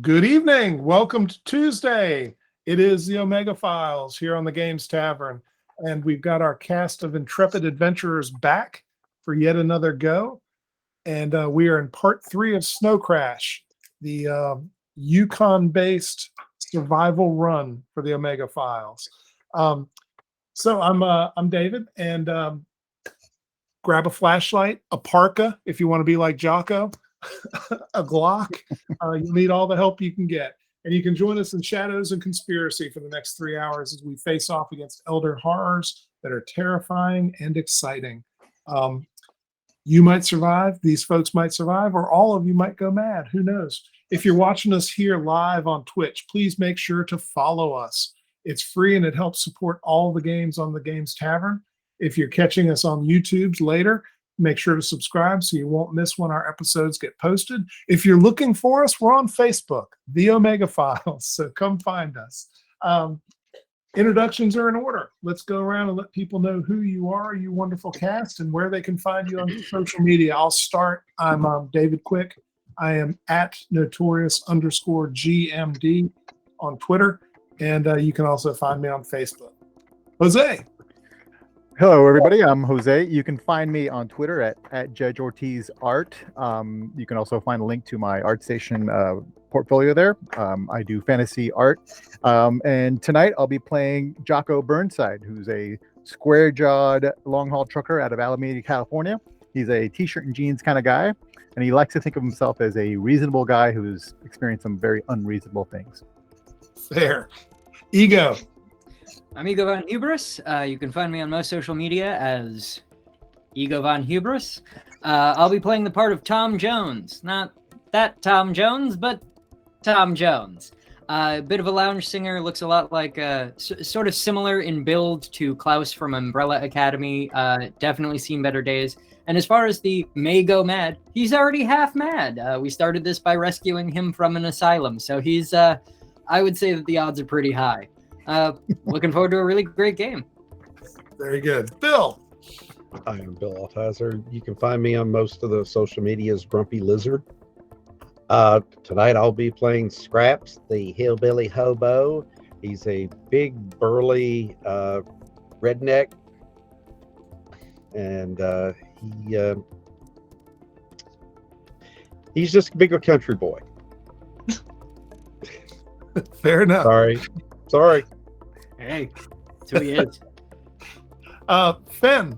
Good evening. Welcome to Tuesday. It is the Omega Files here on the Games Tavern, and we've got our cast of intrepid adventurers back for yet another go. And we are in part 3 of Snowcrash, the Yukon-based survival run for the Omega Files. So I'm David, and grab a flashlight, a parka if you want to be like Jocko, a Glock. You'll need all the help you can get. And you can join us in Shadows and Conspiracy for the next 3 hours as we face off against elder horrors that are terrifying and exciting. You might survive, these folks might survive, or all of you might go mad. Who knows? If you're watching us here live on Twitch, please make sure to follow us. It's free and it helps support all the games on the Games Tavern. If you're catching us on YouTube later, make sure to subscribe so you won't miss when our episodes get posted. If you're looking for us, we're on Facebook, The Omega Files, so come find us. Introductions are in order. Let's go around and let people know who you are, you wonderful cast, and where they can find you on social media. I'll start. I'm David Quick. I am at notorious_GMD on Twitter, and you can also find me on Facebook. Jose. Hello, everybody. I'm Jose. You can find me on Twitter at Judge Ortiz Art. You can also find a link to my ArtStation portfolio there. I do fantasy art. And tonight I'll be playing Jocko Burnside, who's a square-jawed long-haul trucker out of Alameda, California. He's a t-shirt and jeans kind of guy, and he likes to think of himself as a reasonable guy who's experienced some very unreasonable things. Fair. Ego. I'm Ego Von Hubris. You can find me on most social media as Ego Von Hubris. I'll be playing the part of Tom Jones. Not that Tom Jones, but Tom Jones. A bit of a lounge singer, looks a lot like, sort of similar in build to Klaus from Umbrella Academy. Definitely seen better days. And as far as the may go mad, he's already half mad. We started this by rescuing him from an asylum. So he's, I would say that the odds are pretty high. Looking forward to a really great game. Very good. Bill. I am Bill Altizer. You can find me on most of the social media as Grumpy Lizard. Tonight I'll be playing Scraps, the hillbilly hobo. He's a big, burly redneck, and he's just a bigger country boy. Fair enough. Sorry. Hey, that's who he is. Fenn.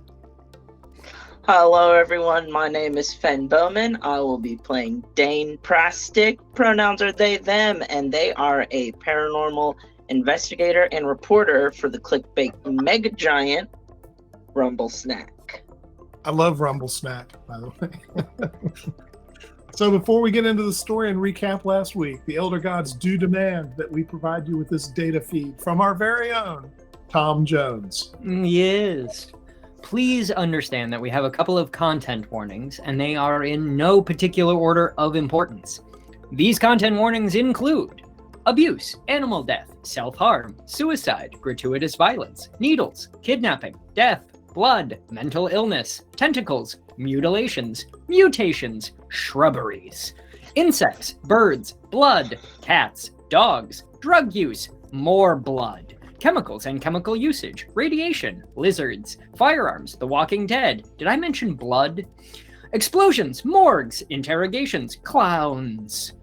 Hello, everyone. My name is Fenn Bowman. I will be playing Dane Prastic. Pronouns are they, them, and they are a paranormal investigator and reporter for the clickbait mega giant Rumble Snack. I love Rumble Snack, by the way. So before we get into the story and recap last week, the Elder Gods do demand that we provide you with this data feed from our very own Tom Jones. Yes. Please understand that we have a couple of content warnings, and they are in no particular order of importance. These content warnings include abuse, animal death, self-harm, suicide, gratuitous violence, needles, kidnapping, death, blood, mental illness, tentacles, mutilations, mutations, shrubberies, insects, birds, blood, cats, dogs, drug use, more blood, chemicals and chemical usage, radiation, lizards, firearms, The Walking Dead. Did I mention blood? Explosions, morgues, interrogations, clowns,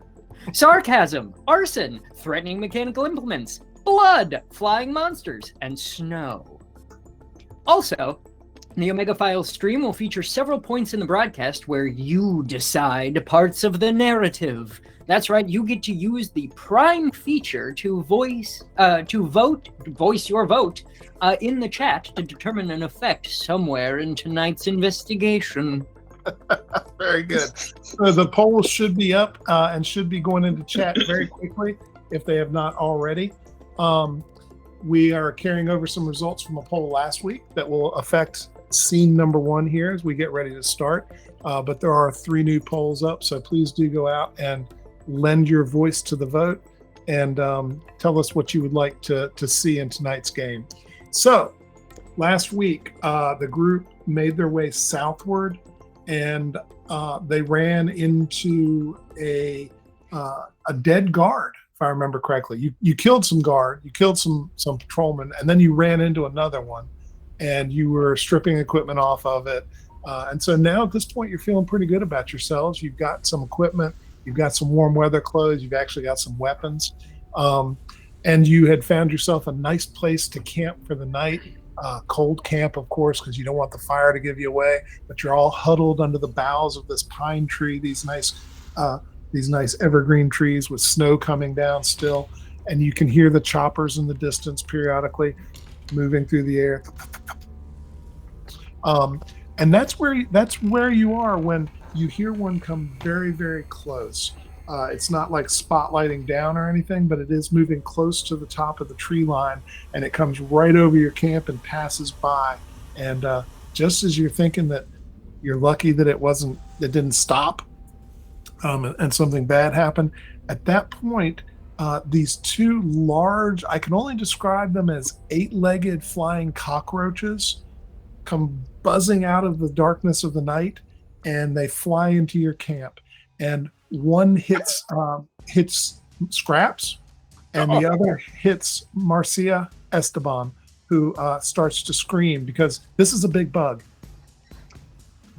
sarcasm, arson, threatening mechanical implements, blood, flying monsters, and snow. Also, the Omega Files stream will feature several points in the broadcast where you decide parts of the narrative. That's right, you get to use the Prime feature to voice your vote in the chat to determine an effect somewhere in tonight's investigation. Very good. So the polls should be up and should be going into chat very quickly if they have not already. We are carrying over some results from a poll last week that will affect scene number 1 here as we get ready to start. But there are 3 new polls up, so please do go out and lend your voice to the vote and tell us what you would like to see in tonight's game. So last week, the group made their way southward and they ran into a a dead guard, if I remember correctly. You killed some guard, you killed some patrolmen, and then you ran into another one, and you were stripping equipment off of it. And so now at this point, you're feeling pretty good about yourselves. You've got some equipment, you've got some warm weather clothes, you've actually got some weapons, and you had found yourself a nice place to camp for the night. Cold camp, of course, because you don't want the fire to give you away. But you're all huddled under the boughs of this pine tree, these nice evergreen trees with snow coming down still, and you can hear the choppers in the distance periodically moving through the air. And that's where you are when you hear one come very, very close. It's not like spotlighting down or anything, but it is moving close to the top of the tree line, and it comes right over your camp and passes by. And just as you're thinking that you're lucky that it didn't stop, and something bad happened, at that point, these two large, I can only describe them as 8-legged flying cockroaches, come buzzing out of the darkness of the night, and they fly into your camp. And one hits Scraps, and the other hits Marcia Esteban, who starts to scream because this is a big bug,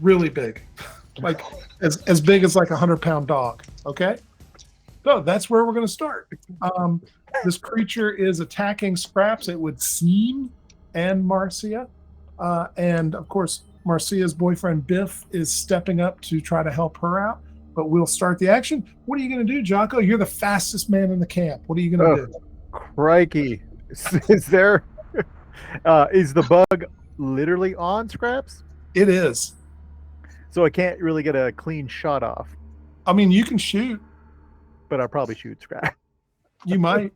really big, like as big as like a 100-pound dog. Okay, so that's where we're going to start. This creature is attacking Scraps, it would seem, and Marcia, and of course Marcia's boyfriend Biff is stepping up to try to help her out. But we'll start the action. What are you going to do, Jocko? You're the fastest man in the camp. What are you going to do? Crikey. Is there... is the bug literally on Scraps? It is. So I can't really get a clean shot off. I mean, you can shoot. But I'll probably shoot Scraps. You might.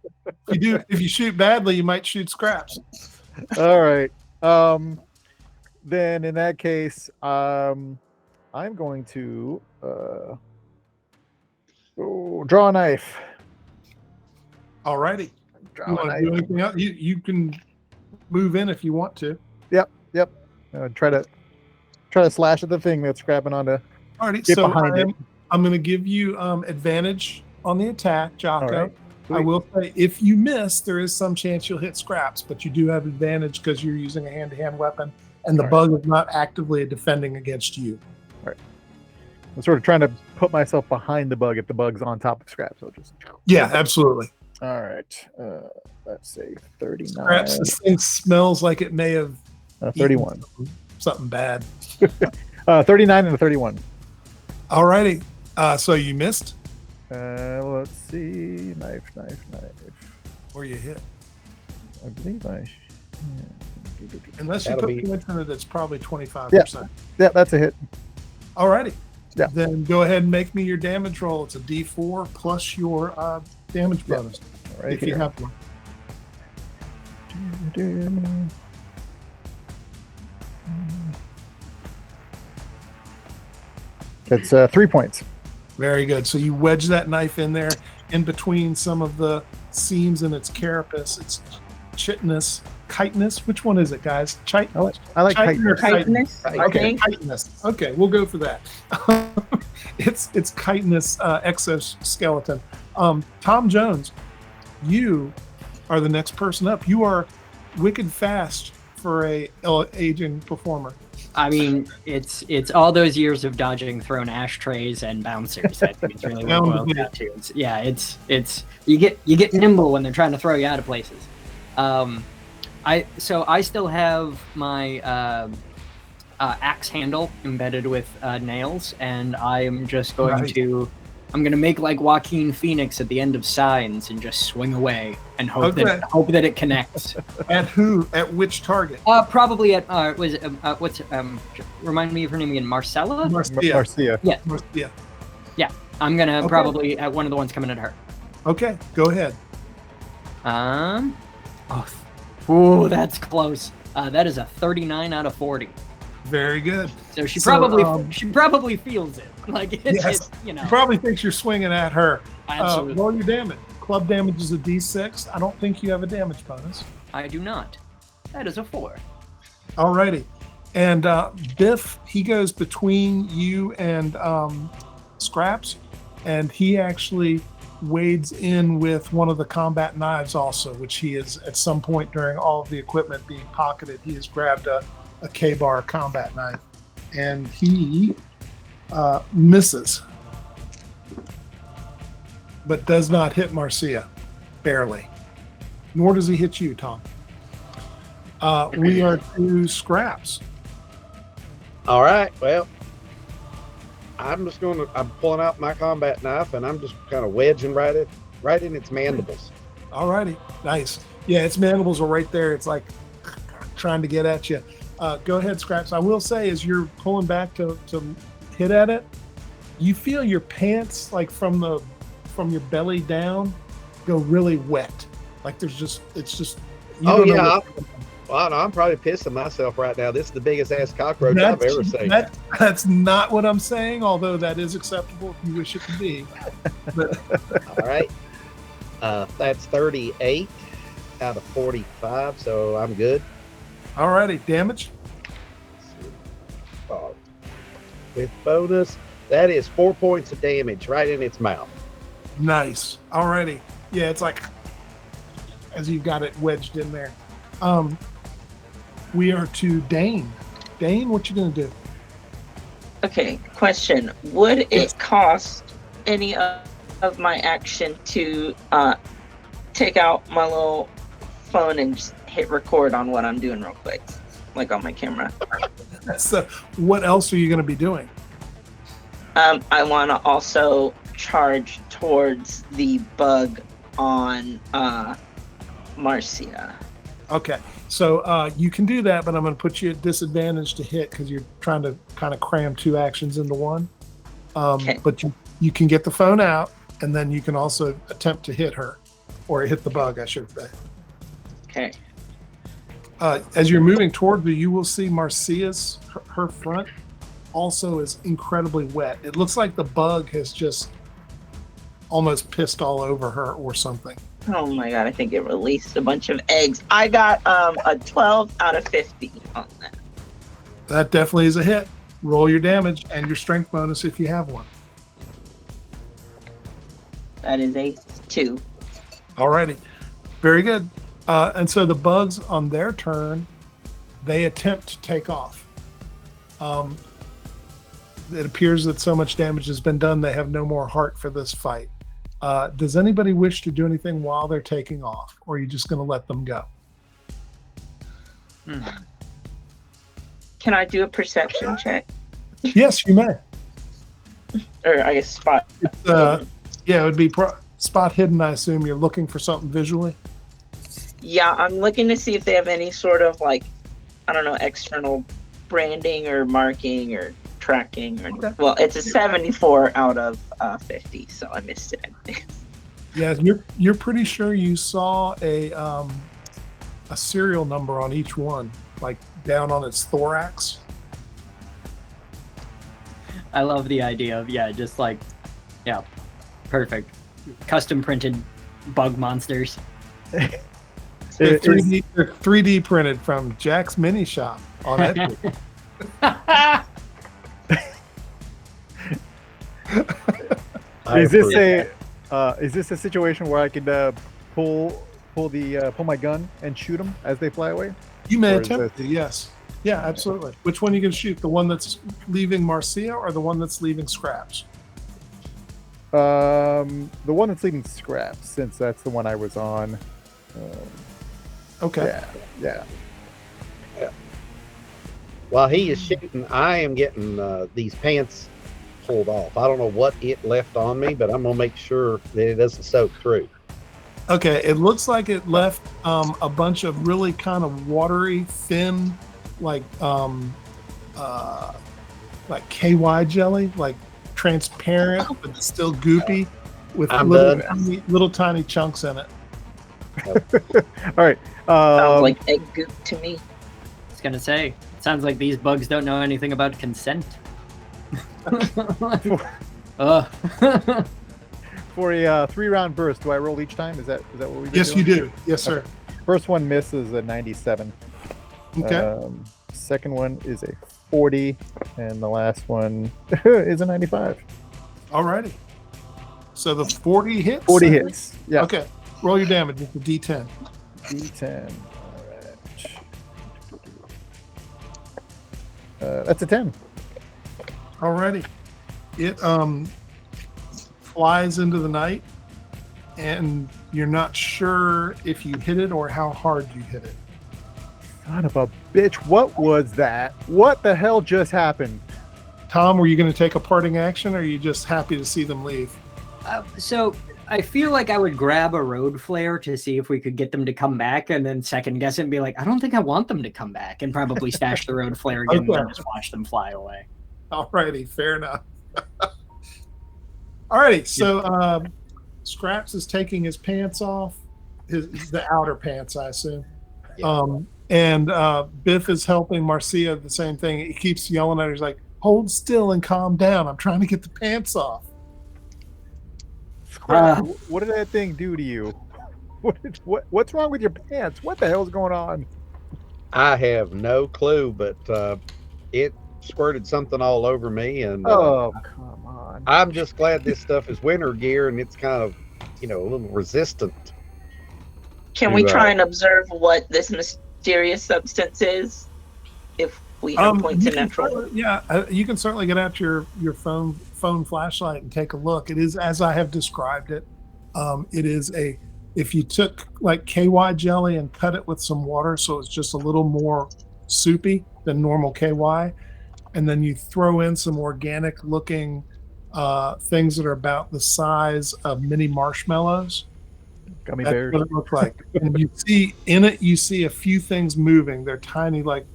If you shoot badly, you might shoot Scraps. All right. Then in that case, I'm going to draw a knife. All righty. You want to do anything else? You can move in if you want to. Yep. Try to slash at the thing that's grabbing onto. All righty. Get So behind it. I'm going to give you advantage on the attack, Jocko. All right. I will say, if you miss, there is some chance you'll hit Scraps, but you do have advantage because you're using a hand-to-hand weapon, and the bug is not actively defending against you. All right. I'm sort of trying to put myself behind the bug if the bug's on top of Scraps. So just... Yeah, absolutely. All right. Let's say 39. Scraps, this thing smells like it may have 31. Something bad. 39 and a 31. All righty. So you missed? Let's see. Knife. Where you hit? I believe I... Unless you That'll put be- points in it, it's probably 25%. Yeah, that's a hit. All righty. Yeah. Then go ahead and make me your damage roll. It's a D4 plus your damage bonus, Right if you here. have one. It's 3 points. Very good. So you wedge that knife in there, in between some of the seams in its carapace. It's chitinous, chitinous. Which one is it, guys? I like Chitin or chitin. Chitinous, I Okay, think. chitinous. Okay, we'll go for that. It's chitinous exoskeleton. Tom Jones, you are the next person up. You are wicked fast for a aging performer. I mean, it's all those years of dodging thrown ashtrays and bouncers. I think it's really what it boils down to. It's you get nimble when they're trying to throw you out of places. I still have my axe handle embedded with nails, and I am just going to make like Joaquin Phoenix at the end of Signs and just swing away and hope that it connects. At who? At which target? Probably at remind me of her name again, Marcella? Marcia. Yeah. Marcia. Yeah. I'm gonna Okay. probably at one of the ones coming at her. Okay, go ahead. Oh, that's close. That is a 39 out of 40. Very good. So she So, probably feels it. Like Yes. you know. She probably thinks you're swinging at her. Absolutely. Roll your damage. Club damage is a D6. I don't think you have a damage bonus. I do not. That is a 4. Alrighty. And Biff, he goes between you and Scraps, and he actually wades in with one of the combat knives also, which he is at some point during all of the equipment being pocketed, he has grabbed a K-bar combat knife, and he misses, but does not hit Marcia, barely. Nor does he hit you, Tom. We are to Scraps. All right. Well, I'm pulling out my combat knife and I'm just kind of wedging right in its mandibles. All righty. Nice. Yeah, its mandibles are right there. It's like trying to get at you. Go ahead, Scraps. I will say, as you're pulling back to hit at it, you feel your pants, like from your belly down, go really wet. Like it's just. Oh yeah. Well, I'm probably pissing myself right now. This is the biggest ass cockroach I've ever seen. That's not what I'm saying, although that is acceptable if you wish it to be. But, all right. That's 38 out of 45, so I'm good. All righty. Damage? With bonus, that is 4 points of damage right in its mouth. Nice. All righty. Yeah, it's like as you've got it wedged in there. We are to Dane. Dane, what you gonna do? Okay, question. Would it cost any of my action to take out my little phone and just hit record on what I'm doing real quick? Like on my camera. So what else are you gonna be doing? I wanna also charge towards the bug on Marcia. Okay, so you can do that, but I'm going to put you at disadvantage to hit because you're trying to kind of cram two actions into one. Okay. But you can get the phone out, and then you can also attempt to hit her, or hit the bug, I should say. Okay. As you're moving toward her, you will see Marcia's, her front also is incredibly wet. It looks like the bug has just almost pissed all over her or something. Oh my god, I think it released a bunch of eggs. I got a 12 out of 50 on that. That definitely is a hit. Roll your damage and your strength bonus if you have one. That is a 2. Alrighty. Very good. And so the bugs on their turn, they attempt to take off. It appears that so much damage has been done, they have no more heart for this fight. Does anybody wish to do anything while they're taking off, or are you just going to let them go? Can I do a perception check? Yes, you may. Or I guess spot. Yeah, it would be spot hidden, I assume. You're looking for something visually? Yeah, I'm looking to see if they have any sort of, like, I don't know, external branding or marking or tracking. Or Okay. Well, it's a 74 out of 50, so I missed it. Yeah, you're pretty sure you saw a serial number on each one, like down on its thorax. I love the idea of, just like, perfect. Custom printed bug monsters. They're 3D printed from Jack's Mini Shop on Etsy. Is this a situation where I could pull my gun and shoot them as they fly away? You may Or is attempt to, yes. Yeah, absolutely. Which one are you going to shoot? The one that's leaving Marcia or the one that's leaving Scraps? The one that's leaving Scraps, since that's the one I was on. Okay. Yeah. While he is shooting, I am getting these pants pulled off. I don't know what it left on me, but I'm going to make sure that it doesn't soak through. Okay, it looks like it left a bunch of really kind of watery, thin, like KY jelly, like transparent but still goopy, with little tiny chunks in it. All right. Sounds like egg goop to me. I was gonna say, it sounds like these bugs don't know anything about consent. For a 3-round burst, do I roll each time? Is that what we do? Yes, you do. Yes, sir. Okay. First one misses a 97. Okay. Second one is a 40, and the last one is a 95. Alrighty. So the 40 hits? 40 hits. Yeah. Okay. Roll your damage with the D10. D10. All right. That's a 10. Alrighty. It flies into the night, and you're not sure if you hit it or how hard you hit it. Son of a bitch. What was that? What the hell just happened? Tom, were you going to take a parting action, or are you just happy to see them leave? So I feel like I would grab a road flare to see if we could get them to come back, and then second guess it and be like, I don't think I want them to come back, and probably stash the road flare again Okay. and just watch them fly away. Alrighty, fair enough. Alrighty, so Scraps is taking his pants off, the outer pants, I assume. Yeah. And Biff is helping Marcia the same thing. He keeps yelling at her. He's like, hold still and calm down. I'm trying to get the pants off. What did that thing do to you? What's wrong with your pants? What the hell's going on? I have no clue, but it squirted something all over me, and Oh, come on. I'm just glad this stuff is winter gear and it's kind of, a little resistant. Can we try and observe what this mysterious substance is? If we have points in natural. You can certainly get out your phone flashlight and take a look. It is as I have described it. It is if you took like KY jelly and cut it with some water, so it's just a little more soupy than normal KY, and then you throw in some organic looking things that are about the size of mini marshmallows. Gummy That's bears. what it looks like. And you see a few things moving. They're tiny, like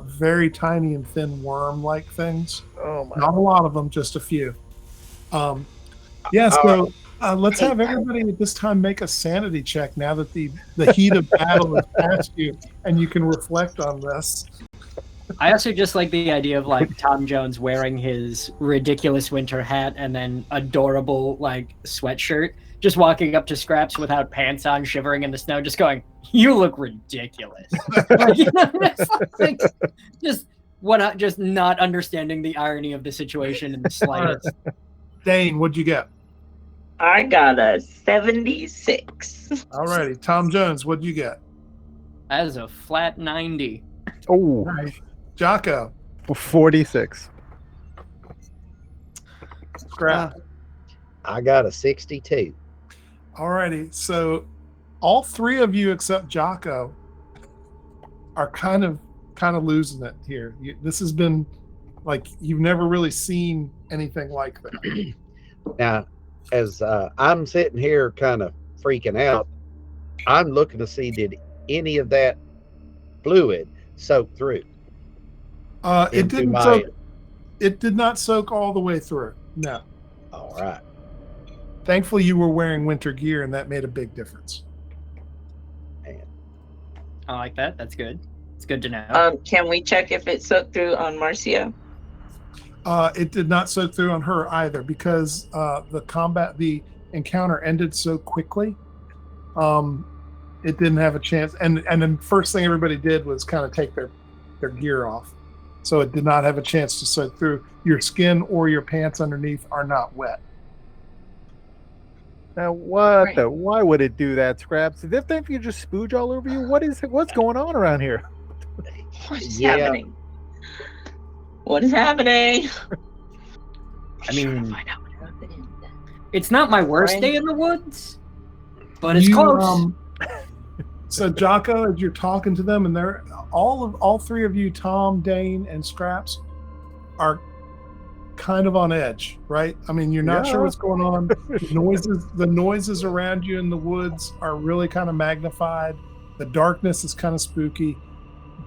very tiny and thin worm-like things. Oh my. Not a lot of them, just a few. So let's have everybody at this time make a sanity check now that the heat of battle is past you and you can reflect on this. I also just like the idea of like Tom Jones wearing his ridiculous winter hat and then adorable like sweatshirt, just walking up to Scraps without pants on, shivering in the snow, just going, "You look ridiculous." Just not understanding the irony of the situation in the slightest. Dane, what'd you get? I got a 76. Alrighty, Tom Jones, what'd you get? That is a flat 90. Oh, Nice. Jocko, 46. Scrap. I got a 62. Alrighty, so all three of you except Jocko are kind of losing it here. This has been like you've never really seen anything like that. Now, as I'm sitting here kind of freaking out, I'm looking to see, did any of that fluid soak through? It did not soak all the way through. No. All right. Thankfully, you were wearing winter gear, and that made a big difference. I like that. That's good. It's good to know. Can we check if it soaked through on Marcia? It did not soak through on her either because the encounter ended so quickly. It didn't have a chance. And the first thing everybody did was kind of take their gear off. So it did not have a chance to soak through. Your skin or your pants underneath are not wet. Now why would it do that, Scraps? Did that thing just spooge all over you? What's going on around here? What is happening? What is happening? I mean, Find out what happened. it's not my worst day in the woods, but it's close. So Jocko, as you're talking to them, and they're all three of you, Tom, Dane, and Scraps, are kind of on edge, right? I mean, you're not sure what's going on. The noises around you in the woods are really kind of magnified. The darkness is kind of spooky.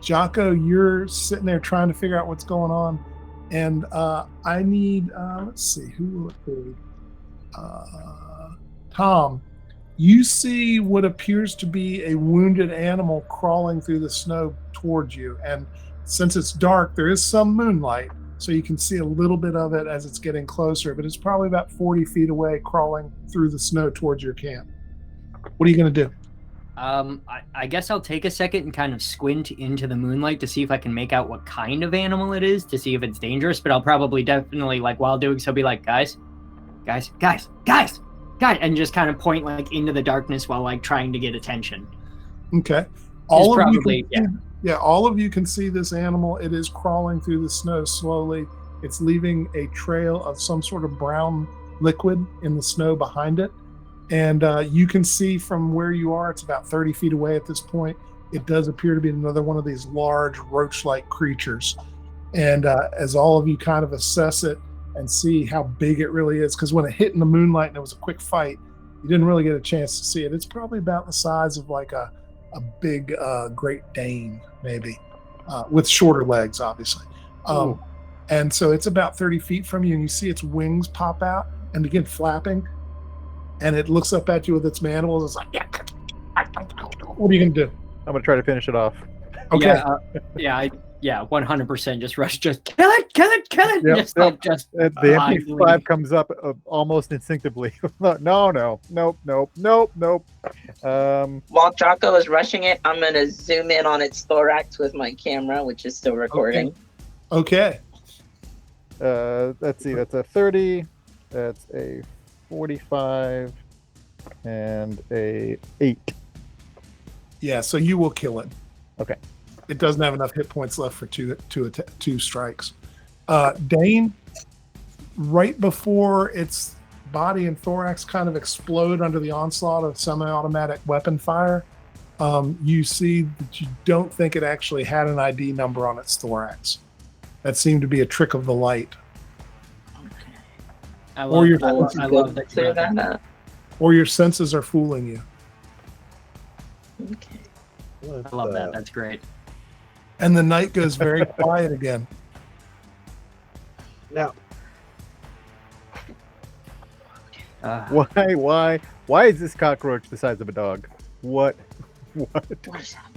Jocko, you're sitting there trying to figure out what's going on, and I need let's see, who will it be? Tom, you see what appears to be a wounded animal crawling through the snow towards you, and since it's dark, there is some moonlight, so you can see a little bit of it as it's getting closer, but it's probably about 40 feet away, crawling through the snow towards your camp. What are you going to do? I guess I'll take a second and kind of squint into the moonlight to see if I can make out what kind of animal it is, to see if it's dangerous, but I'll probably definitely, like, while doing so, be like, guys, God, and just kind of point like into the darkness while like trying to get attention. Okay. All of probably- you can see, all of you can see this animal. It is crawling through the snow slowly. It's leaving a trail of some sort of brown liquid in the snow behind it. And you can see from where you are, it's about 30 feet away at this point. It does appear to be another one of these large roach-like creatures. And as all of you kind of assess it and see how big it really is, because when it hit in the moonlight and it was a quick fight, you didn't really get a chance to see it. It's probably about the size of like a big Great Dane, maybe, with shorter legs, obviously. And so it's about 30 feet from you, and you see its wings pop out and begin flapping. And it looks up at you with its mandibles. It's like, what are you going to do? I'm going to try to finish it off. Okay. Yeah, 100%. Just rush, just kill it. Yep, Just yep. just The MP5 comes up almost instinctively. No. While Jocko is rushing it, I'm gonna zoom in on its thorax with my camera, which is still recording. Okay. Let's see. That's a 30. That's a 45 and a 8. Yeah, so you will kill it. Okay. It doesn't have enough hit points left for two strikes. Dane, right before its body and thorax kind of explode under the onslaught of semi-automatic weapon fire, you see that you don't think it actually had an ID number on its thorax. That seemed to be a trick of the light. I love that. Clear that up. Or your senses are fooling you. Okay. I love that. That's great. And the night goes very quiet again. Now, Why is this cockroach the size of a dog? What? What is that?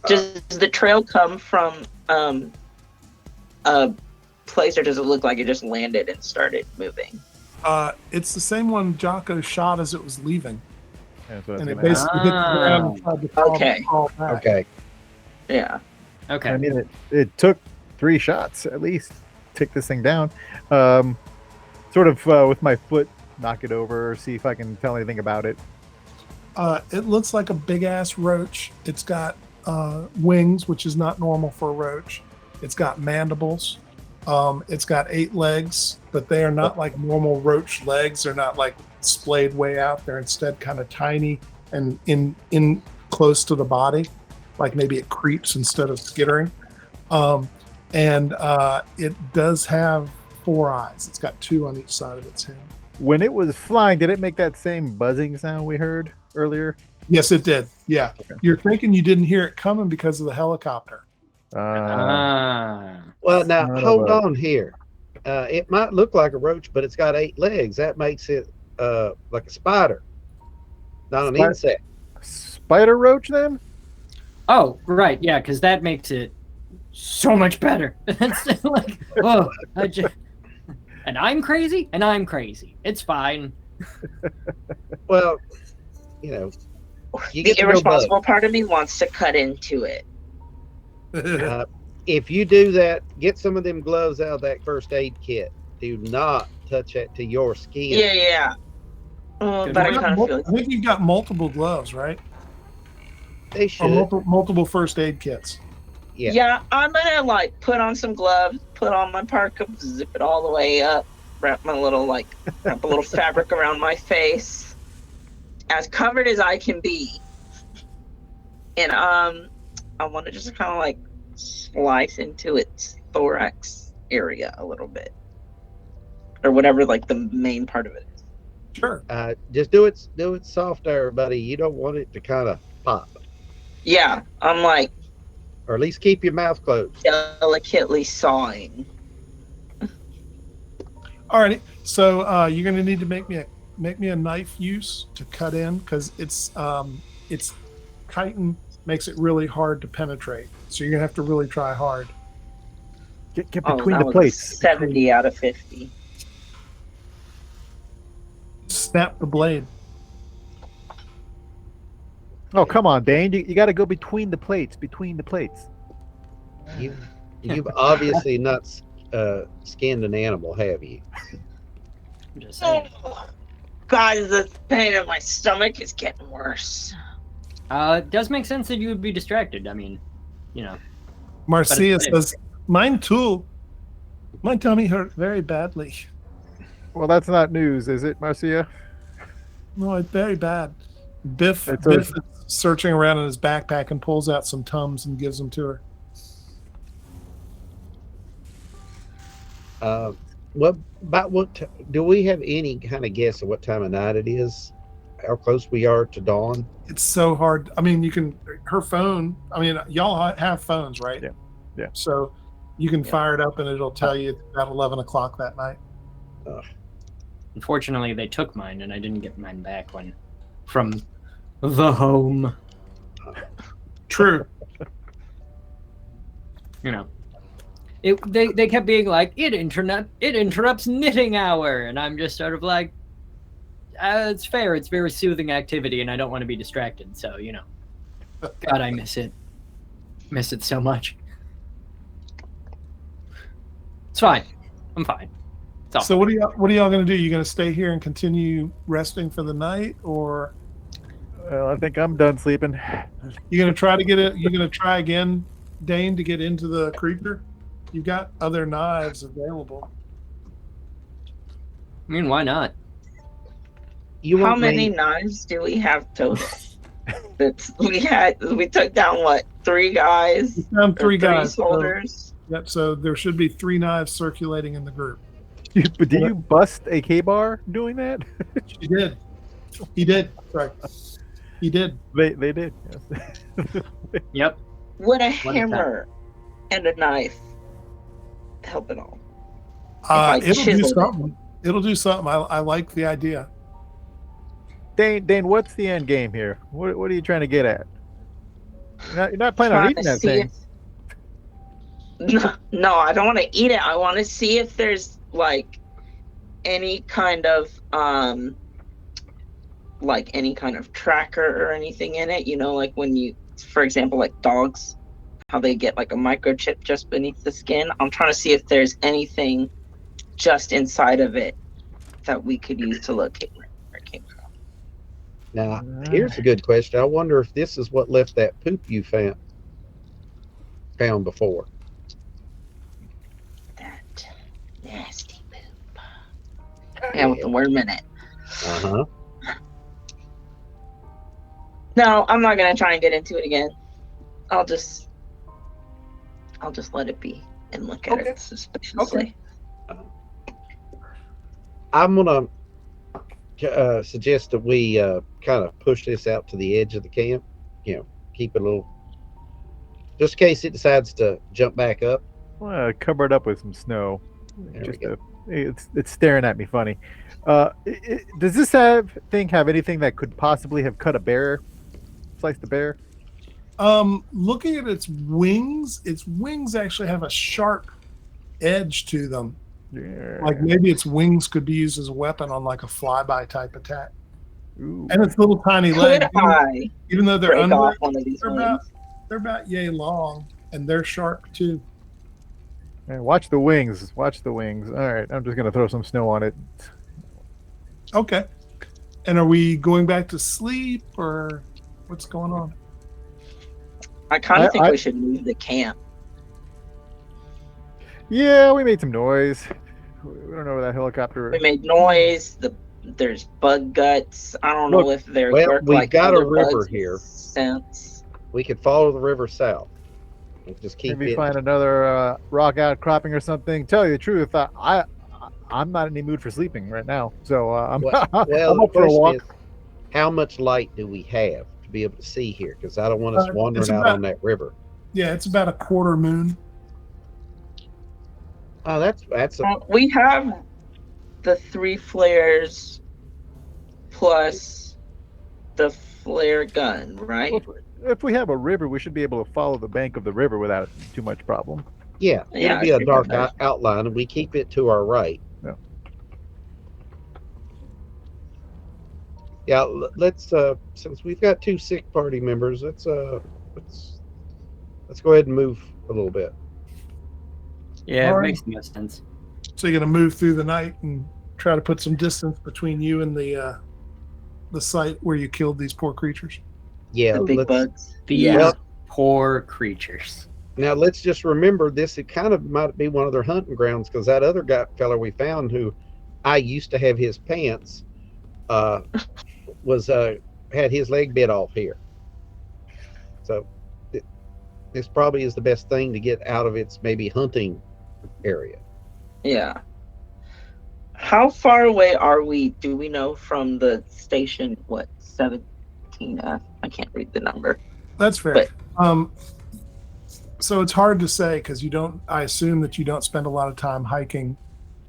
Does the trail come from a place, or does it look like it just landed and started moving? It's the same one Jocko shot as it was leaving. That's what I was And it gonna ask. basically hit the ground and tried to crawl back. okay. Yeah. Okay. I mean, it took 3 shots at least to take this thing down. Sort of with my foot, knock it over, see if I can tell anything about it. It looks like a big ass roach. It's got wings, which is not normal for a roach. It's got mandibles. It's got 8 legs, but they are not like normal roach legs. They're not like splayed way out. They're instead kind of tiny and in close to the body, like maybe it creeps instead of skittering. And it does have 4 eyes. It's got 2 on each side of its head. When it was flying, did it make that same buzzing sound we heard earlier? Yes, it did. Yeah. Okay. You're thinking you didn't hear it coming because of the helicopter. Well, now Son of hold a- on here. It might look like a roach, but it's got 8 legs. That makes it like a spider, not an Spider- insect. Spider roach then? Oh, right. Yeah, because that makes it so much better. It's like, oh, and I'm crazy, It's fine. Well, you know, you The get to know irresponsible part of me wants to cut into it. if you do that, get some of them gloves out of that first aid kit. Do not touch it to your skin. Yeah. But I kind of feel I think you've got multiple gloves, right? They Or should. multiple first aid kits. Yeah. I'm gonna like put on some gloves, put on my parka, zip it all the way up, wrap a little fabric around my face, as covered as I can be, and I want to just kind of like slice into its thorax area a little bit, or whatever, like the main part of it is. Sure. Just do it soft there, buddy. You don't want it to kind of pop, Yeah, I'm like or at least keep your mouth closed. delicately sawing. Alrighty. So you're gonna need to make me a knife use to cut in, because it's chitin makes it really hard to penetrate. So you're gonna have to really try hard. Get Oh, between that the was plates. 70 out of 50. Snap the blade. Oh, come on, Dane. You got to go between the plates. You've obviously not skinned an animal, have you? I'm just saying. Guys, the pain in my stomach is getting worse. It does make sense that you would be distracted. I mean, you know. Marcia But it's- says, "Mine too. My tummy hurt very badly. Well, that's not news, is it, Marcia? No, it's very bad." Biff It's is searching around in his backpack and pulls out some Tums and gives them to her. Do we have any kind of guess of what time of night it is? How close we are to dawn? It's so hard. I mean, you can, her phone, I mean, y'all have phones, right? Yeah. Yeah. So you can fire it up and it'll tell you it's about 11 o'clock that night. Unfortunately, they took mine, and I didn't get mine back from the home. True. You know, they kept being like, it interrupts knitting hour, and I'm just sort of like, it's fair. It's very soothing activity, and I don't want to be distracted. So you know, God, I miss it. Miss it so much. It's fine. I'm fine. It's all So what are y'all going to do? You going to stay here and continue resting for the night, or Well, I think I'm done sleeping. you going to try to get it? You going to try again, Dane, to get into the creeper? You've got other knives available. I mean, why not? How many knives do we have total? We took down what, 3 guys? You found Or 3 guys. soldiers. Yep. So there should be 3 knives circulating in the group. But did you bust a K-bar doing that? He did. He did. Sorry. He did. They did. Yes. Yep. Would a What is that? hammer and a knife help at all? I It'll do chiseled it. something. It'll do something. I like the idea. Dane, what's the end game here? What are you trying to get at? You're not planning on Trying eating to that see thing. No, I don't want to eat it. I want to see if there's like any kind of tracker or anything in it. You know, like when you, for example, like dogs, how they get like a microchip just beneath the skin. I'm trying to see if there's anything just inside of it that we could use to locate where it came from. Now, here's a good question. I wonder if this is what left that poop you found before. That nasty poop. Yeah, with the worm in it. Uh-huh. No, I'm not gonna try and get into it again. I'll just let it be and look at it suspiciously. I'm gonna suggest that we kind of push this out to the edge of the camp. You know, keep it a little, just in case it decides to jump back up. Cover it up with some snow. There we go. It's staring at me funny. Does this thing have anything that could possibly have cut a bear? Sliced the bear? Looking at its wings actually have a sharp edge to them. Yeah. Like maybe its wings could be used as a weapon on like a flyby type attack. Ooh. And its little tiny Could legs, I even though they're break under, off one of these they're wings? about yay long, and they're sharp too. Man, watch the wings. Watch the wings. All right, I'm just gonna throw some snow on it. Okay. And are we going back to sleep, or what's going on? I kind of think I- we should move the camp. Yeah, we made some noise. We don't know where that helicopter. We made noise. There's bug guts. I don't know if they're well, work we've like got a other river bugs here. Sense. We could follow the river south. And just keep Maybe it. find another rock outcropping or something. Tell you the truth, I'm not in any mood for sleeping right now. So I'm, Well, I'm the up for a question walk. is, how much light do we have to be able to see here? Because I don't want us It's wandering out about- on that river. Yeah, it's about a quarter moon. Oh, that's We have the 3 flares plus the flare gun, right? Well, if we have a river, we should be able to follow the bank of the river without too much problem. yeah. Yeah, It'll be I a see dark that. outline, and we keep it to our right. Yeah. Yeah. Let's since we've got 2 sick party members, let's go ahead and move a little bit. Yeah, All it right. makes the most sense. So you're gonna move through the night and try to put some distance between you and the site where you killed these poor creatures. Yeah, The big let's, bugs. These Yeah. poor creatures. now let's just remember this. It kind of might be one of their hunting grounds because that other fella we found, who I used to have his pants, was had his leg bit off here. So this probably is the best thing to get out of its maybe hunting area. Yeah. How far away are we, do we know, from the station? What, 17F? I can't read the number. That's fair. But- So it's hard to say because you don't. I assume that you don't spend a lot of time hiking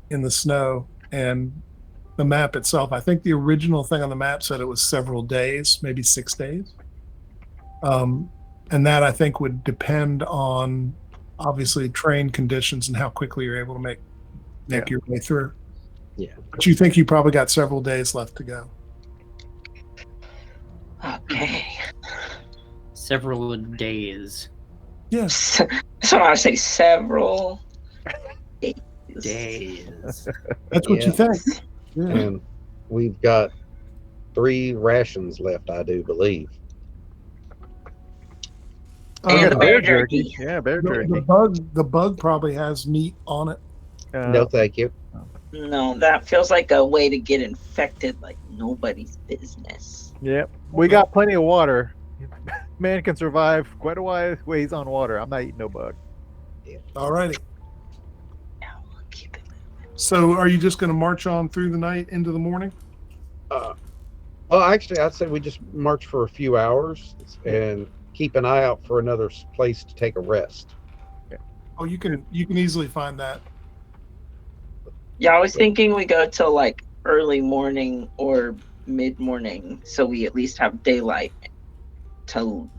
in the snow, and the map itself. I think the original thing on the map said it was several days, maybe 6 days. And that I think would depend on obviously terrain conditions and how quickly you're able to make your way through. Yeah. But you think you probably got several days left to go. Okay. Several days. Yes. That's what I would say, several days. Days. That's what you Yeah. think. Yeah. And we've got 3 rations left, I do believe. And got bear jerky. Yeah, bear The jerky. bug probably has meat on it. No, thank you. No, that feels like a way to get infected like nobody's business. Yep. We got plenty of water. Man can survive quite a ways on water. I'm not eating no bug. All righty. No, we'll keep it. So are you just going to march on through the night into the morning? Well, actually, I'd say we just march for a few hours and keep an eye out for another place to take a rest. Oh, you can easily find that. Yeah, I was thinking we go till like early morning or mid morning, so we at least have daylight to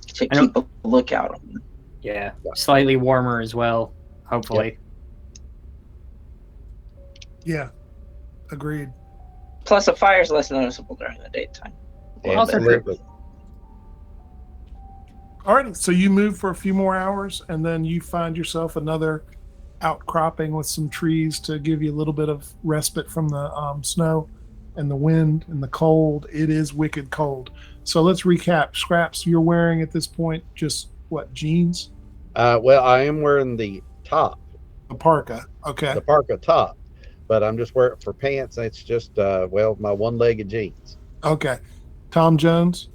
keep a lookout on. Yeah. Slightly warmer as well, hopefully. Yeah. Agreed. Plus, a fire's less noticeable during the daytime. Well, also true. Absolutely. All right. So you move for a few more hours, and then you find yourself another outcropping with some trees to give you a little bit of respite from the snow and the wind and the cold. It is wicked cold. So let's recap. Scraps, you're wearing at this point just what, jeans? Well, I am wearing the top, A parka. Okay. the parka top, but I'm just wearing for pants. It's just my one-legged jeans. Okay. Tom Jones.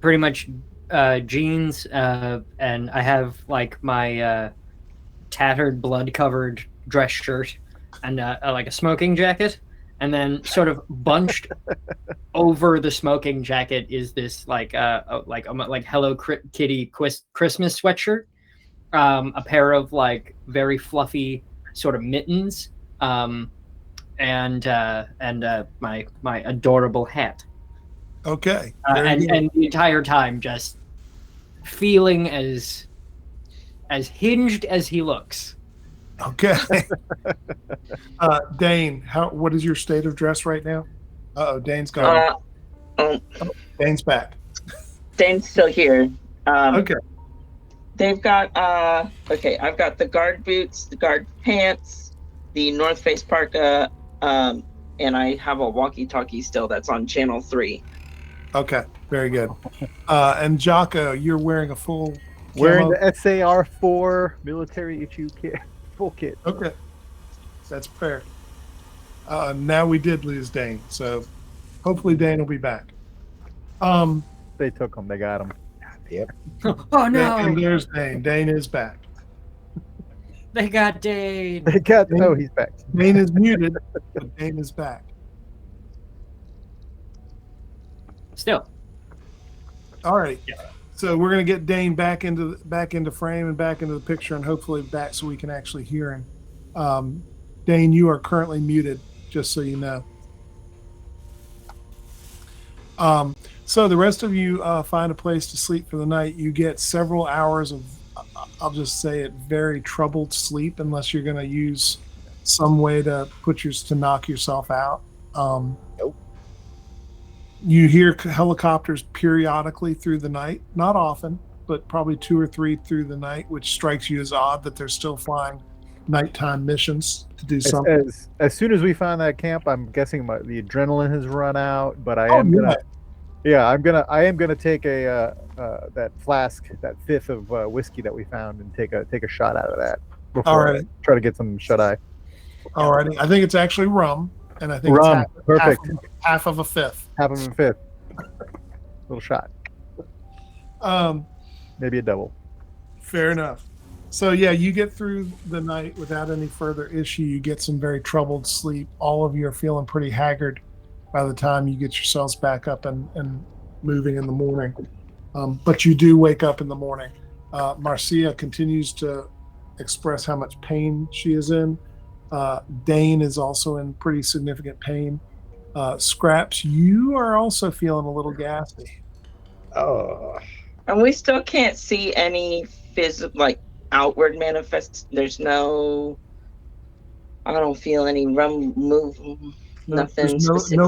Pretty much jeans, and I have like my tattered, blood-covered dress shirt and like a smoking jacket. And then, sort of bunched over the smoking jacket, is this like Hello Kitty Christmas sweatshirt, a pair of like very fluffy sort of mittens, and my adorable hat. Okay. And the entire time just feeling as hinged as he looks. Okay. Dane, what is your state of dress right now? Dane's gone. Dane's back. Dane's still here. Okay. They've got I've got the guard boots, the guard pants, the North Face parka, and I have a walkie-talkie still that's on channel 3. Okay, very good. And Jocko, you're wearing a full Wearing camo? the SAR-4 military issue kit, full kit. Okay, that's fair. Now we did lose Dane, so hopefully Dane will be back. They took him. They got him. Yep. Oh no! And there's Dane. Dane is back. They got Dane. They got. Oh, he's back. Dane is muted, but Dane is back. Still. All right. So we're gonna get Dane back into frame and back into the picture, and hopefully back so we can actually hear him. Dane, you are currently muted, just so you know. So the rest of you find a place to sleep for the night. You get several hours of, I'll just say it, very troubled sleep, unless you're going to use some way to knock yourself out. Nope. You hear helicopters periodically through the night, not often, but probably 2 or 3 through the night, which strikes you as odd that they're still flying nighttime missions to do something. As soon as we find that camp, I'm guessing the adrenaline has run out. But I Oh, am gonna, yeah. I am gonna take that flask, that fifth of whiskey that we found, and take a shot out of that before I try to get some shut eye. Alrighty, I think it's actually rum, and I think Rum, it's perfect. half of a fifth. Half of a fifth. Little shot. Maybe a double. Fair enough. So yeah, you get through the night without any further issue. You get some very troubled sleep. All of you are feeling pretty haggard by the time you get yourselves back up and moving in the morning. But you do wake up in the morning. Marcia continues to express how much pain she is in. Dane is also in pretty significant pain. Scraps, you are also feeling a little gassy. Oh, And we still can't see any physical, like outward manifest. There's no. I don't feel any move. Nothing There's specific.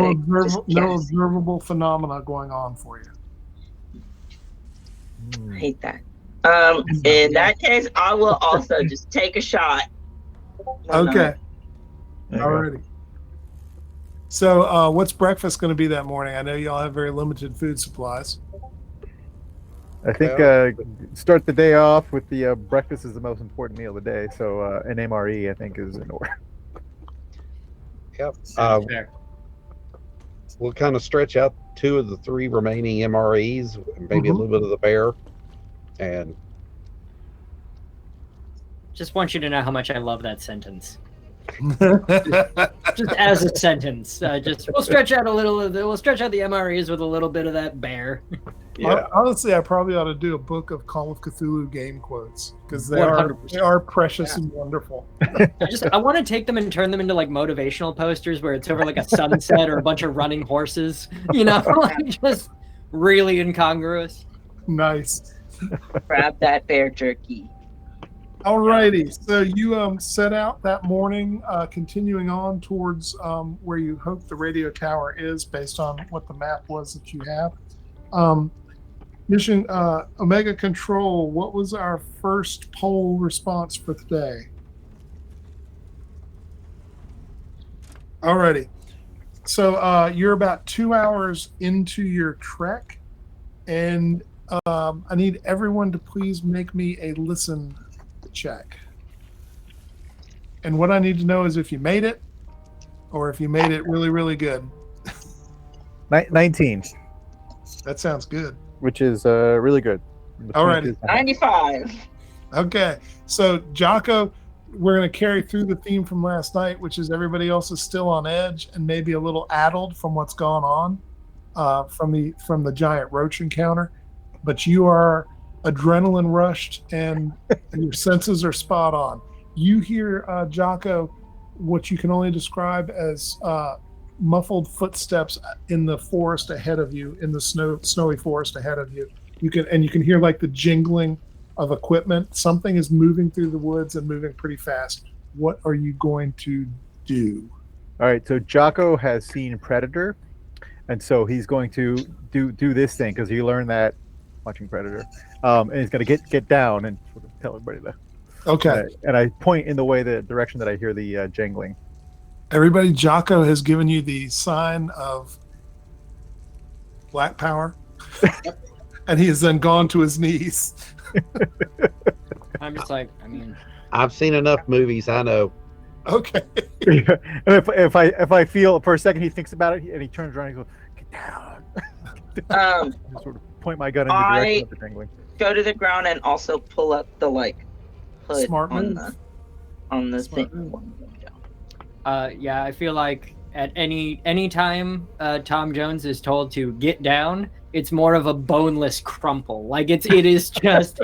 no observable phenomena going on for you. I hate that. In that case, I will also just take a shot. Okay. There you go. Alrighty. So, what's breakfast going to be that morning? I know y'all have very limited food supplies. I think start the day off with the breakfast is the most important meal of the day. So an MRE I think is in order. yep. Fair. We'll kind of stretch out 2 of the 3 remaining MREs, maybe a little bit of the bear, and Just want you to know how much I love that sentence. Just as a sentence. We'll stretch out a little. We'll stretch out the MREs with a little bit of that bear. yeah. Honestly, I probably ought to do a book of Call of Cthulhu game quotes because they 100%. are precious and wonderful. I want to take them and turn them into like motivational posters where it's over like a sunset or a bunch of running horses. You know, like just really incongruous. Nice. Grab that bear jerky. Alrighty, so you set out that morning, continuing on towards where you hope the radio tower is, based on what the map was that you have. Mission Omega Control. What was our first poll response for today? Alrighty, so you're about 2 hours into your trek, and I need everyone to please make me a listen check. And what I need to know is if you made it or if you made it really, really good. 19, That sounds good. which is really good. All right. 95. Okay. So, Jocko, we're going to carry through the theme from last night, which is everybody else is still on edge and maybe a little addled from what's gone on from the giant roach encounter. But you are adrenaline rushed and your senses are spot on. You hear Jocko, what you can only describe as muffled footsteps in the forest ahead of you, in the snowy forest ahead of you. You can hear like the jingling of equipment. Something is moving through the woods and moving pretty fast. What are you going to do? All right, so Jocko has seen Predator, and so he's going to do this thing because he learned that watching Predator, and he's going to get down and sort of tell everybody that. Okay. And I point in the direction that I hear the jangling. Everybody, Jocko has given you the sign of Black Power, and he has then gone to his knees. I'm just like, I mean, I've seen enough movies. I know. Okay. And if I feel for a second he thinks about it and he turns around and goes, "Get down." I sort of point my gun in the direction of the jangling. Go to the ground and also pull up the hood Smart on move. the Smart thing. move. yeah, I feel like at any time Tom Jones is told to get down, it's more of a boneless crumple. Like it is just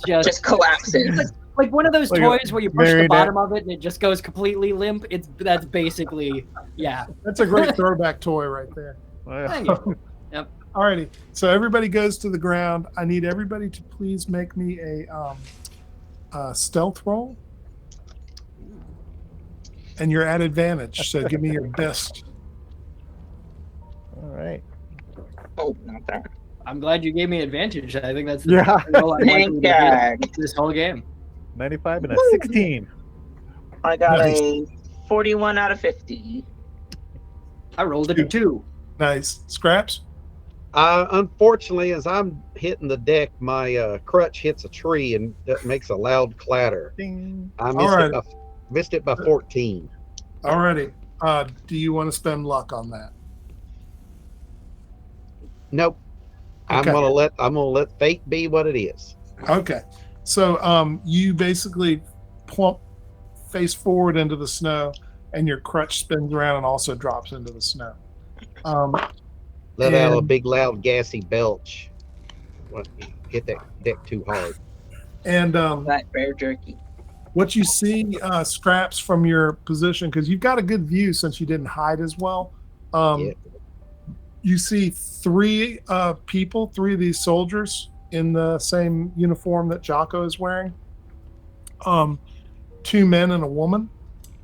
Just collapses. like one of those Like a toys where you push the marionette. bottom of it and it just goes completely limp. That's basically, yeah. That's a great throwback toy right there. Thank you. Yep. Alrighty. So everybody goes to the ground. I need everybody to please make me a stealth roll. And you're at advantage, so give me your best. All right. Oh, not that. I'm glad you gave me advantage. I think that's Yeah. the role I'm likely Thank to God. get this whole game. 95 and a 16. I got Nice. a 41 out of 50. I rolled a 2. Nice. Scraps? Unfortunately, as I'm hitting the deck, my crutch hits a tree and that makes a loud clatter. Ding. I All missed it by 14. Alrighty. Do you want to spend luck on that? Nope. Okay. I'm gonna let fate be what it is. Okay. So you basically plump face forward into the snow, and your crutch spins around and also drops into the snow. Let out a And- big loud gassy belch. When you hit that deck too hard. And That bear jerky. what you see, Scraps, from your position, because you've got a good view since you didn't hide as well. Yeah. You see three people, three of these soldiers in the same uniform that Jocko is wearing. 2 men and a woman,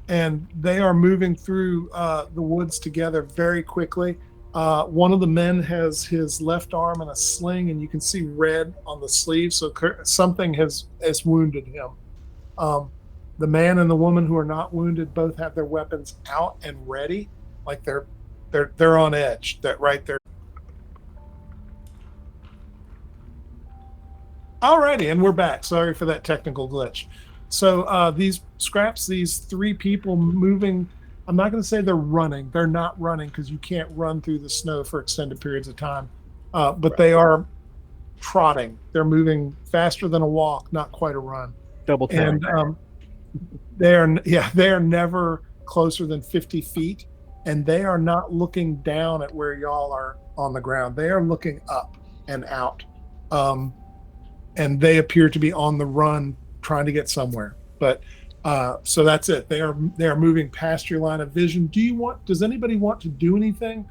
and they are moving through the woods together very quickly. One of the men has his left arm in a sling, and you can see red on the sleeve, so something has wounded him. The man and the woman who are not wounded both have their weapons out and ready, like they're on edge. That right there. Alrighty, and we're back. Sorry for that technical glitch. So these Scraps, these 3 people moving. I'm not going to say they're running. They're not running because you can't run through the snow for extended periods of time. But they are trotting. They're moving faster than a walk, not quite a run. Double tap. And they are never closer than 50 feet, and they are not looking down at where y'all are on the ground. They are looking up and out, and they appear to be on the run, trying to get somewhere. But so that's it. They are moving past your line of vision. Does anybody want to do anything?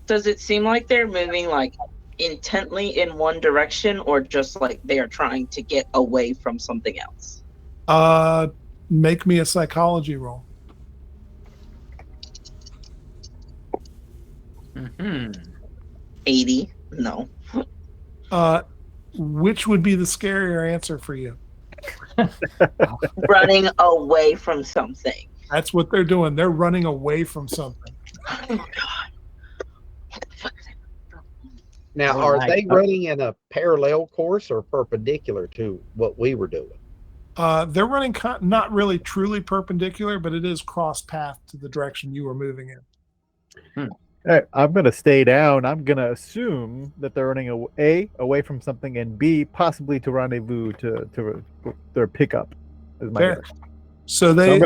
Does it seem like they're moving like intently in one direction, or just like they are trying to get away from something else? Make me a psychology roll. 80? No. Which would be the scarier answer for you? Running away from something. That's what they're doing. They're running away from something. Oh my god. What the fuck is that? Now, Oh are my they God. running in a parallel course or perpendicular to what we were doing? They're running not really truly perpendicular, but it is cross path to the direction you were moving in. Hey, I'm going to stay down. I'm going to assume that they're running away from something, and B, possibly to rendezvous to their pickup. Is my Fair. guess. So they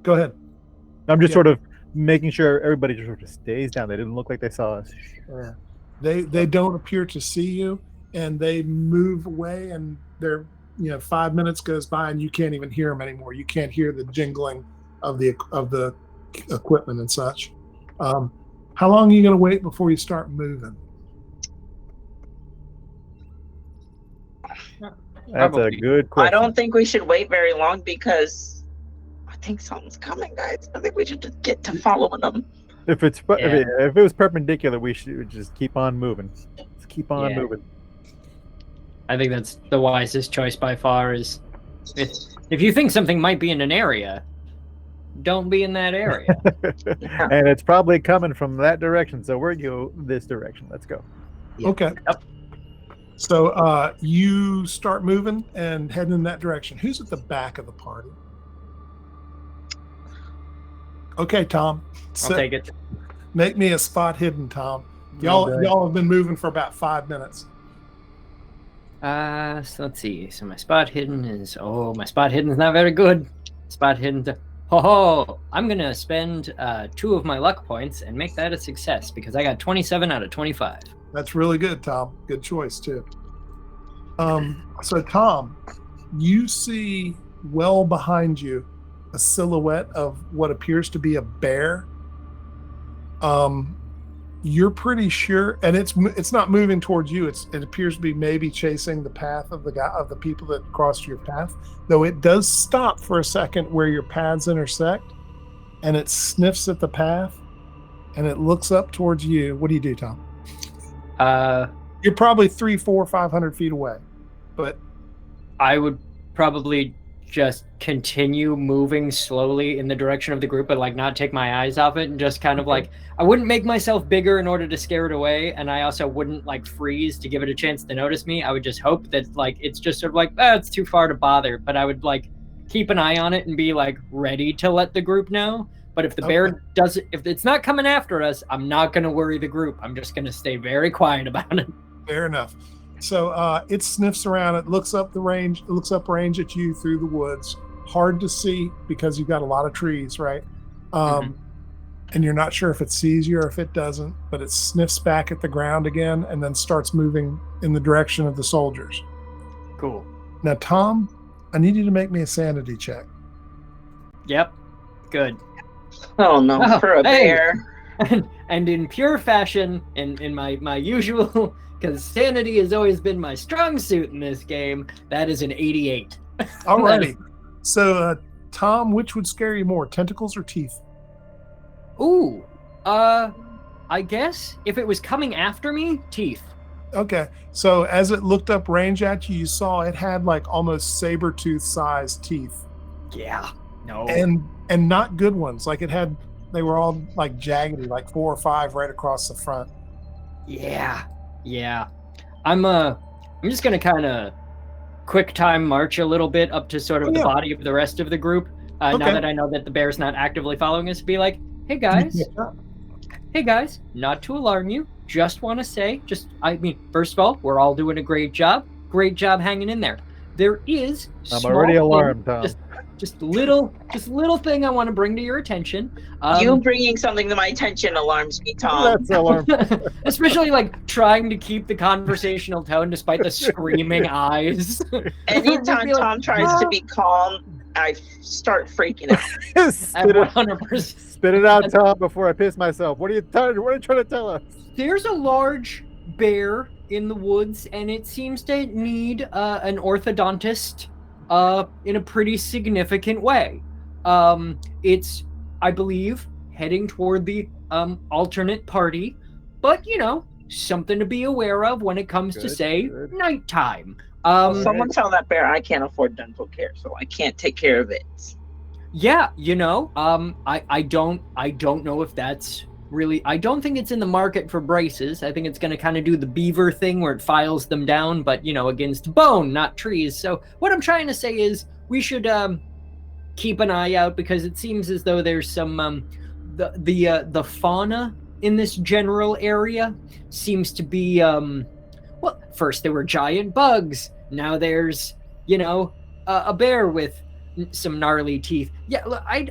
go ahead. I'm just Yeah. sort of making sure everybody just sort of stays down. They didn't look like they saw us. They don't appear to see you, and they move away, and they're 5 minutes goes by, and you can't even hear them anymore. You can't hear the jingling of the equipment and such. How long are you going to wait before you start moving? That's Probably. a good question. I don't think we should wait very long because I think something's coming, guys. I think we should just get to following them. If it's if it was perpendicular, we should just keep on moving. Let's keep on Yeah. moving. I think that's the wisest choice by far. Is if you think something might be in an area, don't be in that area. And it's probably coming from that direction, so we're go this direction. Let's go. Yeah. Okay. Yep. So you start moving and heading in that direction. Who's at the back of the party? Okay, Tom. I'll take it. Make me a spot hidden, Tom. Okay. Y'all have been moving for about 5 minutes. So let's see. So my spot hidden is my spot hidden is not very good. Spot hidden. I'm gonna spend 2 of my luck points and make that a success because I got 27 out of 25. That's really good, Tom. Good choice too. So Tom, you see well behind you a silhouette of what appears to be a bear. You're pretty sure, and it's not moving towards you. It appears to be maybe chasing the path of the people that crossed your path. Though it does stop for a second where your paths intersect, and it sniffs at the path, and it looks up towards you. What do you do, Tom? Uh, You're probably 300, 400, 500 feet away, but I would probably just continue moving slowly in the direction of the group, but like not take my eyes off it, and just kind of like, I wouldn't make myself bigger in order to scare it away, and I also wouldn't like freeze to give it a chance to notice me. I would just hope that like it's just sort of like, it's too far to bother, but I would like keep an eye on it and be like ready to let the group know. But if the bear doesn't, if it's not coming after us, I'm not going to worry the group. I'm just going to stay very quiet about it. Fair enough. So it sniffs around. It looks up the range. It looks up range at you through the woods. Hard to see because you've got a lot of trees, right? And you're not sure if it sees you or if it doesn't. But it sniffs back at the ground again and then starts moving in the direction of the soldiers. Cool. Now, Tom, I need you to make me a sanity check. Yep. Good. Oh no, for a bear. And in pure fashion, in my usual, because sanity has always been my strong suit in this game, that is an 88. Alrighty. So, Tom, which would scare you more, tentacles or teeth? Ooh, I guess if it was coming after me, teeth. Okay. So as it looked up range at you, you saw it had like almost saber-tooth sized teeth. Yeah. No. And not good ones. Like they were all like jaggedy, like 4 or 5 right across the front. Yeah. I'm just gonna kind of quick time march a little bit up to sort of the body of the rest of the group. Now that I know that the bear's not actively following us, be like, hey guys, not to alarm you, just want to say, first of all, we're all doing a great job hanging in there. There is I'm already alarmed, Tom. Just little thing I want to bring to your attention. You bringing something to my attention alarms me, Tom. That's alarming. Especially like trying to keep the conversational tone despite the screaming eyes. Anytime Tom tries to be calm, I start freaking out. Spit 100%. Spit it out, Tom, before I piss myself. What are you trying to tell us? There's a large bear in the woods, and it seems to need an orthodontist in a pretty significant way. It's, I believe, heading toward the alternate party, but something to be aware of when it comes to say nighttime. Someone tell that bear I can't afford dental care, so I can't take care of it. Yeah, I don't know if that's really, I don't think it's in the market for braces. I think it's going to kind of do the beaver thing where it files them down, but against bone, not trees. So what I'm trying to say is we should keep an eye out, because it seems as though there's some the fauna in this general area seems to be first there were giant bugs, now there's a bear with some gnarly teeth. Yeah, look, I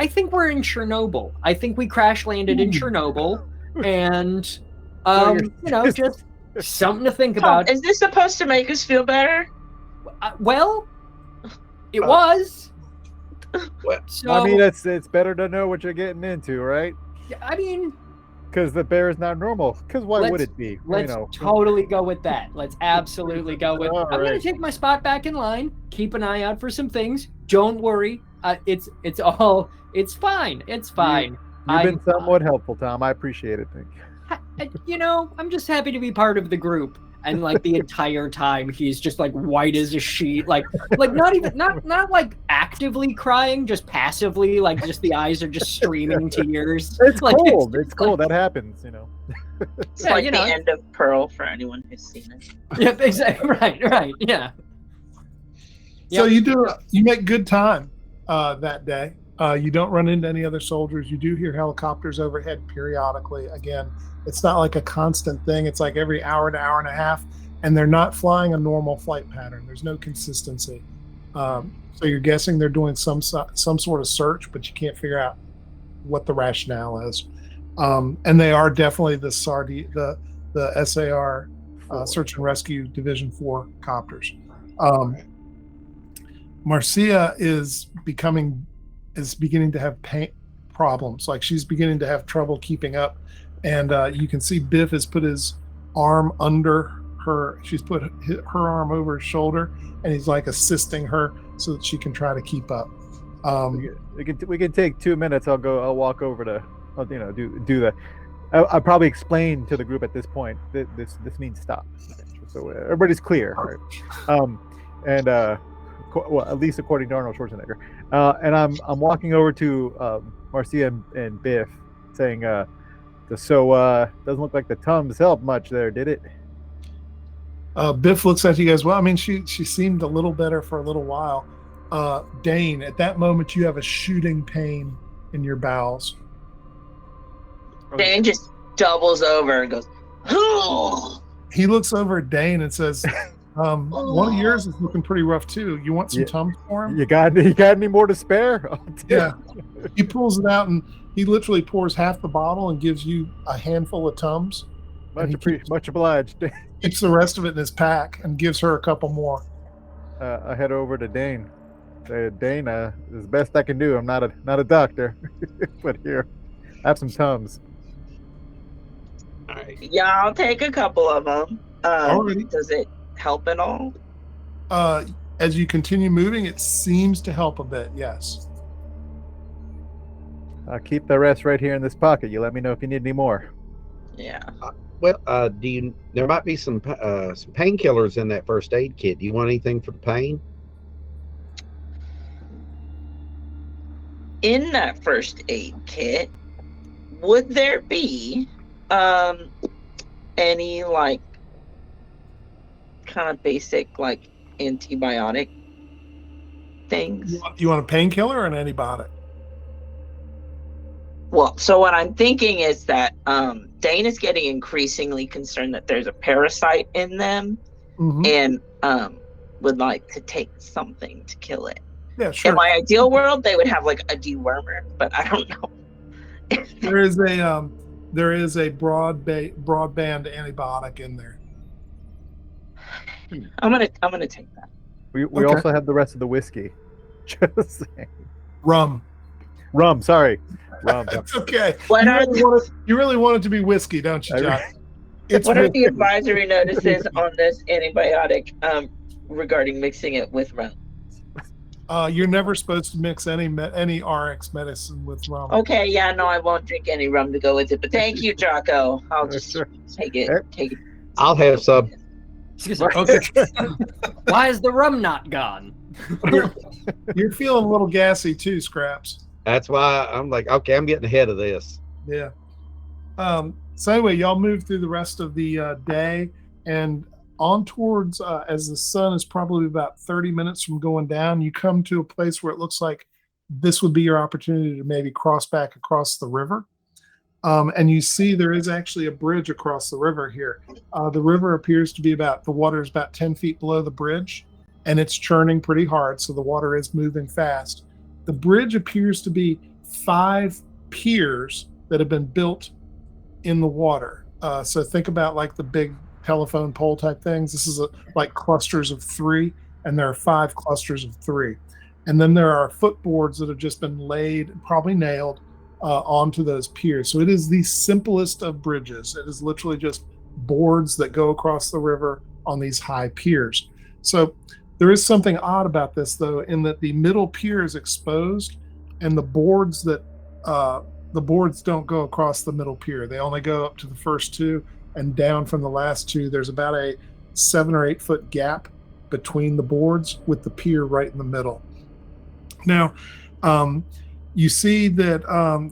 think we're in Chernobyl. I think we crash landed in Chernobyl, and just something to think about. Is this supposed to make us feel better? Well, it was. So, I mean, it's better to know what you're getting into, right? I mean, because the bear is not normal. Because why would it be? Let's totally go with that. Let's absolutely go with. I'm going to take my spot back in line. Keep an eye out for some things. Don't worry. It's fine. It's fine. You've been somewhat helpful, Tom. I appreciate it. Thank you. I'm just happy to be part of the group. And like the entire time, he's just like white as a sheet, like not like actively crying, just passively, like just the eyes are just streaming tears. It's like, cold. It's cold. That happens, It's like the end of Pearl for anyone who's seen it. Yep, exactly. Right. Yeah. So you make good time that day. You don't run into any other soldiers. You do hear helicopters overhead periodically. Again, it's not like a constant thing. It's like every hour to hour and a half, and they're not flying a normal flight pattern. There's no consistency. So you're guessing they're doing some sort of search, but you can't figure out what the rationale is. And they are definitely the SAR Search and Rescue Division 4 copters. Marcia is beginning to have pain problems. Like she's beginning to have trouble keeping up. And you can see Biff has put his arm under her. She's put her arm over his shoulder, and he's like assisting her so that she can try to keep up. We can take 2 minutes. I'll walk over to, do that. I'll probably explain to the group at this point that this means stop, so everybody's clear. Right? well, at least according to Arnold Schwarzenegger. And I'm walking over to Marcia and Biff, saying, "So doesn't look like the Tums helped much there, did it?" Biff looks at you guys. Well, I mean, she seemed a little better for a little while. Dane, at that moment, you have a shooting pain in your bowels. Dane just doubles over and goes, "Oh." He looks over at Dane and says, one of yours is looking pretty rough too. You want some Tums for him? You got any more to spare? Yeah. He pulls it out and he literally pours half the bottle and gives you a handful of Tums. Much obliged. Keeps the rest of it in his pack and gives her a couple more. I head over to Dane. Say, Dane, is the best I can do. I'm not a doctor, but here, have some Tums. All right. Yeah, I'll take a couple of them. Alrighty. Does it help at all? As you continue moving, it seems to help a bit. Yes. I'll keep the rest right here in this pocket. You let me know if you need any more. Yeah. Well, there might be some painkillers in that first aid kit. Do you want anything for the pain? In that first aid kit, would there be any like kind of basic like antibiotic things? You want a painkiller or an antibiotic? Well, so what I'm thinking is that Dane is getting increasingly concerned that there's a parasite in them, and would like to take something to kill it. Yeah, sure. In my ideal world, they would have like a dewormer, but I don't know. There is a broadband antibiotic in there. I'm gonna take that. We Okay. also have the rest of the whiskey. Just saying. Rum. Sorry. Rum. That's okay. What You are really want it to be whiskey, don't you, Josh? what are the advisory notices on this antibiotic regarding mixing it with rum? You're never supposed to mix any RX medicine with rum. Okay, yeah, no, I won't drink any rum to go with it. But thank you, Jocko. I'll just take it. Take it. I'll have some. Excuse me. Okay. Why is the rum not gone? You're feeling a little gassy too, Scraps. That's why I'm like, okay, I'm getting ahead of this. Yeah. So anyway, y'all move through the rest of the day and on towards, as the sun is probably about 30 minutes from going down, you come to a place where it looks like this would be your opportunity to maybe cross back across the river. And you see there is actually a bridge across the river here. The river appears to be the water is about 10 feet below the bridge, and it's churning pretty hard, so the water is moving fast. The bridge appears to be 5 piers that have been built in the water. So think about like the big telephone pole type things. This is like clusters of 3, and there are 5 clusters of 3. And then there are footboards that have just been laid, probably nailed, onto those piers. So it is the simplest of bridges. It is literally just boards that go across the river on these high piers. So there is something odd about this, though, in that the middle pier is exposed, and the boards don't go across the middle pier. They only go up to the first 2, and down from the last 2. There's about a 7 or 8 foot gap between the boards, with the pier right in the middle. Now, you see that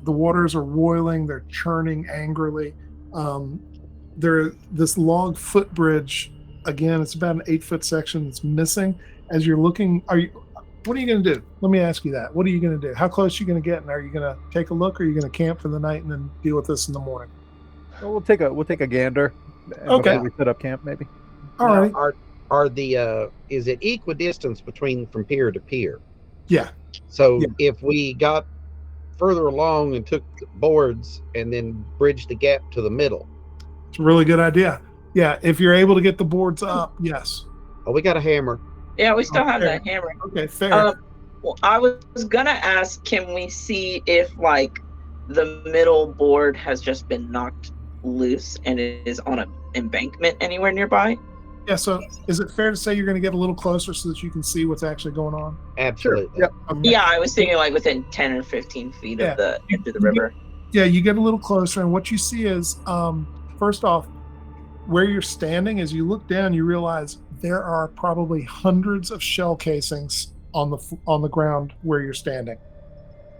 the waters are roiling, they're churning angrily. This log footbridge, again, it's about an 8 foot section that's missing. As you're looking, what are you going to do? Let me ask you that. What are you going to do? How close are you going to get? And are you going to take a look, or are you going to camp for the night and then deal with this in the morning? Well, we'll take a gander. Okay. Before we set up camp, maybe. All Now, right. Are the is it equidistance from pier to pier? Yeah. So Yeah. if we got further along and took the boards and then bridged the gap to the middle. It's a really good idea. Yeah. If you're able to get the boards up, yes. Oh, we got a hammer. Yeah, we still have Okay. that hammer. Okay, fair. Well, I was gonna ask, can we see if like the middle board has just been knocked loose and it is on an embankment anywhere nearby? Yeah, so is it fair to say you're going to get a little closer so that you can see what's actually going on? Absolutely. Yep. Okay. Yeah, I was thinking like within 10 or 15 feet Yeah. of the edge of the river. Yeah, you get a little closer, and what you see is, first off, where you're standing, as you look down, you realize there are probably hundreds of shell casings on the ground where you're standing,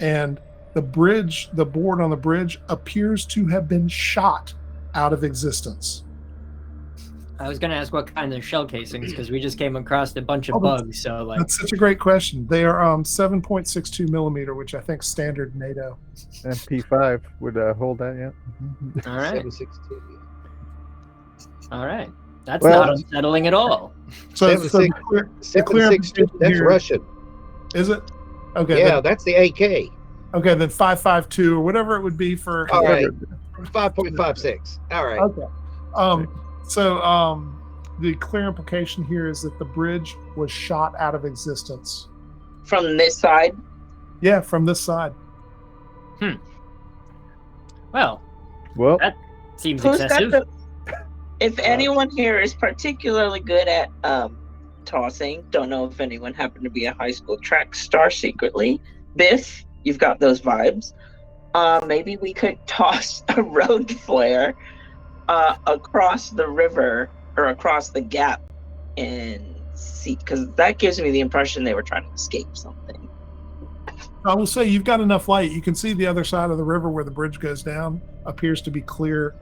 and the board on the bridge appears to have been shot out of existence. I was going to ask what kind of shell casings, because we just came across a bunch of Oh, bugs. So, like, That's such a great question. They are 7.62 millimeter, which I think standard NATO. MP5 would hold that, yeah. all right, 762. all right. That's Well- not unsettling at all. So, Seven, so six- the clear 762. That's here- Russian. is it? Okay. Yeah, that's the AK. Okay, then 5.52 or whatever it would be for. All right. 5.56. All right. Okay. So the clear implication here is that the bridge was shot out of existence. From this side, Yeah, from this side. Well, Well, seems who's got excessive. if anyone here is particularly good at tossing, don't know if anyone happened to be a high school track star secretly. Biff, you've got those vibes. Maybe we could toss a road flare across the river or across the gap and see, because that gives me the impression they were trying to escape something. I will say you've got enough light. You can see the other side of the river where the bridge goes down appears to be clear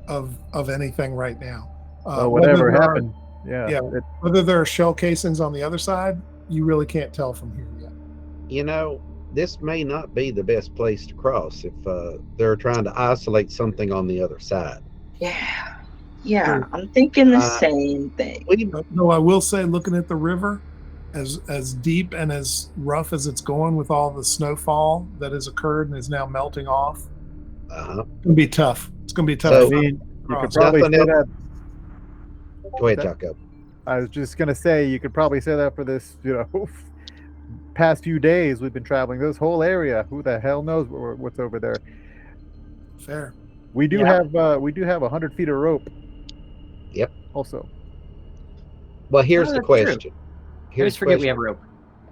of anything right now. whatever whether there are- happened. Yeah. Yeah. Whether there are shell casings on the other side, you really can't tell from here yet. You know, this may not be the best place to cross if they're trying to isolate something on the other side. Yeah, I'm thinking the Uh, same thing. No, I will say, looking at the river, as deep and as rough as it's going with all the snowfall that has occurred and is now melting off, Uh-huh. it's gonna be tough. It's gonna be tough. So- to I mean, you could cross. probably Nothing say else. that. Go ahead, Jaco. I was just gonna say you could probably say that for this, past few days we've been traveling this whole area. Who the hell knows what's over there? Fair. We do Yeah. have 100 feet of rope. Yep. Also, Well, here's Oh, the that's true. question. I Here's always the forget we question. have rope.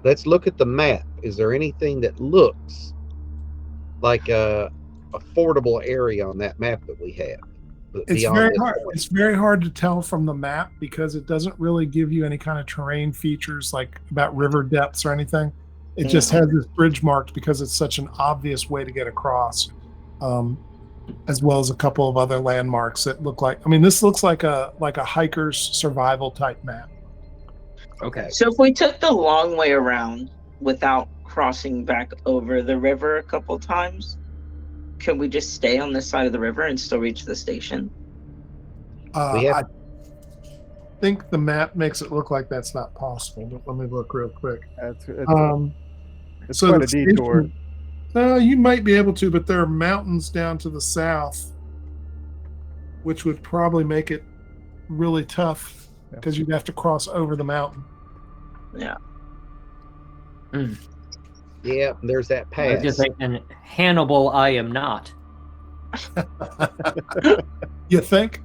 Let's look at the map. Is there anything that looks like a affordable area on that map that we have? It's beyond very this hard. point? It's very hard to tell from the map because it doesn't really give you any kind of terrain features like about river depths or anything. It just has this bridge marked because it's such an obvious way to get across, as well as a couple of other landmarks that look like. I mean, this looks like a hiker's survival type map. Okay. So if we took the long way around without crossing back over the river a couple times, can we just stay on this side of the river and still reach the station? We have- I think the map makes it look like that's not possible. But let me look real quick. it's It's quite a detour. No, you might be able to, but there are mountains down to the south, which would probably make it really tough Yeah. because you'd have to cross over the mountain. Yeah. Yeah, there's that I was pass. just thinking, Hannibal, I am not. You think?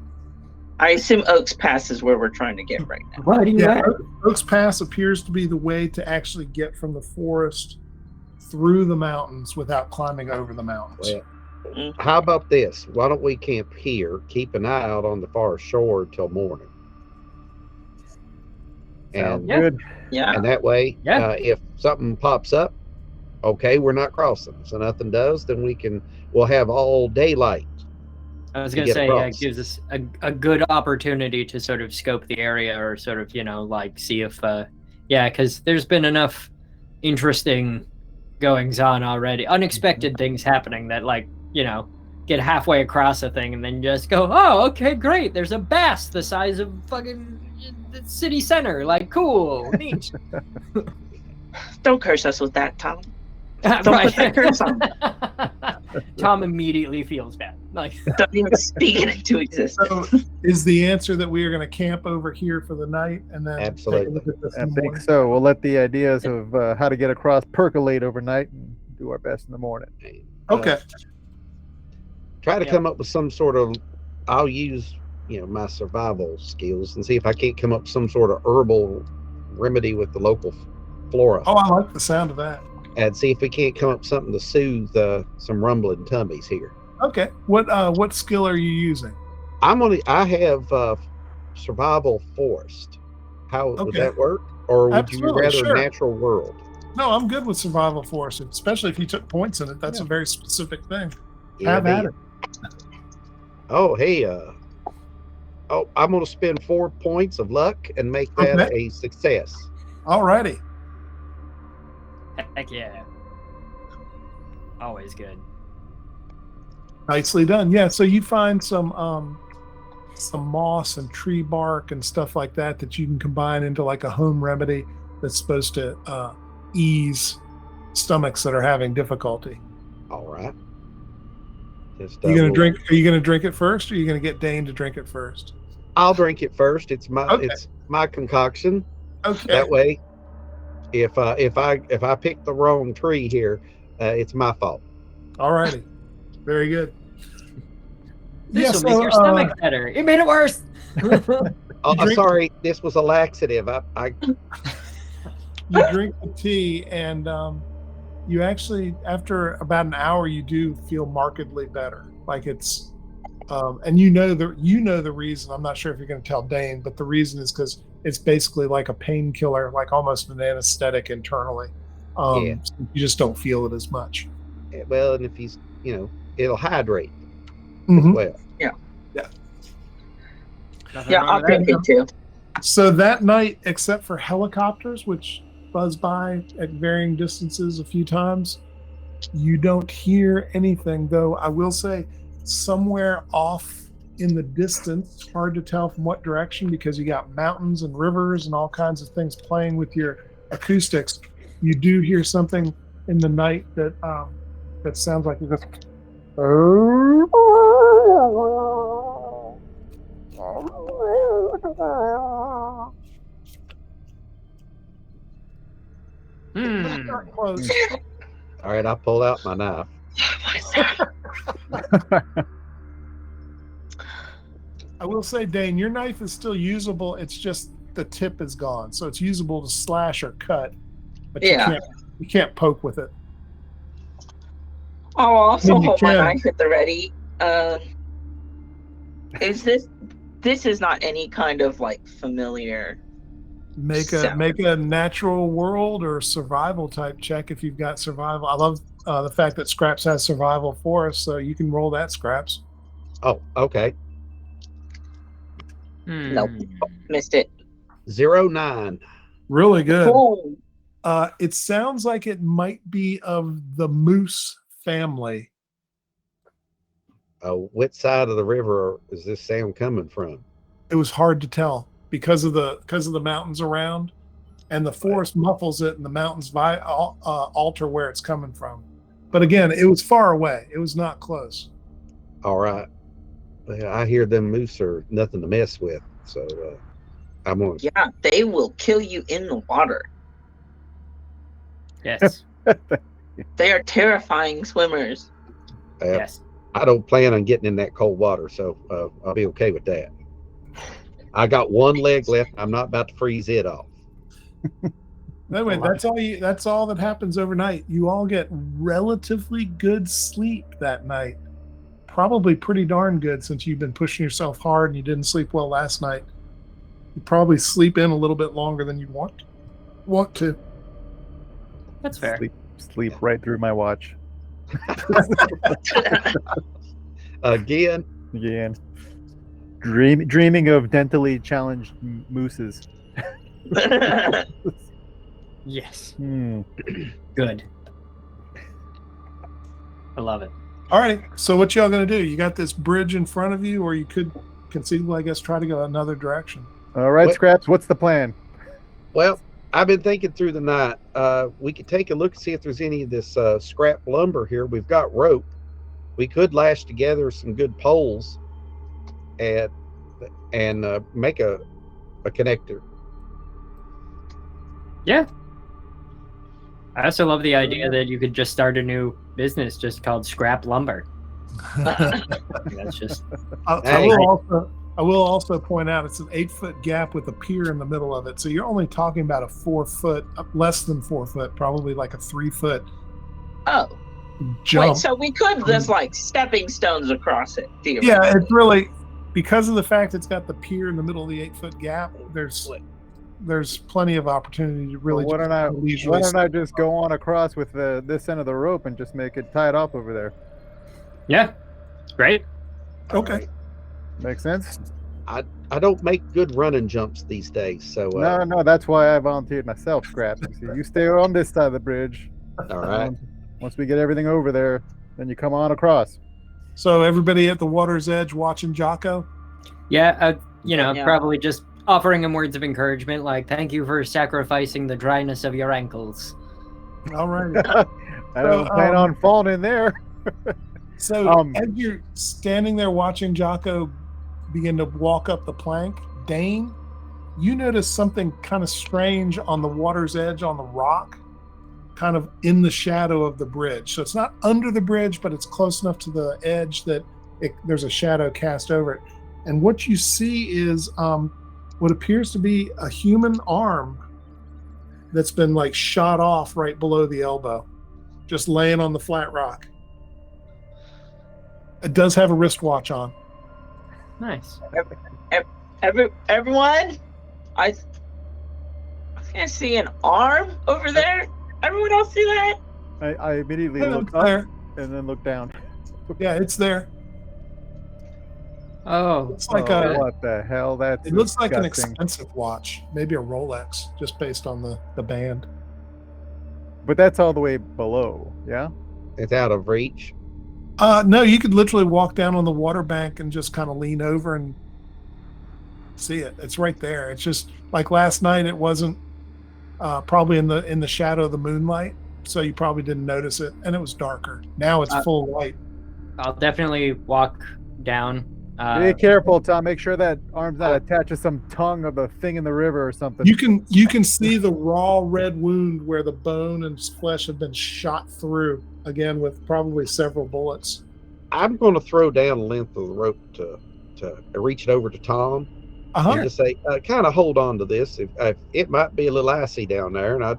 I assume Oaks Pass is where we're trying to get right now. Why do you Yeah, ask? Oaks Pass appears to be the way to actually get from the forest through the mountains without climbing over the mountains. Well, how about this? Why don't we camp here, keep an eye out on the far shore till morning? Sounds And, Yeah. good. Yeah. and that way, Yeah. if something pops up, okay, we're not crossing. So nothing does, then we'll have all daylight. I was to going to get say, across. it gives us a good opportunity to sort of scope the area or sort of, like see if, because there's been enough interesting goings on already, unexpected things happening that, get halfway across a thing and then just go, oh, okay, great. There's a bass the size of fucking the city center. Like, cool, neat. Don't curse us with that, Tom. Right. put that curse on. Tom immediately feels bad. Like, Don't even speak it into existence. So, is the answer that we are going to camp over here for the night and then Absolutely. take a look at this I in the think morning? so. We'll let the ideas of how to get across percolate overnight and do our best in the morning. Okay. Try to Yeah. come up with some sort of. I'll use my survival skills and see if I can't come up with some sort of herbal remedy with the local flora, Oh, I like the sound of that. and see if we can't come up with something to soothe some rumbling tummies here. Okay. What skill are you using? I have survival forest. How would Okay. that work? or would you Absolutely, rather sure. natural world? No, I'm good with survival force, especially if you took points in it. That's Yeah. a very specific thing. Yeah, Have at man. it. Oh, hey, I'm going to spend 4 points of luck and make that Okay. a success. All righty. Heck yeah. Always good. Nicely done. Yeah, so you find some moss and tree bark and stuff like that you can combine into like a home remedy that's supposed to ease stomachs that are having difficulty. All right. Just, Are you gonna we'll- drink? Are you gonna drink it first, or are you gonna get Dane to drink it first? I'll drink it first. It's my Okay. it's my concoction. Okay. That way, if I pick the wrong tree here, it's my fault. All righty. Very good. This will make your stomach better. It made it worse. Oh, drink- sorry, this was a laxative. I You drink the tea, and you actually, after about an hour, you do feel markedly better. Like it's, and you know the reason. I'm not sure if you're going to tell Dane, but the reason is because it's basically like a painkiller, like almost an anesthetic internally. Yeah. So you just don't feel it as much. well, and if he's it'll hydrate Mhm. as well. Nothing Yeah, wrong I'll with that. drink it too. So that night, except for helicopters, which buzz by at varying distances a few times, you don't hear anything. Though I will say, somewhere off in the distance, hard to tell from what direction because you got mountains and rivers and all kinds of things playing with your acoustics. You do hear something in the night that sounds like this. Not close. All right, I'll pull out my knife. I will say, Dane, your knife is still usable. It's just the tip is gone, so it's usable to slash or cut, but Yeah. you can't poke with it. I'll also Then you hold my can. knife at the ready. Is this is not any kind of like familiar. Make Sound. a natural world or survival type check if you've got survival. I love the fact that Scraps has survival for us, so you can roll that, Scraps. Oh, okay. Nope. Missed it. 09. Really good. Oh, It sounds like it might be of the moose family. What side of the river is this sound coming from? It was hard to tell because of the mountains around, and the forest muffles it, and the mountains alter where it's coming from. But again, it was far away. It was not close. All right. Well, I hear them moose are nothing to mess with, so I'm on. yeah, they will kill you in the water. Yes. They are terrifying swimmers. Yes. I don't plan on getting in that cold water, so I'll be okay with that. I got one leg left. I'm not about to freeze it off. Anyway, that's all that happens overnight. You all get relatively good sleep that night. Probably pretty darn good since you've been pushing yourself hard and you didn't sleep well last night. You probably sleep in a little bit longer than you want to. That's fair. Sleep right through my watch. Again, dreaming of dentally challenged mooses. Yes. Hmm. Good. I love it. All right. So what y'all gonna do? You got this bridge in front of you, or you could conceivably, I guess, try to go another direction. All right, What- Scraps, what's the plan? well, I've been thinking through the night. We could take a look and see if there's any of this scrap lumber here. We've got rope. We could lash together some good poles and make a connector. Yeah. I also love the idea that you could just start a new business just called Scrap Lumber. That's just I will also point out it's an 8-foot gap with a pier in the middle of it. So you're only talking about a 4 foot, less than 4 foot, probably like a 3 foot Oh, jump. wait, so we could just like stepping stones across it. Yeah, it's really because of the fact it's got the pier in the middle of the 8-foot gap. there's plenty of opportunity to really. Well, why don't I just go on across with this end of the rope and just make it tied up over there? Yeah, great. Okay. Makes sense. I don't make good running jumps these days, so No, that's why I volunteered myself, Scraps. You stay on this side of the bridge. all right. Once we get everything over there, then you come on across. So everybody at the water's edge watching Jocko. Yeah, Yeah. probably just offering him words of encouragement, like "Thank you for sacrificing the dryness of your ankles." All right. I don't plan on falling in there. So as you're standing there watching Jocko begin to walk up the plank, Dane, you notice something kind of strange on the water's edge on the rock, kind of in the shadow of the bridge. So it's not under the bridge, but it's close enough to the edge that there's a shadow cast over it. And what you see is what appears to be a human arm that's been like shot off right below the elbow, just laying on the flat rock. It does have a wristwatch on. Nice. Everyone, I can't see an arm over there. Everyone else see that? I immediately Yeah, look it's up there. and then look down. Yeah, it's there. Oh, It's like what the hell? That's it looks like an disgusting. expensive watch, maybe a Rolex, just based on the band. But that's all the way below, yeah? It's out of reach. No, you could literally walk down on the water bank and just kind of lean over and see it. It's right there. It's just like last night. It wasn't probably in the shadow of the moonlight, so you probably didn't notice it, and it was darker. Now it's full light. I'll definitely walk down. Be careful, Tom. Make sure that arm's not attached to some tongue of a thing in the river or something. You can see the raw red wound where the bone and flesh have been shot through, again with probably several bullets. I'm going to throw down the length of the rope to reach it over to Tom and just say, kind of hold on to this. If it might be a little icy down there, and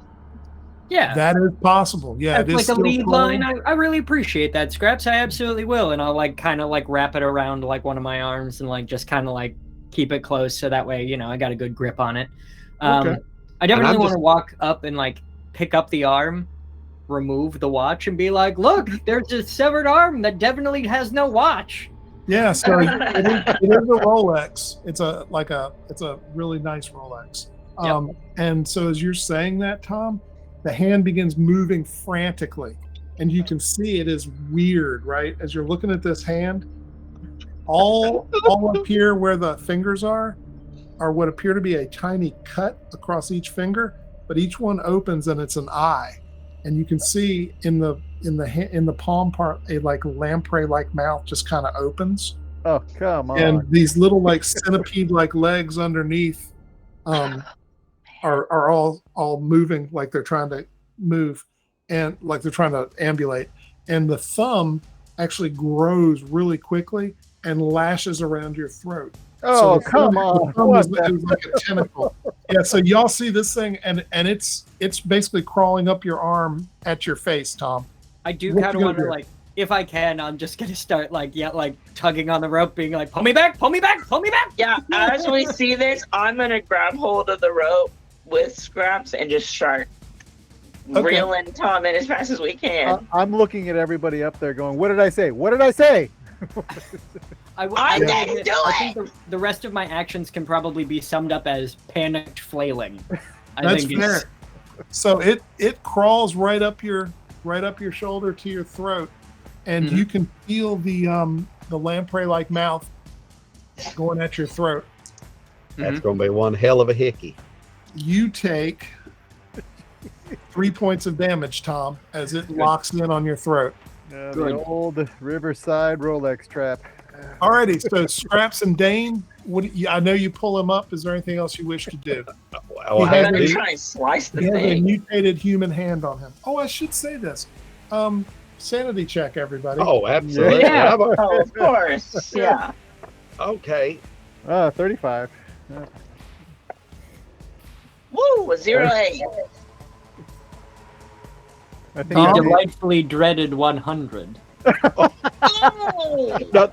Yeah, That is possible. Yeah, that's it is like a still lead cold. line. I really appreciate that, Scraps. I absolutely will, and I'll like kind of like wrap it around like one of my arms and like just kind of like keep it close so that way I got a good grip on it. Okay. I definitely I'm want to just- walk up and like pick up the arm, remove the watch, and be like, "Look, there's a severed arm that definitely has no watch." Yeah, so it is a Rolex. It's a really nice Rolex. And so as you're saying that, Tom, the hand begins moving frantically, and you can see it is weird, right? As you're looking at this hand, all up here where the fingers are what appear to be a tiny cut across each finger, but each one opens and it's an eye, and you can see in the palm part a like lamprey like mouth just kind of opens, Oh, come on. and these little like centipede like legs underneath are all moving like they're trying to move and like they're trying to ambulate, and the thumb actually grows really quickly and lashes around your throat. Oh, the come thumb- on. the thumb What is the- like a tentacle. Yeah, so y'all see this thing, and it's basically crawling up your arm at your face, Tom. I do What kind of you want to gonna do? like, if I can, I'm just gonna start like tugging on the rope, being like, "Pull me back, pull me back, pull me back." Yeah, as we see this, I'm gonna grab hold of the rope with Scraps and just start reeling Tom in as fast as we can. I'm looking at everybody up there going, what did I say? What did I say? I didn't do I think the rest of my actions can probably be summed up as panicked flailing. That's think fair. it's- So it crawls right up your shoulder to your throat, and Mhm. you can feel the lamprey like mouth going at your throat. that's going to be one hell of a hickey. You take 3 points of damage, Tom, as it locks in on your throat. The Good. old Riverside Rolex trap. Alrighty, so Scraps and Dane, I know you pull him up. Is there anything else you wish to do? Oh, He I has I'm a- gonna do. try and slice the He has a thing. mutated human hand on him. Oh, I should say this. Sanity check, everybody. Oh, absolutely. Yeah, I'm a- oh, of course. Yeah. okay. 35. Woo, a 0-8. I think The Tom? delightfully dreaded 100. Oh! No,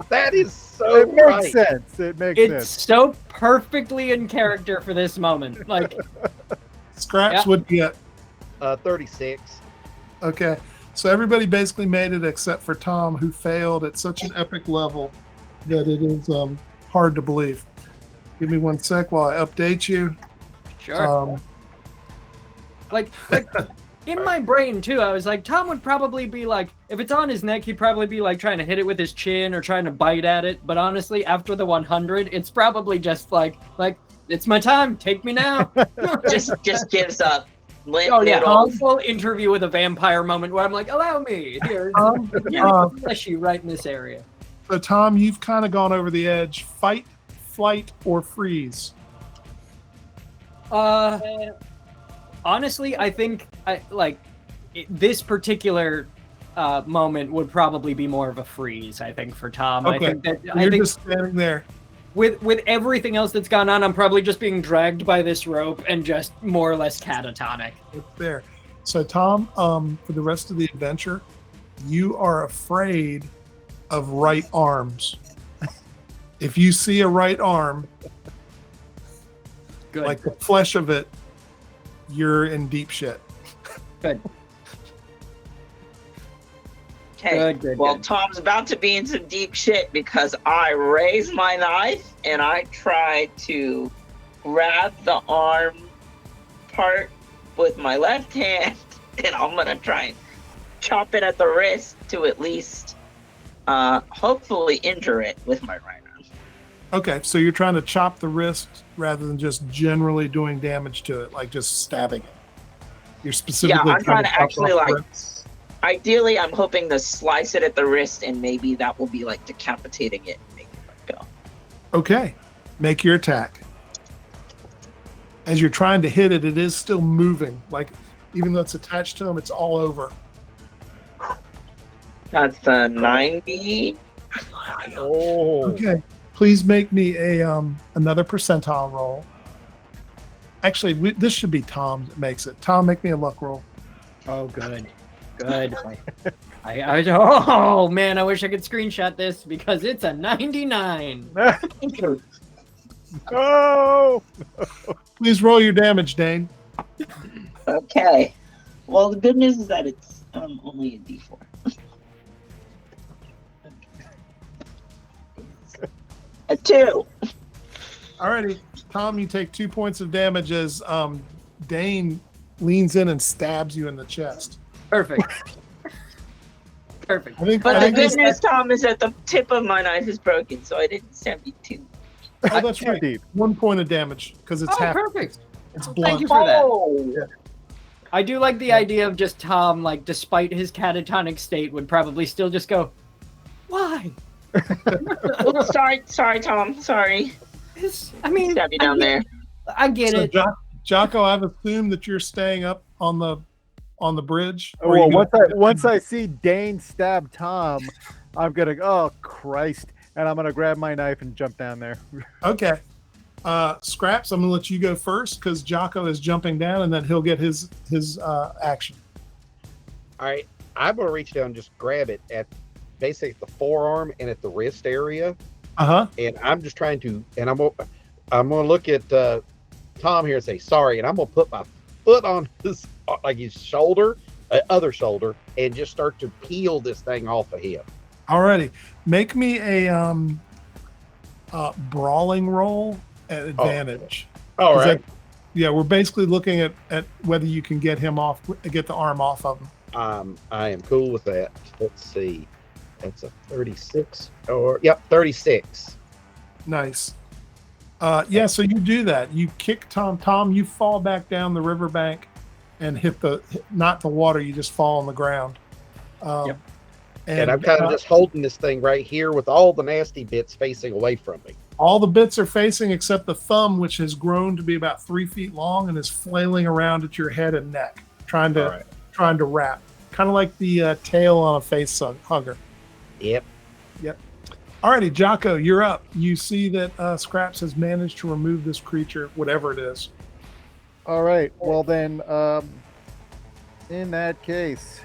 that is so It makes right. sense. It makes It's sense. so perfectly in character for this moment. Like, Scraps Yeah. would be 36. okay. So everybody basically made it except for Tom, who failed at such an epic level that it is hard to believe. Give me 1 sec while I update you. sure. Like in my brain too, I was like, Tom would probably be like, if it's on his neck, he'd probably be like trying to hit it with his chin or trying to bite at it. But honestly, after the 100, it's probably just like it's my time. Take me now. Just gives up. Oh yeah, Little- full interview with a vampire moment where I'm like, allow me here. Flesh you right in this area. So Tom, you've kind of gone over the edge. Fight, flight, or freeze. Honestly, I think this particular moment would probably be more of a freeze. I think for Tom. Okay. I think that You're just standing there. with everything else that's gone on, I'm probably just being dragged by this rope and just more or less catatonic. It's there. So Tom, for the rest of the adventure, you are afraid of right arms. If you see a right arm, Good. like the flesh of it, you're in deep shit. Good. Okay. Good. Well, Tom's about to be in some deep shit because I raise my knife and I try to grab the arm part with my left hand, and I'm gonna try and chop it at the wrist to at least hopefully injure it with my right arm. Okay, so you're trying to chop the wrist rather than just generally doing damage to it, like just stabbing it. You're specifically I'm trying to chop actually off the like. wrist. Ideally, I'm hoping to slice it at the wrist, and maybe that will be like decapitating it and making it go. Okay, make your attack. As you're trying to hit it, it is still moving. Like, even though it's attached to him, it's all over. That's a 90. Oh. Okay, please make me a another percentile roll. Actually, this should be Tom that makes it. Tom, make me a luck roll. Oh, good. Oh man, I wish I could screenshot this because it's a 99. Oh! Please roll your damage, Dane. Okay. Well, the good news is that it's only a D4. A 2. Alrighty, Tom, you take 2 points of damage as Dane leans in and stabs you in the chest. Perfect. Perfect. I think, But I the think good this- news, Tom, is that the tip of my knife is broken, so I didn't stab you too. oh, that's Too right. deep. 1 point of damage because it's Oh, half. perfect. It's Thank blunt. you for that. Oh! I do like the idea of just Tom, like, despite his catatonic state, would probably still just go, why? Oops, sorry, Tom. Sorry. I mean, Stab you down there. I get So, it. Jocko, I've assumed that you're staying up on the bridge. or are Well, you gonna- once I see Dane stab Tom, I'm gonna oh Christ, and I'm gonna grab my knife and jump down there. Okay. Scraps, I'm gonna let you go first because Jocko is jumping down, and then he'll get his action. All right, I'm gonna reach down and just grab it at basically the forearm and at the wrist area, and I'm just trying to, and I'm gonna look at Tom here and say sorry, and I'm gonna put my foot on his shoulder, other shoulder, and just start to peel this thing off of him. Alrighty, make me a brawling roll at advantage. All 'Cause right, Yeah, we're basically looking at whether you can get the arm off of him. I am cool with that. Let's see, that's a 36 or 36. Nice. Yeah, so you do that. You kick Tom. Tom, you fall back down the riverbank and hit not the water. You just fall on the ground. Yep. And I'm kind of just holding this thing right here with all the nasty bits facing away from me. all the bits are facing except the thumb, which has grown to be about 3 feet long and is flailing around at your head and neck, trying to wrap, kind of like the tail on a face hugger. Yep. Alrighty, Jocko, you're up. You see that Scraps has managed to remove this creature, whatever it is. All right. Well then, in that case,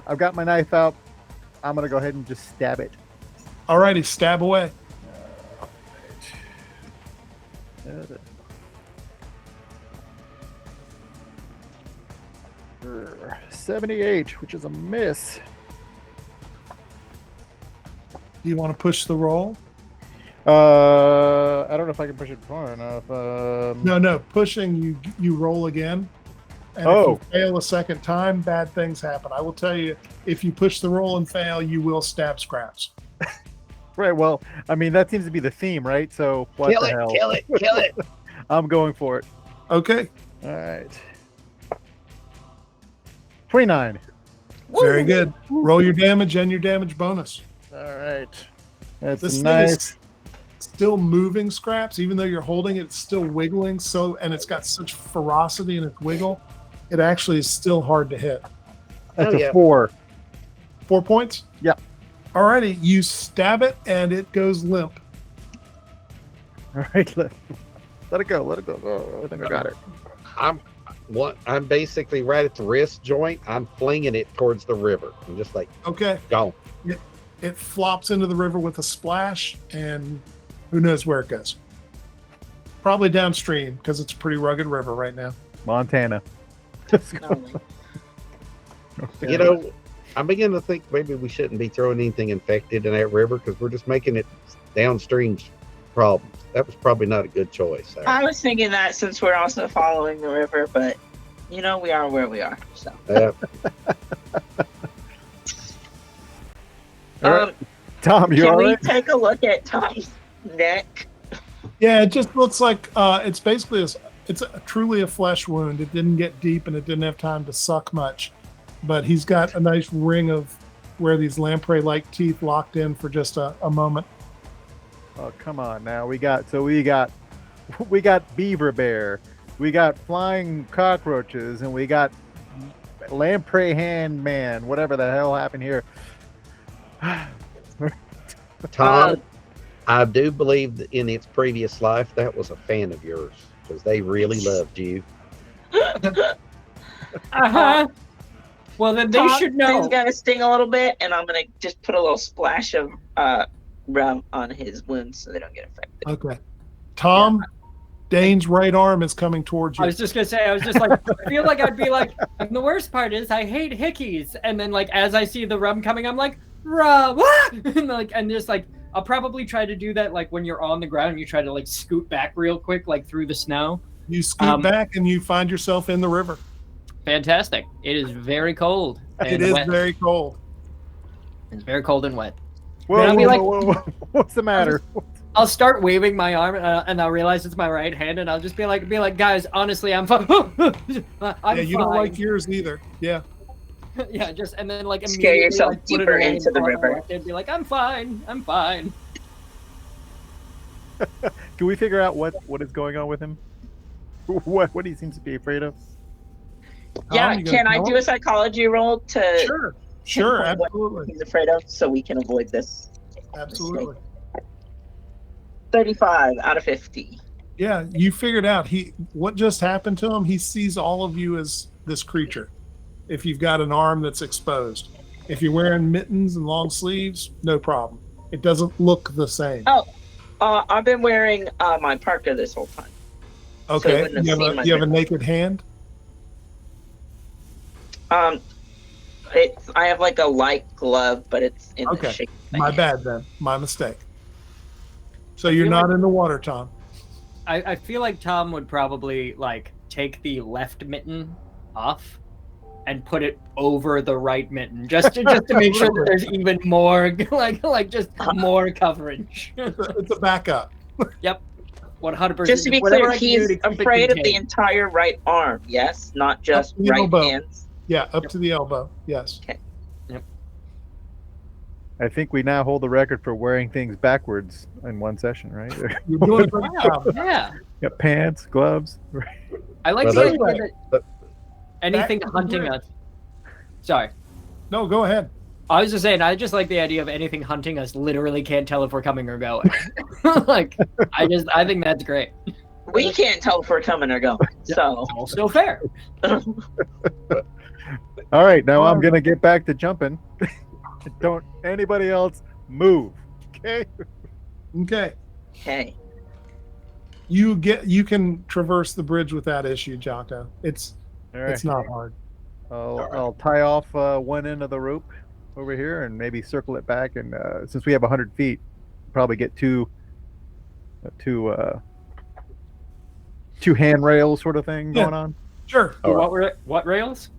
I've got my knife out. I'm gonna go ahead and just stab it. Alrighty, stab away. Good. 78, which is a miss. Do you want to push the roll? I don't know if I can push it far enough. No. Pushing, you roll again. And if you fail a second time, bad things happen. I will tell you, if you push the roll and fail, you will stab Scraps. Right. Well, I mean, that seems to be the theme, right? So what Kill the it, hell? kill it, kill it. I'm going for it. Okay. All right. 29. Very good. Roll your damage and your damage bonus. All right. That's This thing nice. is still moving, Scraps. Even though you're holding it, it's still wiggling. And it's got such ferocity in its wiggle. It actually is still hard to hit. That's Oh, a yeah. 4. 4 points? Yep. Alrighty. You stab it and it goes limp. All right. Let it go. Let it go. Oh, I think I got it. I'm basically right at the wrist joint. I'm flinging it towards the river. I'm just like, Okay. gone. It flops into the river with a splash, and who knows where it goes. Probably downstream because it's a pretty rugged river right now. Montana. You know, I'm beginning to think maybe we shouldn't be throwing anything infected in that river because we're just making it downstream problems. That was probably not a good choice. I was thinking that since we're also following the river, but we are where we are. So, Tom, you can all we right? take a look at Tom's neck? Yeah, it just looks like it's basically truly a flesh wound. It didn't get deep and it didn't have time to suck much, but he's got a nice ring of where these lamprey-like teeth locked in for just a moment. Oh, come on now. We got beaver bear, we got flying cockroaches, and we got lamprey hand man, whatever the hell happened here. Tom, I do believe that in its previous life that was a fan of yours because they really loved you. Uh-huh. Well, then they Tom, should know. Things gotta sting a little bit, and I'm gonna just put a little splash of rum on his wounds so they don't get infected. Okay. Tom, Dane's right arm is coming towards you. I was just gonna say, I feel like I'd be like, and the worst part is I hate hickeys, and then like as I see the rum coming, I'm like, rum, and just like I'll probably try to do that like when you're on the ground, you try to like scoot back real quick, like through the snow. You scoot back and you find yourself in the river. Fantastic! It is very cold. It and is wet. very cold. It's very cold and wet. Whoa, be like- whoa. What's the matter? I'll start waving my arm, and I'll realize it's my right hand, and I'll just be like, guys, honestly, I'm fine. I'm You don't like yours either. Yeah. Yeah, just and then like Scare immediately yourself like, put it deeper away into the and river. and be like, I'm fine. Can we figure out what is going on with him? What he seems to be afraid of? Yeah, you gonna can I tell do him? a psychology roll to Sure, pinpoint what absolutely. he's afraid of so we can avoid this? Absolutely. 35 out of 50. Yeah, you figured out what just happened to him. He sees all of you as this creature. If you've got an arm that's exposed, if you're wearing mittens and long sleeves, no problem. It doesn't look the same. Oh, I've been wearing my parka this whole time. Okay, wouldn't have seen my you have a nipple. naked hand. I have like a light glove, but it's in Okay, the shape. of My hand. bad then. My mistake. So you're feel not like- in the water, Tom. I feel like Tom would probably like take the left mitten off and put it over the right mitten just to make sure that there's even more like just more coverage. It's a backup. 100%. Just to be whatever clear, I can do he's to keep it afraid of the contained. entire right arm. Yes, not just Up to the right elbow. hands. Yeah, up to the elbow. Yes. I think we now hold the record for wearing things backwards in one session, right? You're doing a great job. Yeah, Got pants, gloves. I like Well, the that's idea that anything Back to the hunting grid. us. Sorry. No, go ahead. I was just saying, I just like the idea of anything hunting us literally can't tell if we're coming or going. Like, I think that's great. We can't tell if we're coming or going. So Also fair. All right, now I'm gonna get back to jumping. Don't anybody else move. Okay. Okay. okay. You can traverse the bridge without issue, Jocko. It's All right. not hard. I'll tie off one end of the rope over here and maybe circle it back. And since we have 100 feet, probably get two handrails sort of thing going on. Sure. What rails?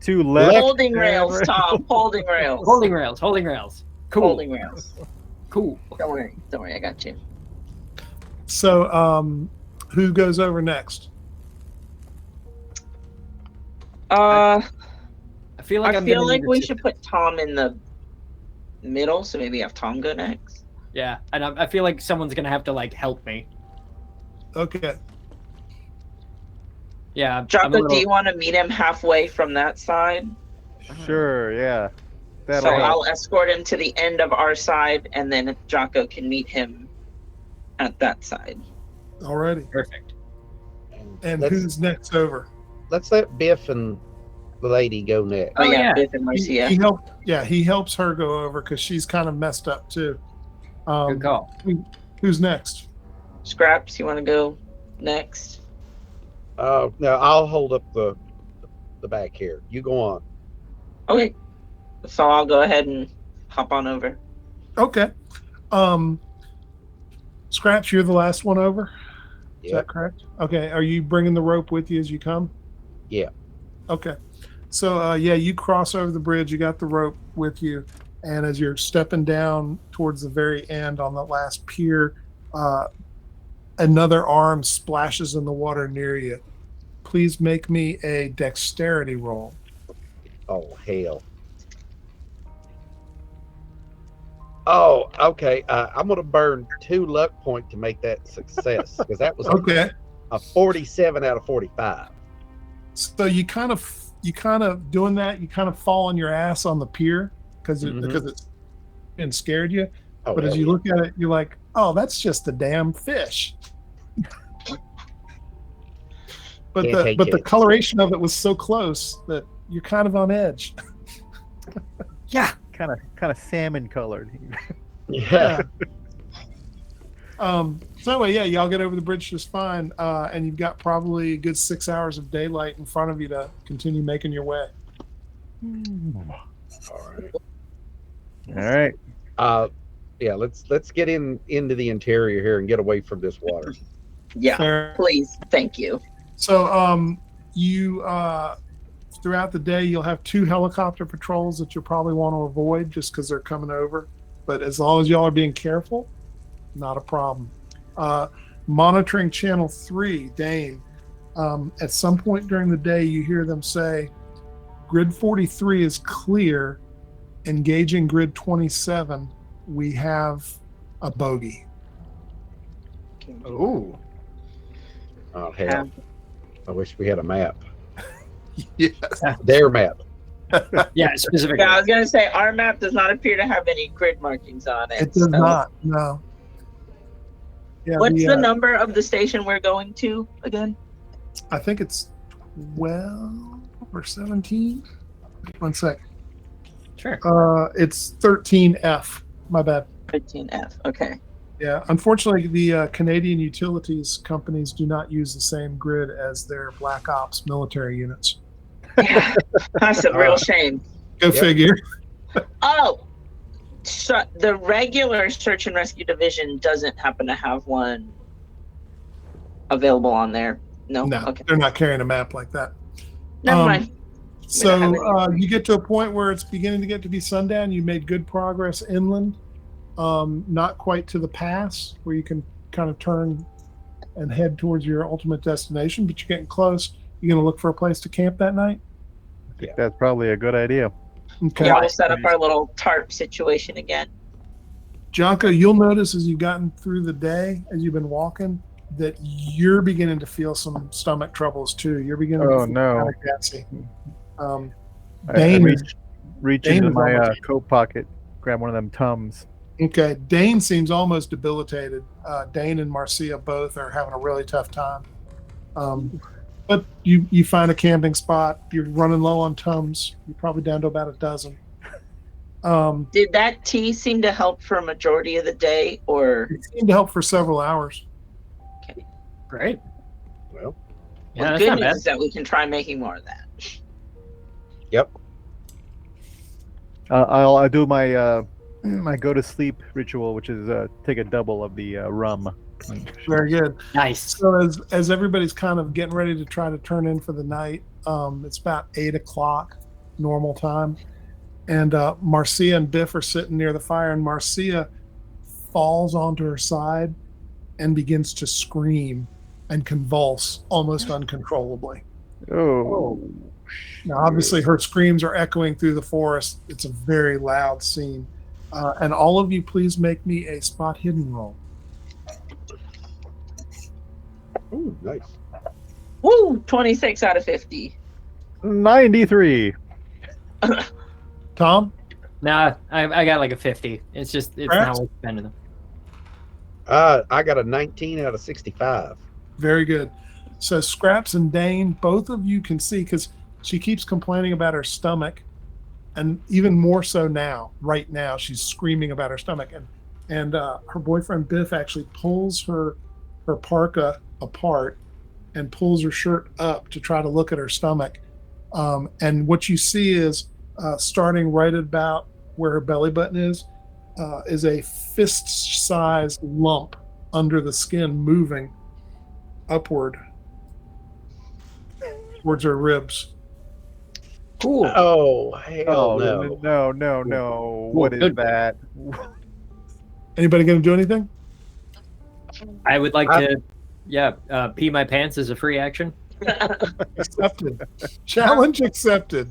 Two left. Holding rails, Tom. Holding rails. Holding rails. Holding rails. Cool. Holding rails. Cool. Don't worry. I got you. So, who goes over next? I feel like we should put Tom in the middle, so maybe have Tom go next. Yeah, and I feel like someone's gonna have to like help me. Okay. Yeah. Jocko, do you want to meet him halfway from that side? Sure, yeah. So I'll escort him to the end of our side, and then Jocko can meet him at that side. Alrighty. Perfect. And who's next over? Let's let Biff and the lady go next. Oh yeah, Biff and Marcia. He helps her go over because she's kind of messed up too. Good call. Who's next? Scraps, you want to go next? No, I'll hold up the back here. You go on. Okay. So I'll go ahead and hop on over. Okay. Scraps, you're the last one over? Is that correct? Okay. Are you bringing the rope with you as you come? Yeah. Okay. So, you cross over the bridge. You got the rope with you. And as you're stepping down towards the very end on the last pier, another arm splashes in the water near you. Please make me a dexterity roll. Oh, hell. Oh, okay. I'm going to burn 2 luck points to make that success because that was okay. A 47 out of 45. So you kind of doing that. You kind of fall on your ass on the pier because it's been scared you. Oh, but as you look at it, you're like, oh, that's just a damn fish. But the coloration of it was so close that you're kind of on edge. Yeah. Kind of salmon colored. Yeah. So anyway, y'all get over the bridge just fine, and you've got probably a good 6 hours of daylight in front of you to continue making your way. All right. Let's get into the interior here and get away from this water. Yeah, Fair. Please, thank you. So you throughout the day you'll have 2 helicopter patrols that you'll probably want to avoid just because they're coming over. But as long as y'all are being careful, not a problem. Monitoring channel 3, Dane. At some point during the day, you hear them say, "Grid 43 is clear. Engaging grid 27. We have a bogey." Ooh. Oh hell! I wish we had a map. Yes. Their map. Yeah, specifically. Yeah, I was gonna say our map does not appear to have any grid markings on it. It does not. No. Yeah, What's the number of the station we're going to again? I think it's 12 or 17. 1 sec. Sure. It's 13F. My bad. 13F. Okay. Yeah. Unfortunately, the Canadian utilities companies do not use the same grid as their Black Ops military units. Yeah, that's a real shame. Go figure. Oh, so the regular search and rescue division doesn't happen to have one available on there. No. Okay. They're not carrying a map like that. Never mind. So you get to a point where it's beginning to get to be sundown. You made good progress inland, not quite to the pass where you can kind of turn and head towards your ultimate destination, but you're getting close. You going to look for a place to camp that night? I think that's probably a good idea. Okay. Yeah, we'll set up our little tarp situation again. Jonko, you'll notice as you've gotten through the day, as you've been walking, that you're beginning to feel some stomach troubles too. You're beginning to feel kind of gassy. I reach into my coat pocket, grab one of them Tums. Okay, Dane seems almost debilitated. Dane and Marcia both are having a really tough time. But you find a camping spot. You're running low on Tums. You're probably down to about a dozen. Did that tea seem to help for a majority of the day, or? It seemed to help for several hours. Great. Well, Yeah, Well, that's good not news bad. is that we can try making more of that. yep. I'll do my my go to sleep ritual, which is take a double of the rum. Very good. Nice. So as everybody's kind of getting ready to try to turn in for the night, it's about 8:00 normal time, and Marcia and Biff are sitting near the fire, and Marcia falls onto her side and begins to scream and convulse almost uncontrollably. Oh, Now, obviously, her screams are echoing through the forest. It's a very loud scene. And all of you, please make me a spot hidden roll. Ooh, nice. Woo! 26 out of 50. 93. Tom? Nah, I got like a 50. It's not Perhaps? worth spending them. I got a 19 out of 65. Very good. So Scraps and Dane, both of you can see, because she keeps complaining about her stomach, and even more so now, right now, she's screaming about her stomach. And her boyfriend Biff actually pulls her parka apart and pulls her shirt up to try to look at her stomach. And what you see is, starting right about where her belly button is a fist-sized lump under the skin moving upward towards her ribs. Cool. Oh, hell no. No. What is Good. that? Anybody going to do anything? I would like to, pee my pants as a free action. Accepted. Challenge accepted.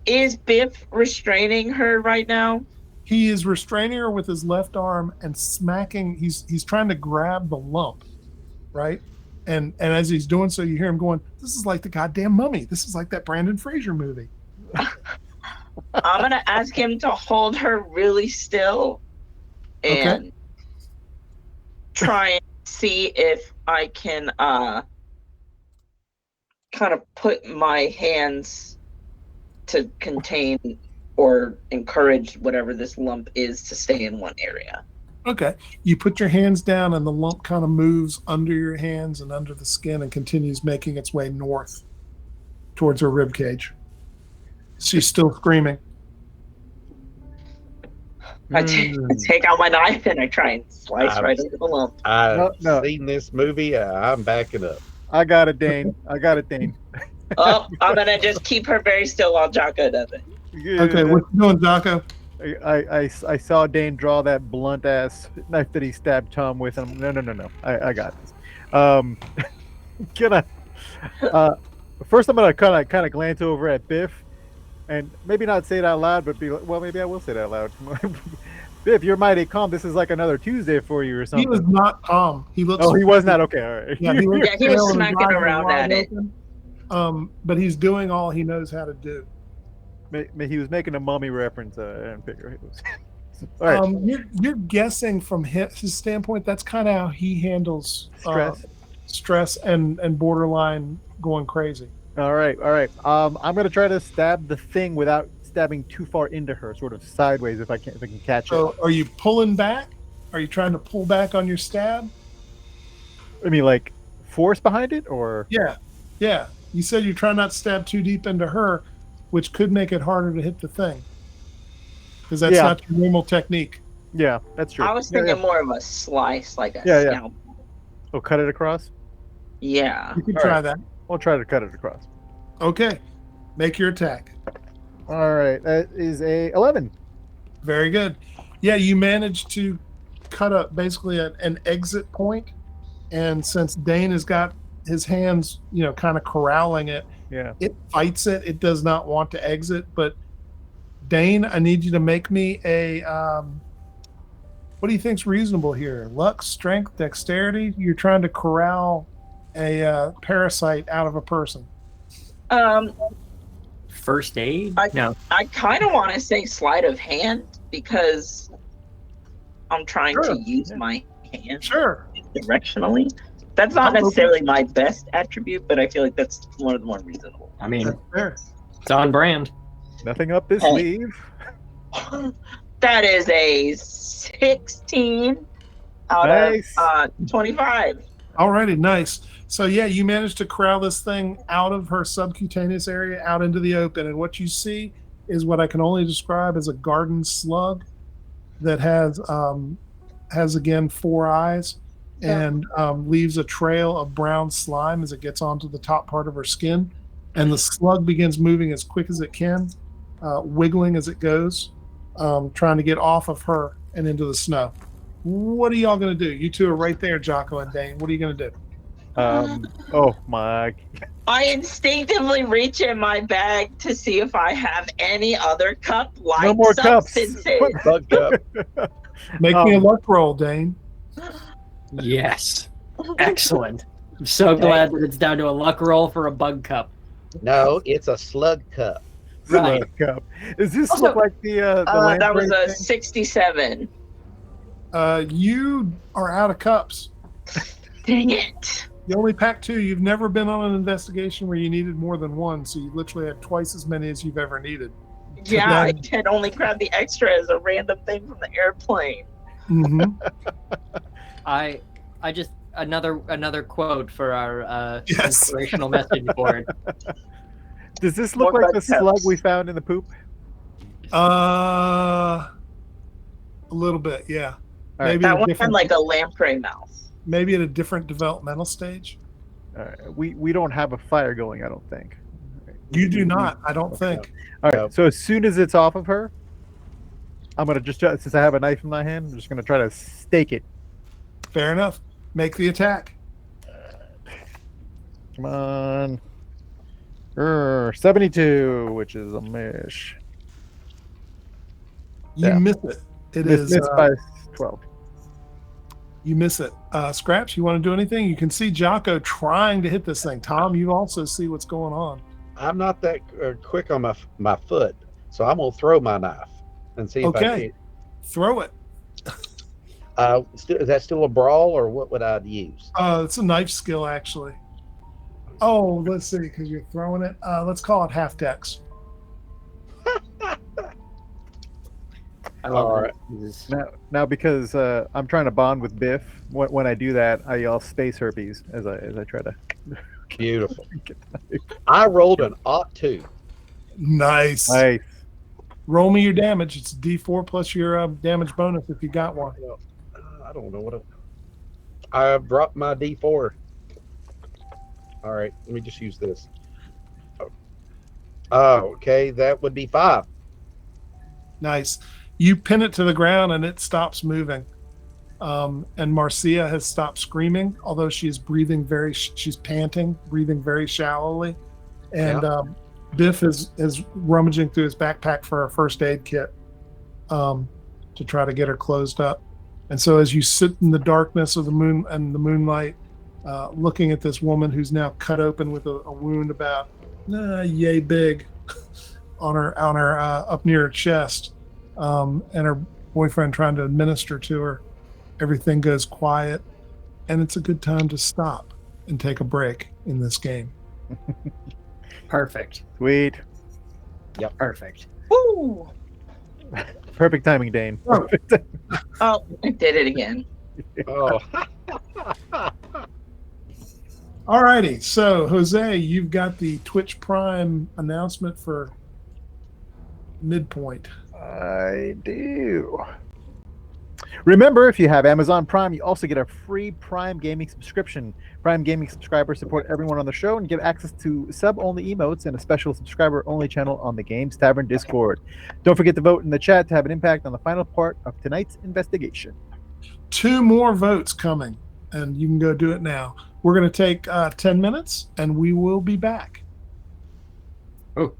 Is Biff restraining her right now? He is restraining her with his left arm and smacking. He's trying to grab the lump, right? And as he's doing so, you hear him going, "This is like the goddamn Mummy. This is like that Brandon Fraser movie." I'm going to ask him to hold her really still and try and see if I can kind of put my hands to contain or encourage whatever this lump is to stay in one area. Okay. You put your hands down, and the lump kind of moves under your hands and under the skin and continues making its way north towards her rib cage. She's still screaming. I take out my knife and I try and slice right into the lump. I've No. seen this movie. I'm backing up. I got it, Dane. Oh, I'm going to just keep her very still while Jocko does it. Okay, what you doing, Jocko? I saw Dane draw that blunt ass knife that he stabbed Tom with. And no. I got this. First I'm gonna kind of glance over at Biff, and maybe not say it out loud, but be like, well, maybe I will say it out loud. Biff, you're mighty calm. This is like another Tuesday for you or something. He was not calm. He looks. Oh, he was not okay. All right. Yeah, he was, Yeah, he was smacking wide around at it. open. But he's doing all he knows how to do. He was making a Mummy reference. I didn't figure it was. All right. You're guessing from his standpoint. That's kind of how he handles stress and borderline going crazy. All right. I'm gonna try to stab the thing without stabbing too far into her, sort of sideways if I can catch it. So, are you pulling back? Are you trying to pull back on your stab? I mean, like force behind it, or Yeah. You said you're trying not to stab too deep into her, which could make it harder to hit the thing. Because that's not your normal technique. yeah, that's true. I was thinking more of a slice, like a Yeah. scalp. Oh, cut it across. Yeah. You can All try right. that. We'll try to cut it across. Okay. Make your attack. All right, that is a 11. Very good. Yeah, you managed to cut up basically an exit point, and since Dane has got his hands, kind of corralling it, Yeah. it fights it. It does not want to exit. But Dane, I need you to make me a. What do you think's reasonable here? Luck, strength, dexterity. You're trying to corral a parasite out of a person. First aid? No. I kind of want to say sleight of hand because I'm trying Sure. to use my hand Sure. directionally. That's not necessarily my best attribute, but I feel like that's one of the more reasonable. I mean, That's fair. it's on brand. Nothing up this Hey. sleeve. That is a 16 out Nice. of 25. Alrighty, nice. So yeah, you managed to corral this thing out of her subcutaneous area, out into the open, and what you see is what I can only describe as a garden slug that has again 4 eyes and leaves a trail of brown slime as it gets onto the top part of her skin. And the slug begins moving as quick as it can, wiggling as it goes, trying to get off of her and into the snow. What are y'all going to do? You two are right there, Jocko and Dane. What are you going to do? Oh my. I instinctively reach in my bag to see if I have any other cup-like No more cups. substances. Bug cup. Make me a luck roll, Dane. Yes. Excellent. I'm so glad that it's down to a luck roll for a bug cup. No, it's a slug cup. Right. Cup. Does this Also, look like the That was lamprey a thing? 67. You are out of cups. Dang it. You only packed 2. You've never been on an investigation where you needed more than 1, so you literally had twice as many as you've ever needed. Yeah, I then- had only grabbed the extra as a random thing from the airplane. Mm-hmm. I just another quote for our Yes. inspirational message board. Does this look More like the bug cups. slug we found in the poop? A little bit, yeah. All right. Maybe That a one had different, like a lamprey mouth. maybe at a different developmental stage. All right. We don't have a fire going, I don't think. You do not, I don't think. All right. Nope. So as soon as it's off of her, I'm gonna just since I have a knife in my hand, I'm just gonna try to stake it. Fair enough. Make the attack. Come on. 72, which is a miss. You Yeah. miss it. It Miss is. by 12. You miss it. Scraps, you want to do anything? You can see Jocko trying to hit this thing. Tom, you also see what's going on. I'm not that quick on my foot, so I'm gonna throw my knife and see if I Okay. Throw it. can. Is that still a brawl, or what would I use? It's a knife skill, actually. Oh, let's see, because you're throwing it. Let's call it half dex. I love All that. right. This is- Now because I'm trying to bond with Biff, when I do that, I yell space herpes as I try to Beautiful. get the knife. I rolled an 2. Nice. Nice. Roll me your damage. It's D4 plus your damage bonus if you got one. I don't know what I dropped my D4. All right, let me just use this. Oh, okay, that would be 5. Nice. You pin it to the ground and it stops moving. And Marcia has stopped screaming, although she's breathing she's panting, breathing very shallowly. And Biff is rummaging through his backpack for a first aid kit to try to get her closed up. And so as you sit in the darkness of the moon and the moonlight, looking at this woman who's now cut open with a wound about yay big on her up near her chest, and her boyfriend trying to administer to her, everything goes quiet, and it's a good time to stop and take a break in this game. Perfect. Sweet. Perfect. Woo! Perfect timing, Dane. Oh. Perfect timing. Oh, I did it again. Oh, Alrighty, so Jose, you've got the Twitch Prime announcement for Midpoint. I do. Remember, if you have Amazon Prime, you also get a free Prime Gaming subscription. Prime Gaming subscribers support everyone on the show and give access to sub-only emotes and a special subscriber-only channel on the Games Tavern Discord. Don't forget to vote in the chat to have an impact on the final part of tonight's investigation. 2 more votes coming, and you can go do it now. We're going to take 10 minutes, and we will be back. Oh.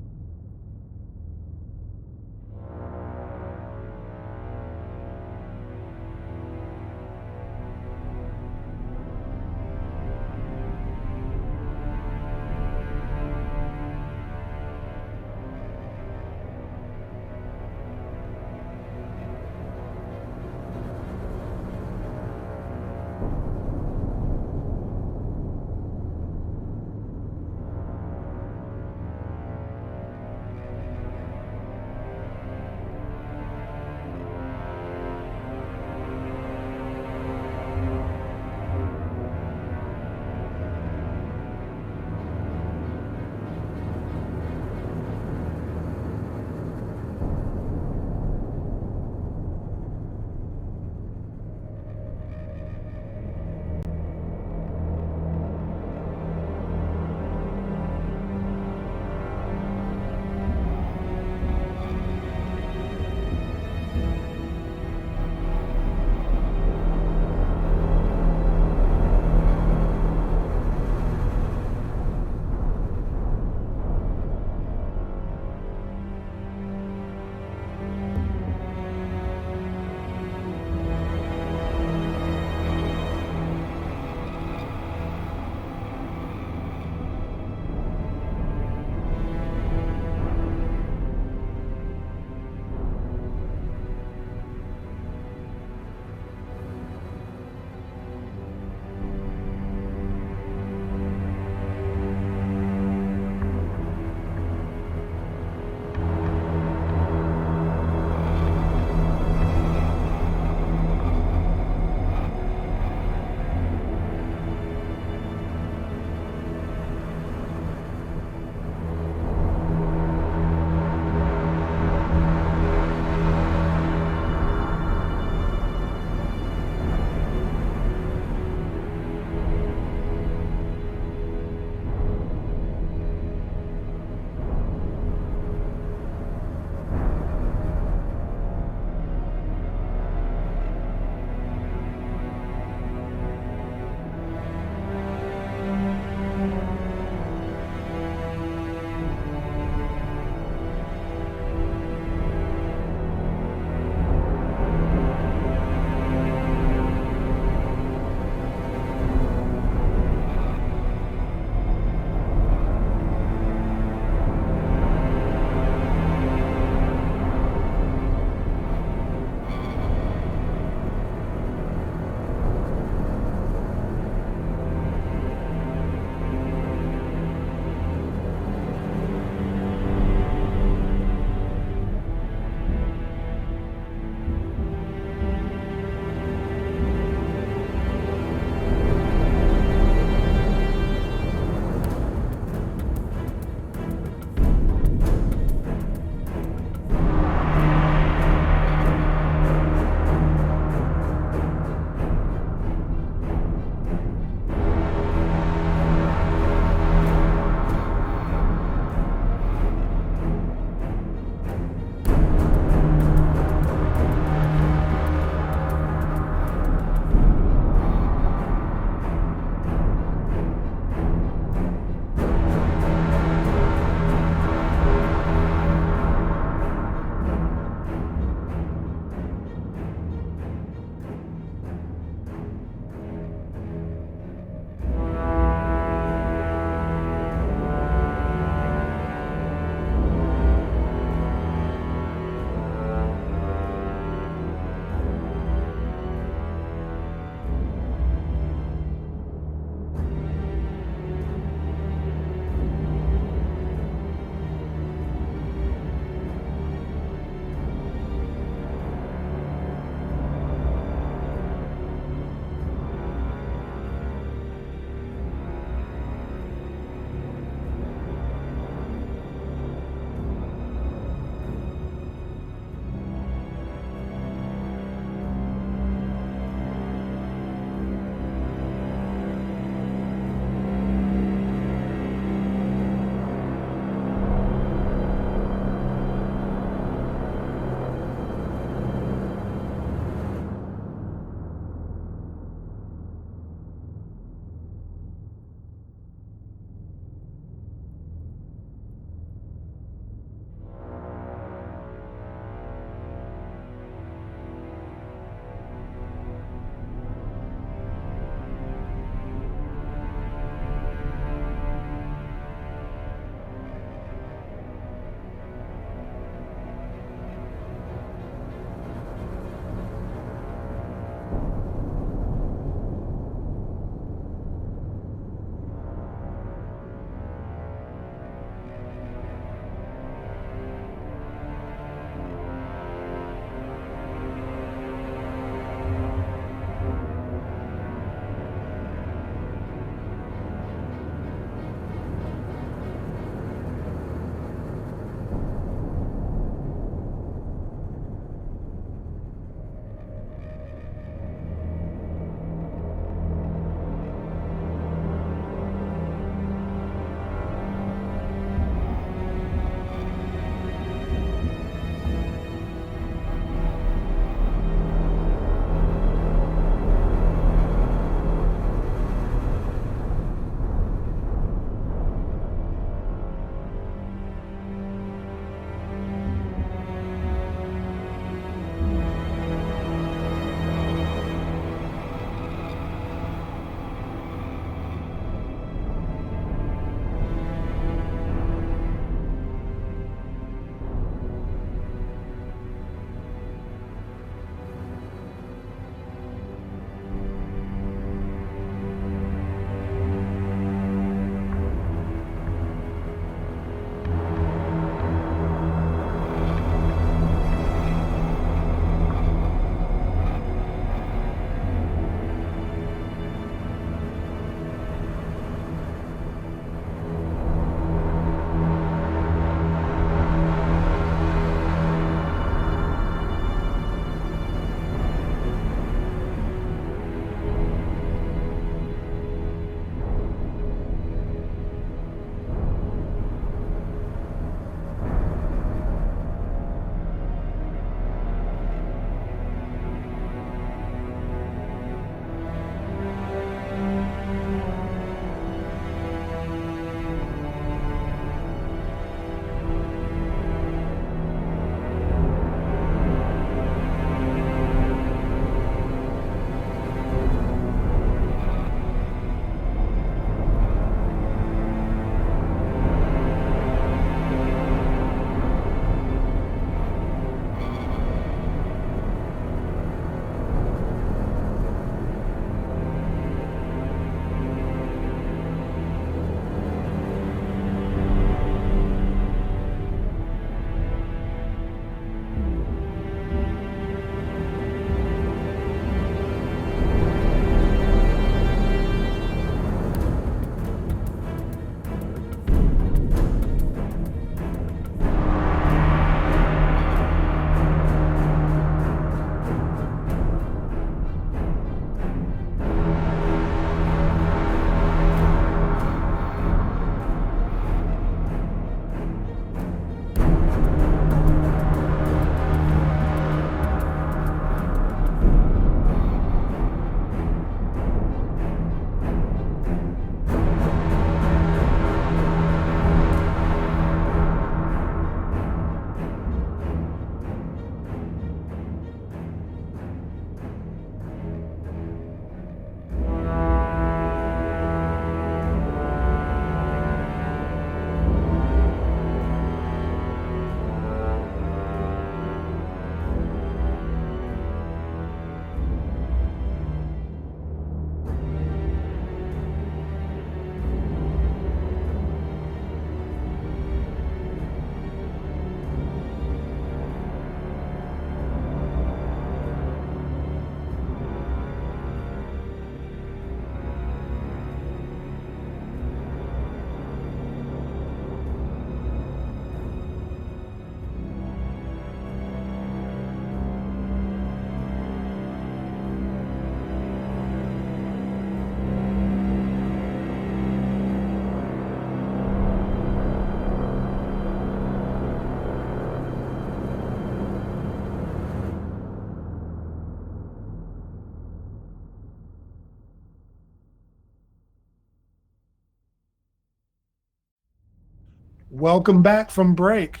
Welcome back from break.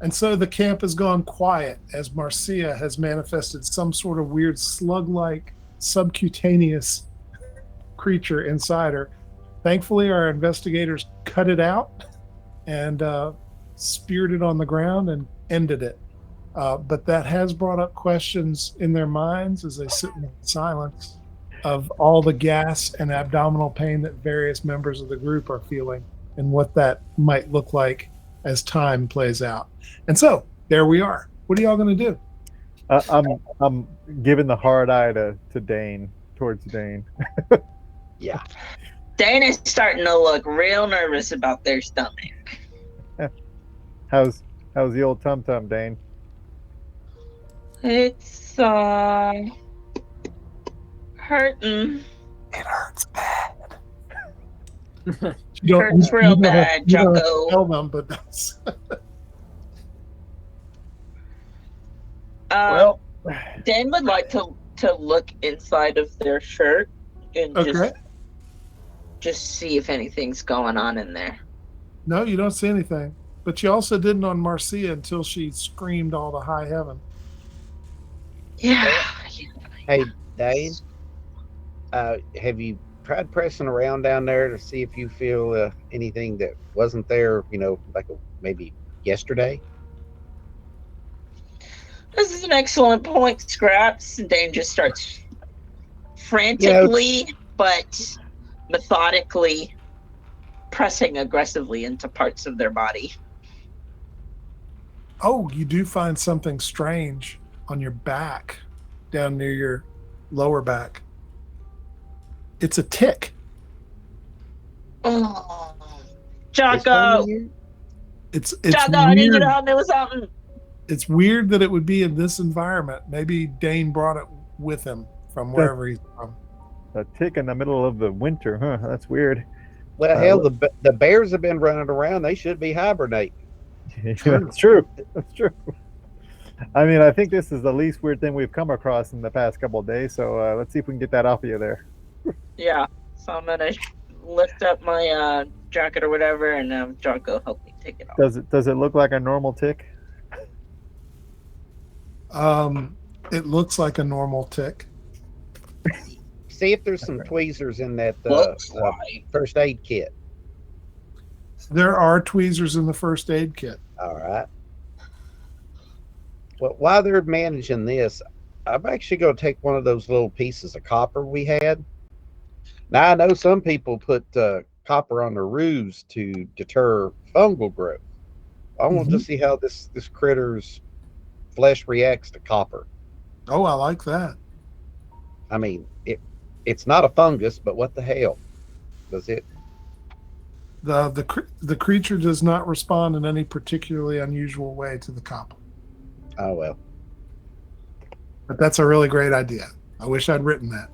And so the camp has gone quiet as Marcia has manifested some sort of weird slug-like subcutaneous creature inside her. Thankfully, our investigators cut it out and speared it on the ground and ended it. But that has brought up questions in their minds as they sit in silence of all the gas and abdominal pain that various members of the group are feeling and what that might look like as time plays out. And so there we are. What are y'all going to do? I'm giving the hard eye to Dane, towards Dane. Yeah. Dane is starting to look real nervous about their stomach. How's the old tum tum, Dane? It's hurting. It hurts bad. Hurts real bad, you don't have to Jocko. tell them, but that's Well, Dan would like to look inside of their shirt and okay. just see if anything's going on in there. No, you don't see anything. But you also didn't on Marcia until she screamed all to high heaven. Yeah. Hey, Dane, have you tried pressing around down there to see if you feel anything that wasn't there, like maybe yesterday? This is an excellent point, Scraps. Dane just starts frantically but methodically pressing aggressively into parts of their body. Oh, you do find something strange on your back, down near your lower back. It's a tick. Oh, Jocko! It's Jocko, I need you weird. to help me with something. It's weird that it would be in this environment. Maybe Dane brought it with him from wherever he's from. A tick in the middle of the winter, huh? That's weird. Well, hell, the bears have been running around. They should be hibernating. That's true. That's true. I mean, I think this is the least weird thing we've come across in the past couple of days. So let's see if we can get that off of you there. Yeah, so I'm gonna lift up my jacket or whatever, and Jocko help me take it off. Does it look like a normal tick? It looks like a normal tick. See if there's some tweezers in that Looks like. first aid kit. There are tweezers in the first aid kit. All right. Well, while they're managing this, I'm actually going to take one of those little pieces of copper we had. Now, I know some people put copper on their roofs to deter fungal growth. I want to see how this critter's flesh reacts to copper. Oh, I like that. I mean, it's not a fungus, but what the hell? Does it? The creature does not respond in any particularly unusual way to the copper. Oh, well. But that's a really great idea. I wish I'd written that.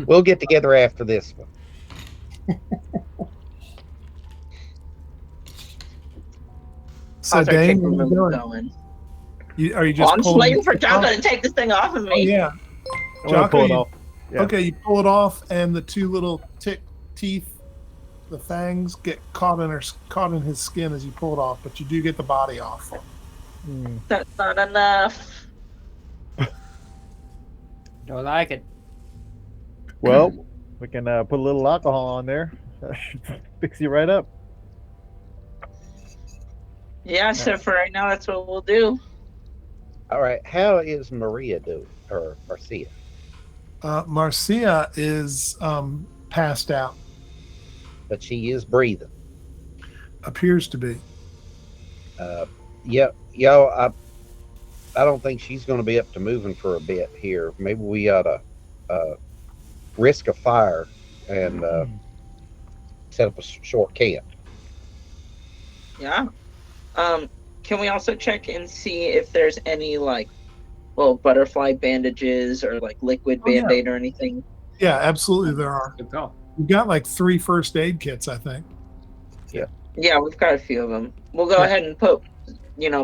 We'll get together after this one. So, Dane, what are you doing? Are you just I'm just waiting for Jocko to take this thing off of me. Oh, yeah. I'm gonna pull it Jocko, off. Yeah. Okay, you pull it off, and the two little tick teeth, the fangs, get caught in his skin as you pull it off. But you do get the body off. That's not enough. Don't like it. Well, we can put a little alcohol on there. That should fix you right up. Yeah, so for right now, that's what we'll do. All right. How is Maria doing? Or Marcia? Marcia is passed out. But she is breathing. Appears to be. Yeah, I don't think she's going to be up to moving for a bit here. Maybe we ought to risk a fire and set up a short camp. Yeah. Can we also check and see if there's any butterfly bandages or liquid Band-Aid or anything? Yeah, absolutely there are. Good call. We've got 3 first aid kits, I think. Yeah, we've got a few of them. We'll go ahead and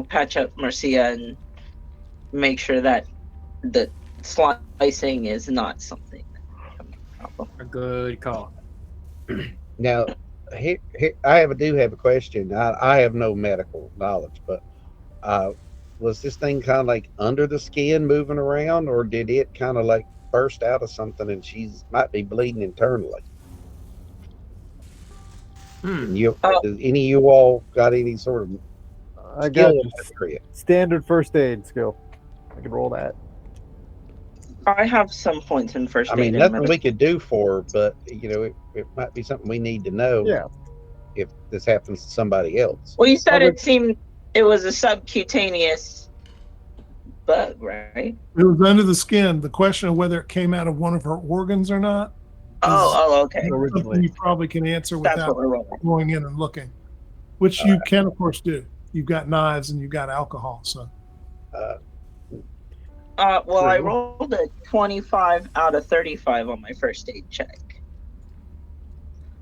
patch up Marcia and make sure that the slicing is not something. A good call. Now, I do have a question. I have no medical knowledge, but was this thing kind of like under the skin moving around, or did it kind of like burst out of something and she's might be bleeding internally? Does any of you all got any sort of I got skill in that area? standard first aid skill. I can roll that. I have some points in first I aid. mean, and nothing medical. we could do for her, but it might be something we need to know. Yeah. If this happens to somebody else. Well, you said it was a subcutaneous bug, right? It was under the skin. The question of whether it came out of one of her organs or not. Okay. That's Originally. something you probably can answer That's without what we're rolling. going in and looking, which you can, of course, do. You've got knives and you've got alcohol. So Well, I rolled a 25 out of 35 on my first aid check.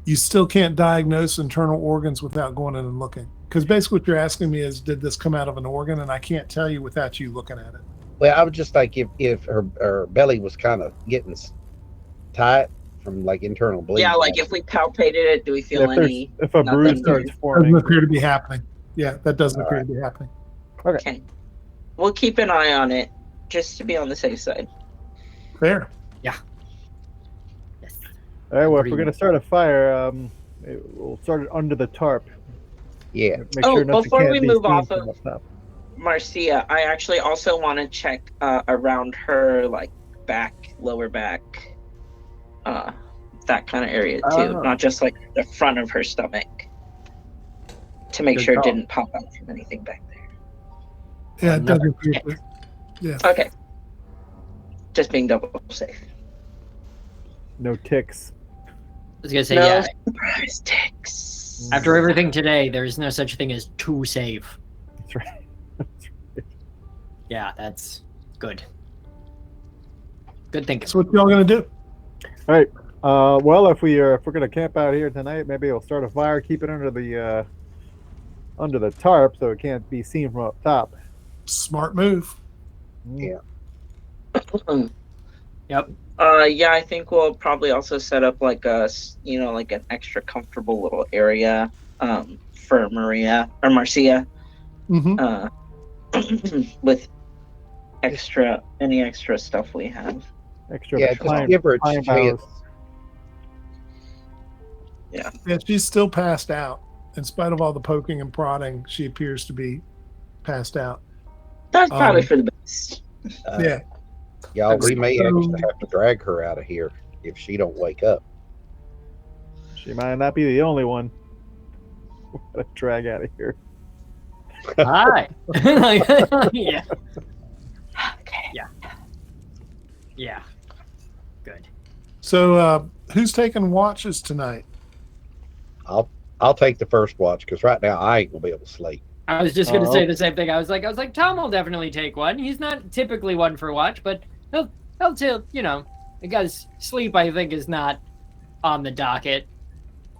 you still can't diagnose internal organs without going in and looking. Because basically what you're asking me is, did this come out of an organ? And I can't tell you without you looking at it. Well, I was just like, if her belly was kind of getting tight from like internal bleeding. Yeah, like if we palpated it, do we feel any? If a bruise nothing? starts Doesn't forming, appear to be happening. Yeah, that doesn't appear to be happening. Okay. We'll keep an eye on it just to be on the safe side. Fair. Yes. all right. Well, if we're Agreed. gonna start a fire, we'll start it under the tarp. Yeah. Make Oh, sure nothing before can't we be move seen off from of- up top. Marcia, I actually also want to check around her, like back, lower back, that kind of area too, Oh. not just like the front of her stomach, to make Good sure it call. didn't pop out from anything back there. Yeah, it doesn't Another appear check. to. Yeah. Okay. Just being double safe. No ticks. I was gonna say, No yeah. surprise ticks. After everything today, there's no such thing as too safe. That's right. Yeah, that's good. Good thinking. So what y'all gonna do? All right. Well, if we're gonna camp out here tonight, maybe we'll start a fire, keep it under the tarp so it can't be seen from up top. Smart move. Yeah. Yep. Yeah, I think we'll probably also set up like like an extra comfortable little area for Marcia Mm-hmm. with any extra stuff we have. Extra Yeah, just pine- give her a pine chance. boughs. Yeah, she's still passed out. In spite of all the poking and prodding, she appears to be passed out. That's probably Um, for the best. Yeah. Y'all, we may So- actually have to drag her out of here if she don't wake up. She might not be the only one. Gotta drag out of here. Hi. Yeah. Okay. Yeah. Good. So who's taking watches tonight? I'll take the first watch because right now I ain't gonna be able to sleep. I was just gonna Oh. say the same thing. I was like, Tom will definitely take one. He's not typically one for watch, but he'll tell, because sleep I think is not on the docket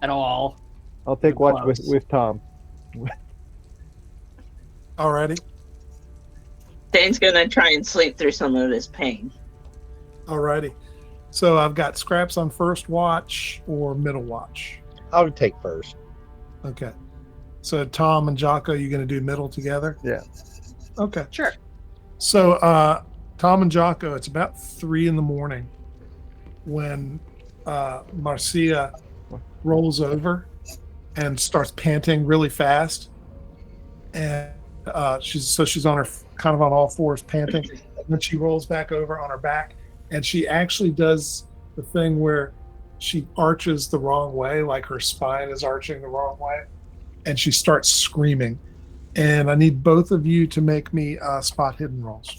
at all. I'll take watch Close. with Tom. Alrighty. Dane's gonna try and sleep through some of his pain. Alrighty. So I've got Scraps on first watch or middle watch. I'll take first. Okay. So Tom and Jocko, you going to do middle together? Yeah. Okay. Sure. So Tom and Jocko, it's about 3 a.m. when Marcia rolls over and starts panting really fast, and she's on her kind of on all fours panting, and then she rolls back over on her back, and she actually does the thing where she arches the wrong way, like her spine is arching the wrong way, and she starts screaming. And I need both of you to make me spot hidden rolls.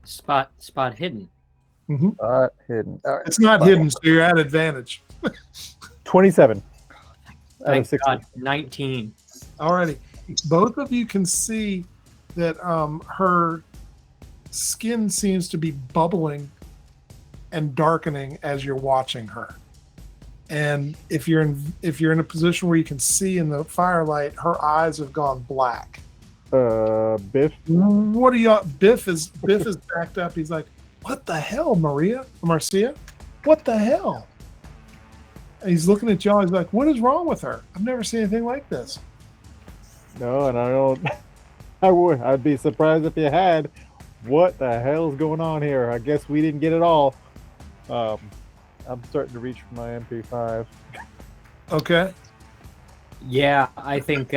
Spot hidden. Mm-hmm. Hidden. All right. It's not hidden, so you're at advantage. 27. Out of Thank 60. God. 19. Alrighty. Both of you can see that her skin seems to be bubbling and darkening as you're watching her. And if you're in a position where you can see in the firelight, her eyes have gone black. Biff. What are y'all? Biff is backed up. He's like, "What the hell, Marcia? What the hell?" And he's looking at y'all. He's like, "What is wrong with her? I've never seen anything like this." No, and I don't. I'd be surprised if you had. What the hell's going on here? I guess we didn't get it all. I'm starting to reach for my MP5. Okay. Yeah, I think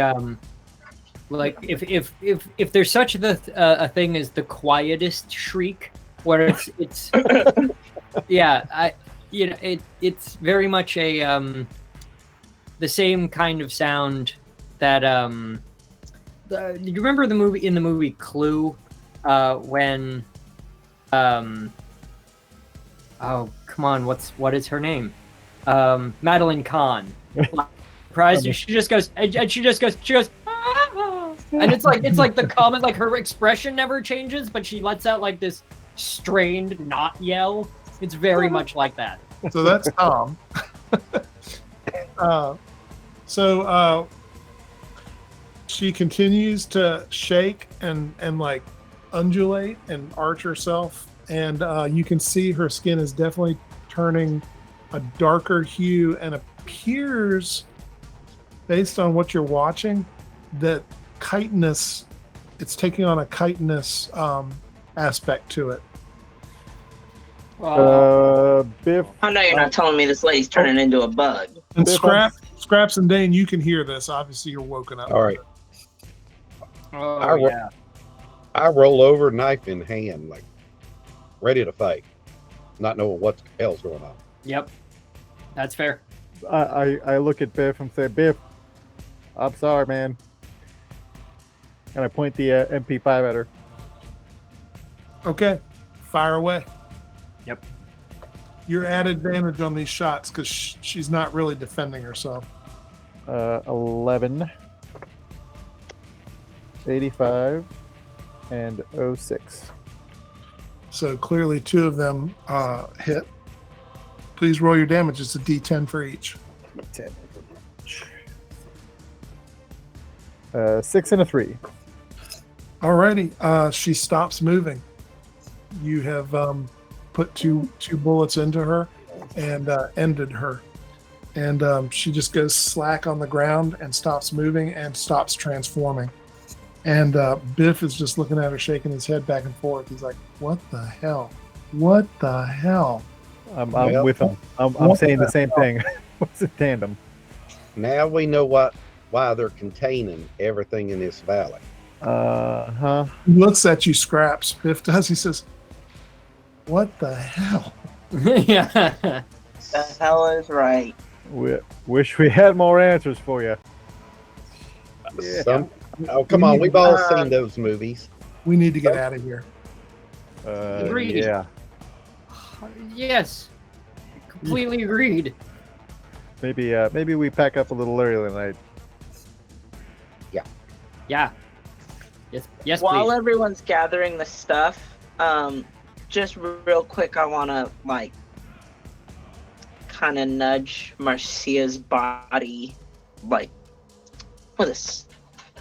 like if there's such a thing as the quietest shriek, where it's yeah, it's very much a the same kind of sound that do you remember the movie Clue when oh come on, what is her name? Madeline Kahn. Surprised you. She just goes "Ah!" And it's like the comment, like her expression never changes, but she lets out like this strained not yell. It's very much like that. So that's Tom. She continues to shake and like undulate and arch herself, and you can see her skin is definitely turning a darker hue, and appears, based on what you're watching, that chitinous, it's taking on a chitinous aspect to it. Biff. I know you're not telling me this lady's turning into a bug. And Scraps and Dane, you can hear this. Obviously, you're woken up. All right. Oh yeah. I roll over, knife in hand, like ready to fight, not knowing what the hell's going on. Yep. That's fair. I look at Biff and say, Biff, I'm sorry, man. And I point the MP5 at her. Okay, fire away. Yep. You're at advantage on these shots because she's not really defending herself. 11, 85, and 06. So clearly 2 of them hit. Please roll your damage. It's a D10 for each. 10. 6 and a 3. Alrighty. She stops moving. You have put two bullets into her and ended her. And she just goes slack on the ground and stops moving and stops transforming. And Biff is just looking at her, shaking his head back and forth. He's like, "What the hell? What the hell?" I'm with him. I'm saying the same thing. What's a tandem? Now we know why they're containing everything in this valley. He looks at you, Scraps. Biff does. He says, "What the hell?" Yeah. The hell is right. Wish we had more answers for you. Yeah. Oh, come on. We've all seen those movies. We need to get out of here. Agreed. Yeah. Yes. Completely agreed. Maybe we pack up a little early tonight. Yeah. Yes, While please. everyone's gathering the stuff, just real quick, I want to like kind of nudge Marcia's body, like with this,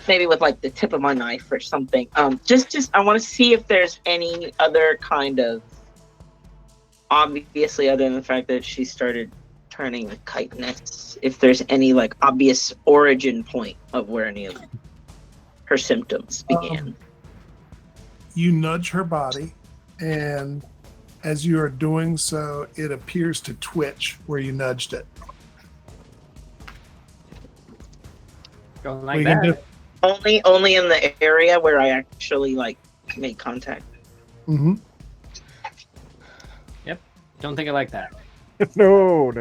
maybe with like the tip of my knife or something. Just I want to see if there's any other kind of, obviously other than the fact that she started turning the chitinous, if there's any like obvious origin point of where any of her symptoms began. You nudge her body, and as you are doing so, it appears to twitch where you nudged it. Going We like can that. Only in the area where I actually like made contact. Mm-hmm. Don't think it like that. No.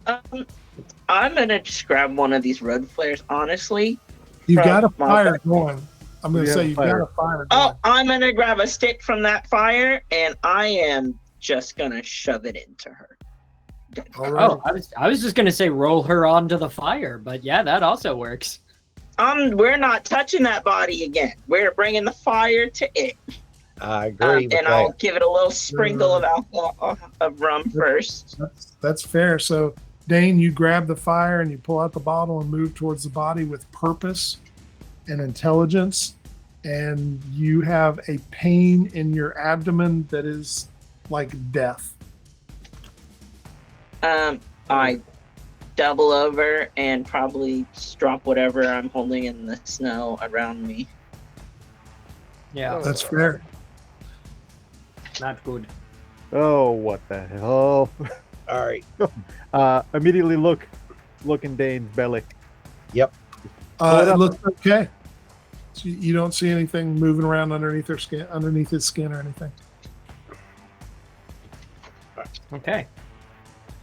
I'm gonna just grab one of these road flares, honestly. You've From got a my fire back. going. I'm going to We say have you've fire. got a fire going. Oh, I'm gonna grab a stick from that fire, and I am just gonna shove it into her. All right. Oh, I was just gonna say roll her onto the fire, but yeah, that also works. We're not touching that body again. We're bringing the fire to it. I agree with And that. I'll give it a little sprinkle of alcohol, of rum first. That's fair. So, Dane, you grab the fire and you pull out the bottle and move towards the body with purpose and intelligence. And you have a pain in your abdomen that is like death. I double over and probably just drop whatever I'm holding in the snow around me. Yeah, That's fair. not good. Oh, what the hell? All right. Immediately look in Dane's belly. Yep. It looks okay. So you don't see anything moving around underneath their skin, underneath his skin, or anything. Okay.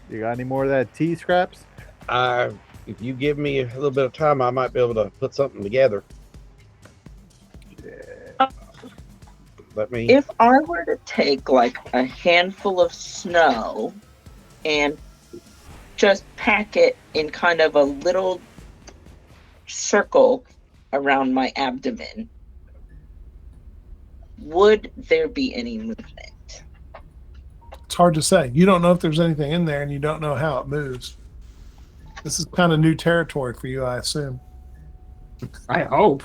You got any more of that tea, Scraps? If you give me a little bit of time, I might be able to put something together. Let me. If I were to take like a handful of snow and just pack it in kind of a little circle around my abdomen, would there be any movement? It's hard to say. You don't know if there's anything in there, and you don't know how it moves. This is kind of new territory for you, I assume. I hope.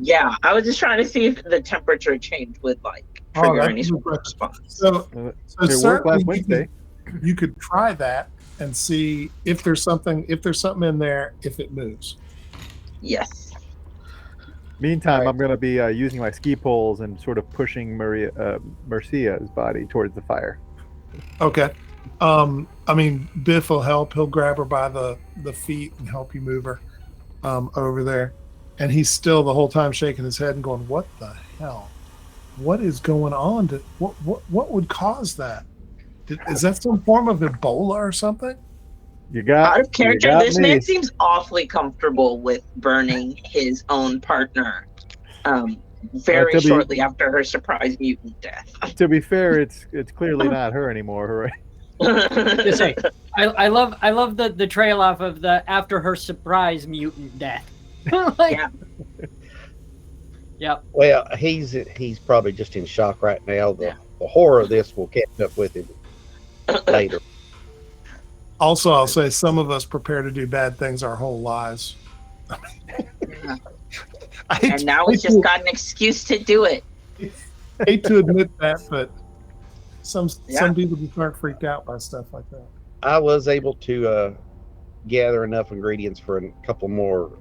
Yeah, I was just trying to see if the temperature change would like trigger any sort of response. So It worked certainly last Wednesday. you could try that and see if there's something in there, if it moves. Yes. Meantime, Alright. I'm going to be using my ski poles and sort of pushing Mercia's body towards the fire. Okay. I mean, Biff will help. He'll grab her by the feet and help you move her over there. And he's still the whole time shaking his head and going, "What the hell? What is going on? What would cause that? Is that some form of Ebola or something?" You got Out of character, you got this me. man seems awfully comfortable with burning his own partner very to be- shortly after her surprise mutant death. To be fair, it's clearly not her anymore, right? Just say, I love the trail off of the after her surprise mutant death. Like, Yeah. Yep. Well, he's probably just in shock right now. The horror of this will catch up with him later. Also, I'll say some of us prepare to do bad things our whole lives. And now he's just got an excuse to do it. hate to admit that, but some Yeah. people just aren't freaked out by stuff like that. I was able to gather enough ingredients for a couple more,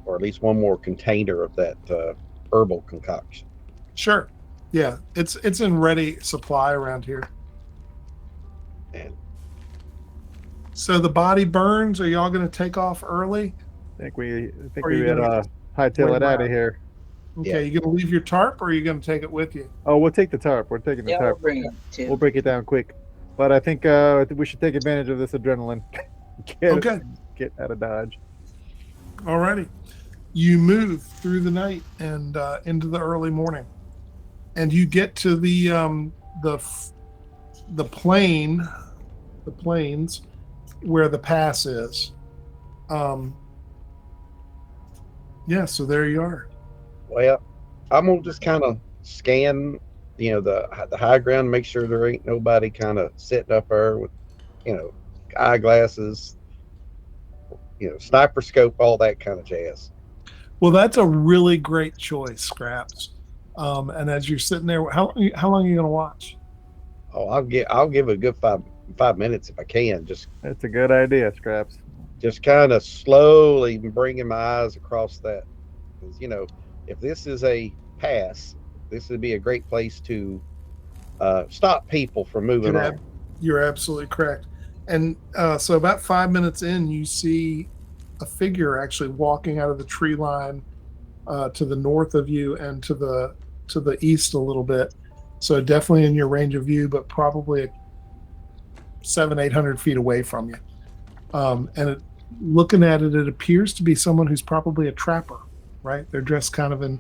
or at least one more container of that herbal concoction. Sure. Yeah, it's in ready supply around here. And So the body burns. Are y'all going to take off early? I think we Or you better gonna hightail wait it out around? of here. Okay, Yeah. you going to leave your tarp, or are you going to take it with you? Oh, we'll take the tarp. We're taking the Yeah, we'll tarp. bring it too. We'll break it down quick. But I think we should take advantage of this adrenaline. Okay. Get out of Dodge. Alrighty. You move through the night and into the early morning, and you get to the plains where the pass is. Yeah, so there you are. well, I'm gonna just kind of scan, the high ground, make sure there ain't nobody kind of sitting up there with, eyeglasses, sniper scope, all that kind of jazz. Well, that's a really great choice, Scraps. And as you're sitting there, how long are you going to watch? Oh, I'll give a good 5 minutes if I can. That's a good idea, Scraps. Just kind of slowly bringing my eyes across that. 'Cause, if this is a pass, this would be a great place to stop people from moving on. You're absolutely correct. And so about 5 minutes in, you see a figure actually walking out of the tree line to the north of you and to the east a little bit. So definitely in your range of view, but probably 700-800 feet away from you. Looking at it, it appears to be someone who's probably a trapper, right? They're dressed kind of in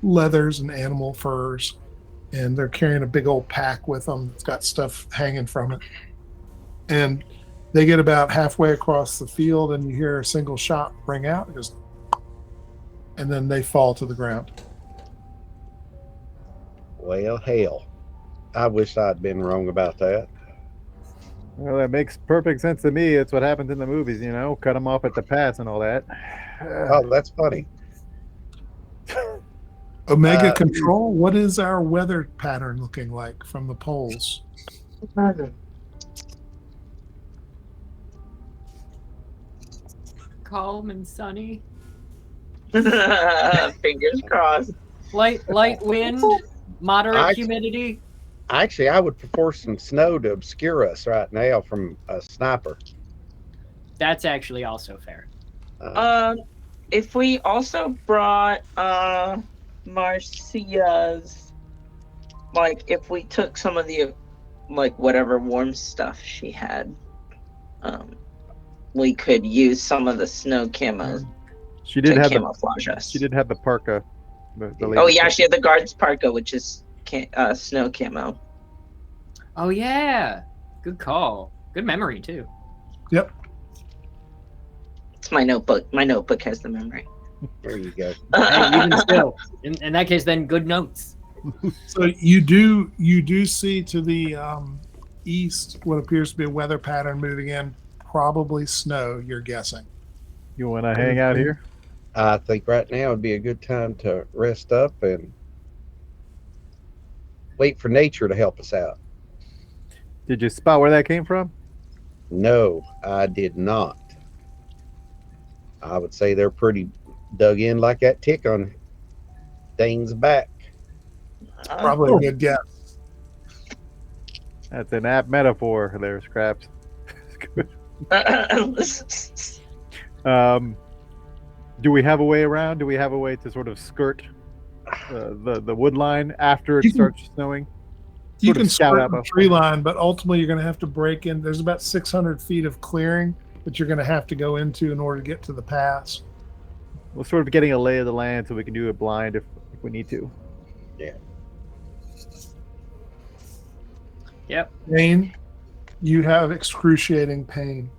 leathers and animal furs, and they're carrying a big old pack with them. It's got stuff hanging from it. And they get about halfway across the field, and you hear a single shot ring out. It goes, and then they fall to the ground. Well, hell, I wish I'd been wrong about that. Well, that makes perfect sense to me. It's what happens in the movies, cut them off at the pass and all that. Oh, that's funny. Omega Control, what is our weather pattern looking like from the poles? calm and sunny. Fingers crossed. Light wind, moderate humidity. Actually, I would prefer some snow to obscure us right now from a sniper. That's actually also fair. If we also brought Marcia's, like, if we took some of the, like, whatever warm stuff she had, we could use some of the snow camo She did to have camouflage us. She did have the parka. The Oh lady yeah, parka. she had the guard's parka, which is snow camo. Oh yeah, good call. Good memory too. Yep. It's my notebook. My notebook has the memory. There you go. Hey, even still, in that case, then good notes. So you do see to the east what appears to be a weather pattern moving in, probably snow. You're guessing. You want to hang out here? I think right now would be a good time to rest up and wait for nature to help us out. Did you spot where that came from? No, I did not. I would say they're pretty dug in like that tick on Dane's back. Probably a good guess. That's an apt metaphor there, Scraps. Do we have a way around? Do we have a way to sort of skirt the wood line after it starts snowing? You Sort of can scout skirt out the a- tree line, but ultimately you're going to have to break in. There's about 600 feet of clearing that you're going to have to go into in order to get to the pass. We're sort of getting a lay of the land so we can do it blind if we need to. Yep. Dane, you have excruciating pain.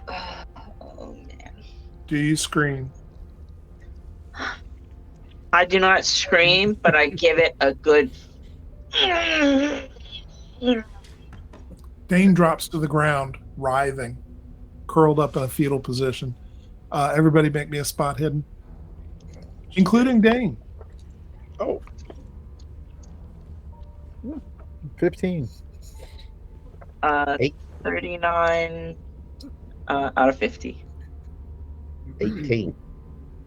Oh man. Do you scream? I do not scream, but I give it a good. Dane drops to the ground, writhing, curled up in a fetal position. Everybody make me a spot hidden, including Dane. Oh, 15. 39 out of 50. 18.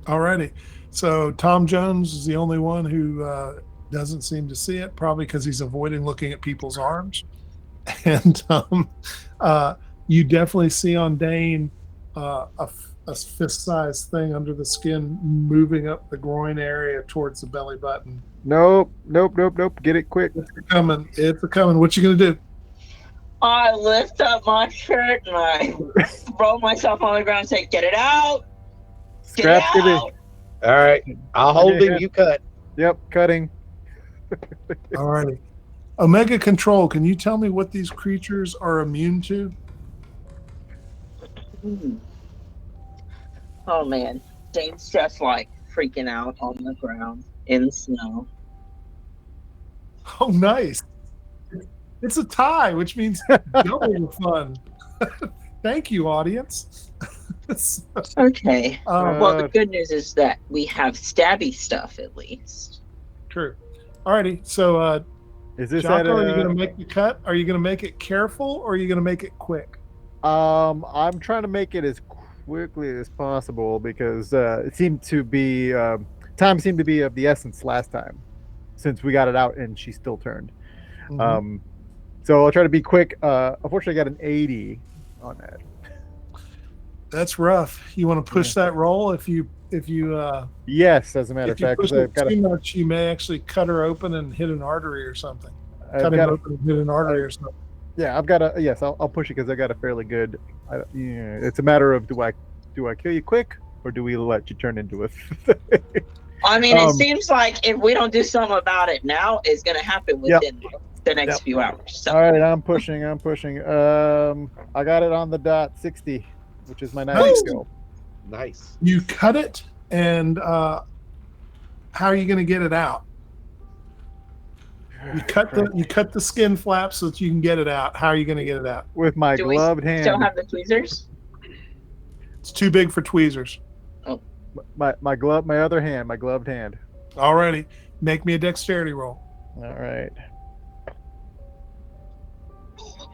Alrighty. So Tom Jones is the only one who doesn't seem to see it, probably because he's avoiding looking at people's arms. And you definitely see on Dane a fist-sized thing under the skin moving up the groin area towards the belly button. Nope. Get it quick. It's coming. It's coming. What you gonna do? I lift up my shirt and I throw myself on the ground and say, "Get it out! Get Scraps, it get it. out!" All right. I'll hold him. You cut. Yep, cutting. Alrighty. Omega Control, can you tell me what these creatures are immune to? Oh man, Dane's just like freaking out on the ground in the snow. Oh, nice. It's a tie, which means double fun. Thank you, audience. Okay. Well, the Uh, good news is that we have stabby stuff at least. True. Alrighty. So, Is this at Jocko, are you a... going to make the cut? Are you going to make it careful or are you going to make it quick? I'm trying to make it as quickly as possible because it seemed to be time seemed to be of the essence last time, since we got it out and she still turned. Mhm. So I'll try to be quick. Unfortunately, I got an 80 on that. That's rough. You want to push that roll? If you Yes, as a matter of if you fact, push 'cause it too much, you may actually cut her open and hit an artery or something. I've Cut him got a, open and hit an artery or something. yeah, I've got a yes. I'll push it because I got a fairly good. Yeah, it's a matter of do I kill you quick or do we let you turn into a? I mean, it seems like if we don't do something about it now, it's going to happen within the next few hours. So. All right, I'm pushing. I got it on the dot 60, which is my nice skill. Nice. You cut it, and how are you going to get it out? You cut the skin flap so that you can get it out. How are you going to get it out? With my Do we gloved hand. still have the tweezers? It's too big for tweezers. My other hand, my gloved hand. Alrighty, make me a dexterity roll. All right.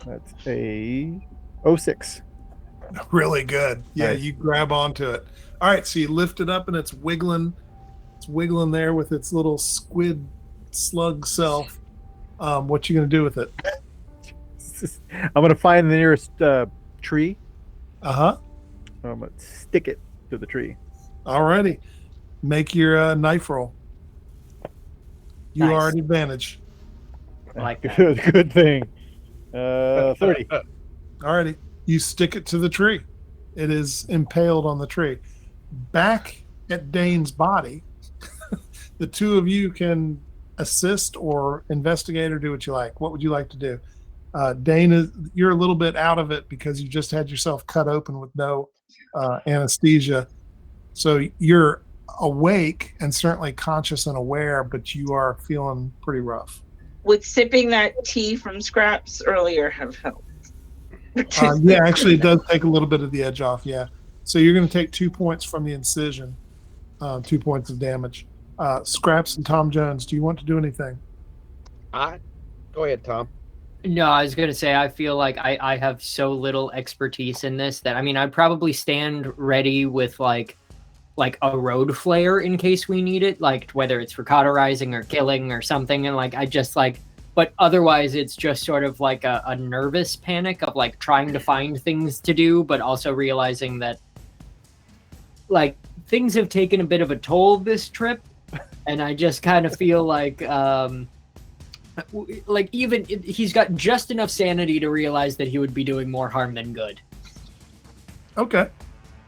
That's a 06. Really good. Yeah, Nice. you grab onto it. All right, so you lift it up and it's wiggling. It's wiggling there with its little squid slug self. What you gonna do with it? I'm gonna find the nearest tree. Uh-huh. I'm gonna stick it to the tree. Alrighty. Make your knife roll. You Nice. are at advantage. I like that. Good thing. 30. Alrighty. You stick it to the tree. It is impaled on the tree. Back at Dane's body, the two of you can assist or investigate or do what you like. What would you like to do? Dane, you're a little bit out of it because you just had yourself cut open with no anesthesia. So you're awake and certainly conscious and aware, but you are feeling pretty rough. Would sipping that tea from Scraps earlier have helped? Yeah, actually, it does take a little bit of the edge off. Yeah. So you're going to take 2 points from the incision, 2 points of damage. Scraps and Tom Jones, do you want to do anything? Go ahead, Tom. No, I was gonna say I feel like I have so little expertise in this that I'd probably stand ready with like a road flare in case we need it, like whether it's for cauterizing or killing or something, and I just but otherwise it's just sort of like a nervous panic of like trying to find things to do, but also realizing that like things have taken a bit of a toll this trip, and I just kind of feel like even he's got just enough sanity to realize that he would be doing more harm than good. Okay.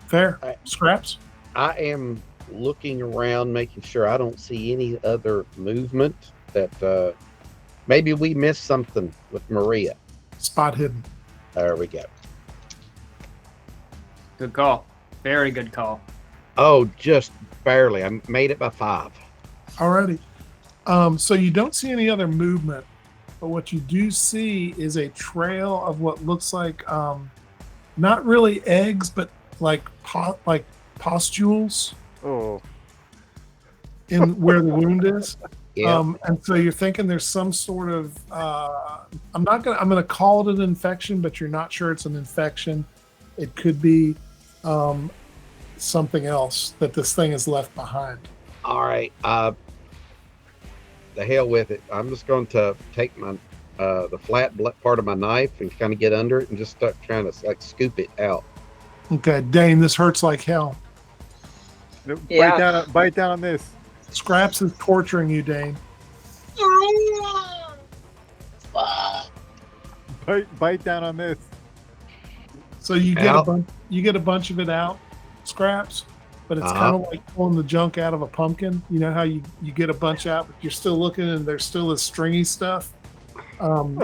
Fair. Scraps? I am looking around, making sure I don't see any other movement that maybe we missed something with Maria. Spot hidden. There we go. Good call. Very good call. Oh, just barely. I made it by 5. Alrighty. So you don't see any other movement, but what you do see is a trail of what looks like not really eggs, but like pustules Oh. in where the wound is. Yeah. And so you're thinking there's some sort of I'm gonna call it an infection, but you're not sure it's an infection. It could be something else that this thing has left behind. All right. The hell with it. I'm just going to take my the flat part of my knife and kind of get under it and just start trying to like scoop it out. Okay, Dane, this hurts like hell. Yeah. Bite down on this. Scraps is torturing you, Dane. Bite down on this. So you get Ow. you get a bunch of it out, Scraps, but it's Uh-huh. kind of like pulling the junk out of a pumpkin. You know how you get a bunch out, but you're still looking and there's still this stringy stuff.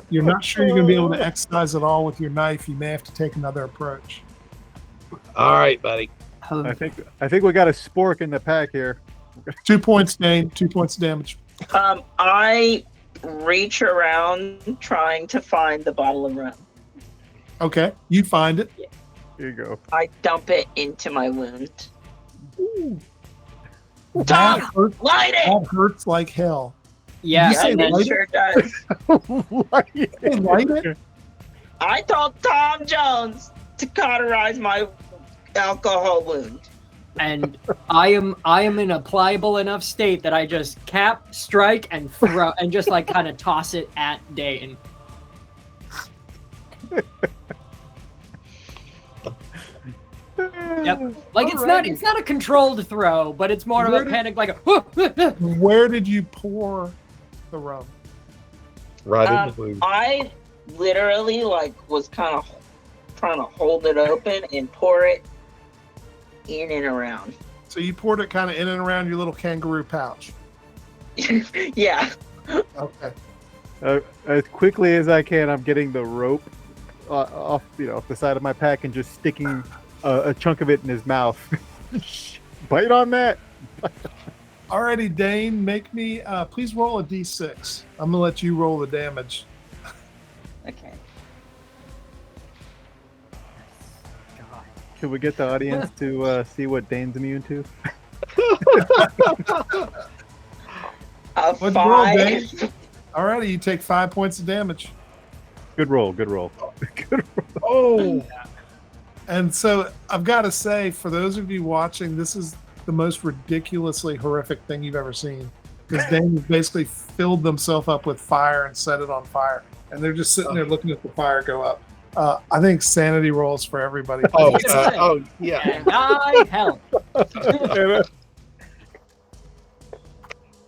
You're not sure you're going to be able to excise it all with your knife. You may have to take another approach. All right, buddy. I think we got a spork in the pack here. 2 points, Dane. 2 points of damage. I reach around trying to find the bottle of rum. Okay, you find it. Here you go. I dump it into my wound. That Tom, hurts, light it! that hurts like hell. Yeah, You say and then light It sure does. Hey, light it? I told Tom Jones to cauterize my alcohol wound. and I am in a pliable enough state that I just cap, strike, and throw, and just like kind of toss it at Dane. Yep. Like it's not a controlled throw, but it's more of Where a did- panic, like a Where did you pour the rum? Right in the wound. I literally was kind of trying to hold it open and pour it in and around. So you poured it kind of in and around your little kangaroo pouch. Yeah. Okay. As quickly as I can, I'm getting the rope off the side of my pack and just sticking a chunk of it in his mouth. Bite on that. Alrighty, Dane, make me please roll a d6. I'm gonna let you roll the damage. Okay. Can we get the audience to see what Dane's immune to? A What'd you roll, 5. Dane? Alrighty, you take 5 points of damage. Good roll. Good roll. Oh. And so I've got to say, for those of you watching, this is the most ridiculously horrific thing you've ever seen. Because Dane has basically filled themselves up with fire and set it on fire. And they're just sitting there looking at the fire go up. I think sanity rolls for everybody. Yeah. And I help.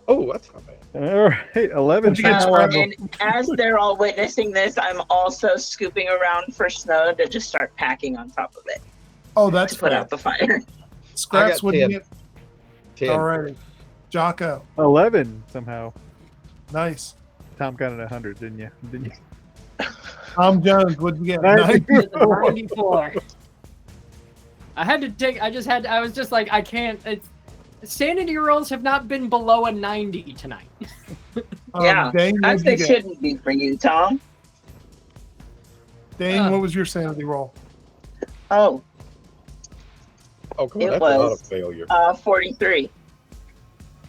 Oh, that's not bad. All right, 11. What'd you get, somehow Scrabble? I'm- And as they're all witnessing this, I'm also scooping around for snow to just start packing on top of it Oh, that's to put fair. out the fire. Scraps, I what got do you 10. get? 10. All right. Jocko, 11 somehow. nice. Tom got it 100, didn't you? Tom Jones, what'd you get? 94. I had to take. I was just like, I can't. Sanity rolls have not been below a 90 tonight. Yeah, Dane, As what'd they you get? shouldn't be for you, Tom. Dane, what was your sanity roll? Oh, Oh, come on. It That's a lot was- of failure. 43.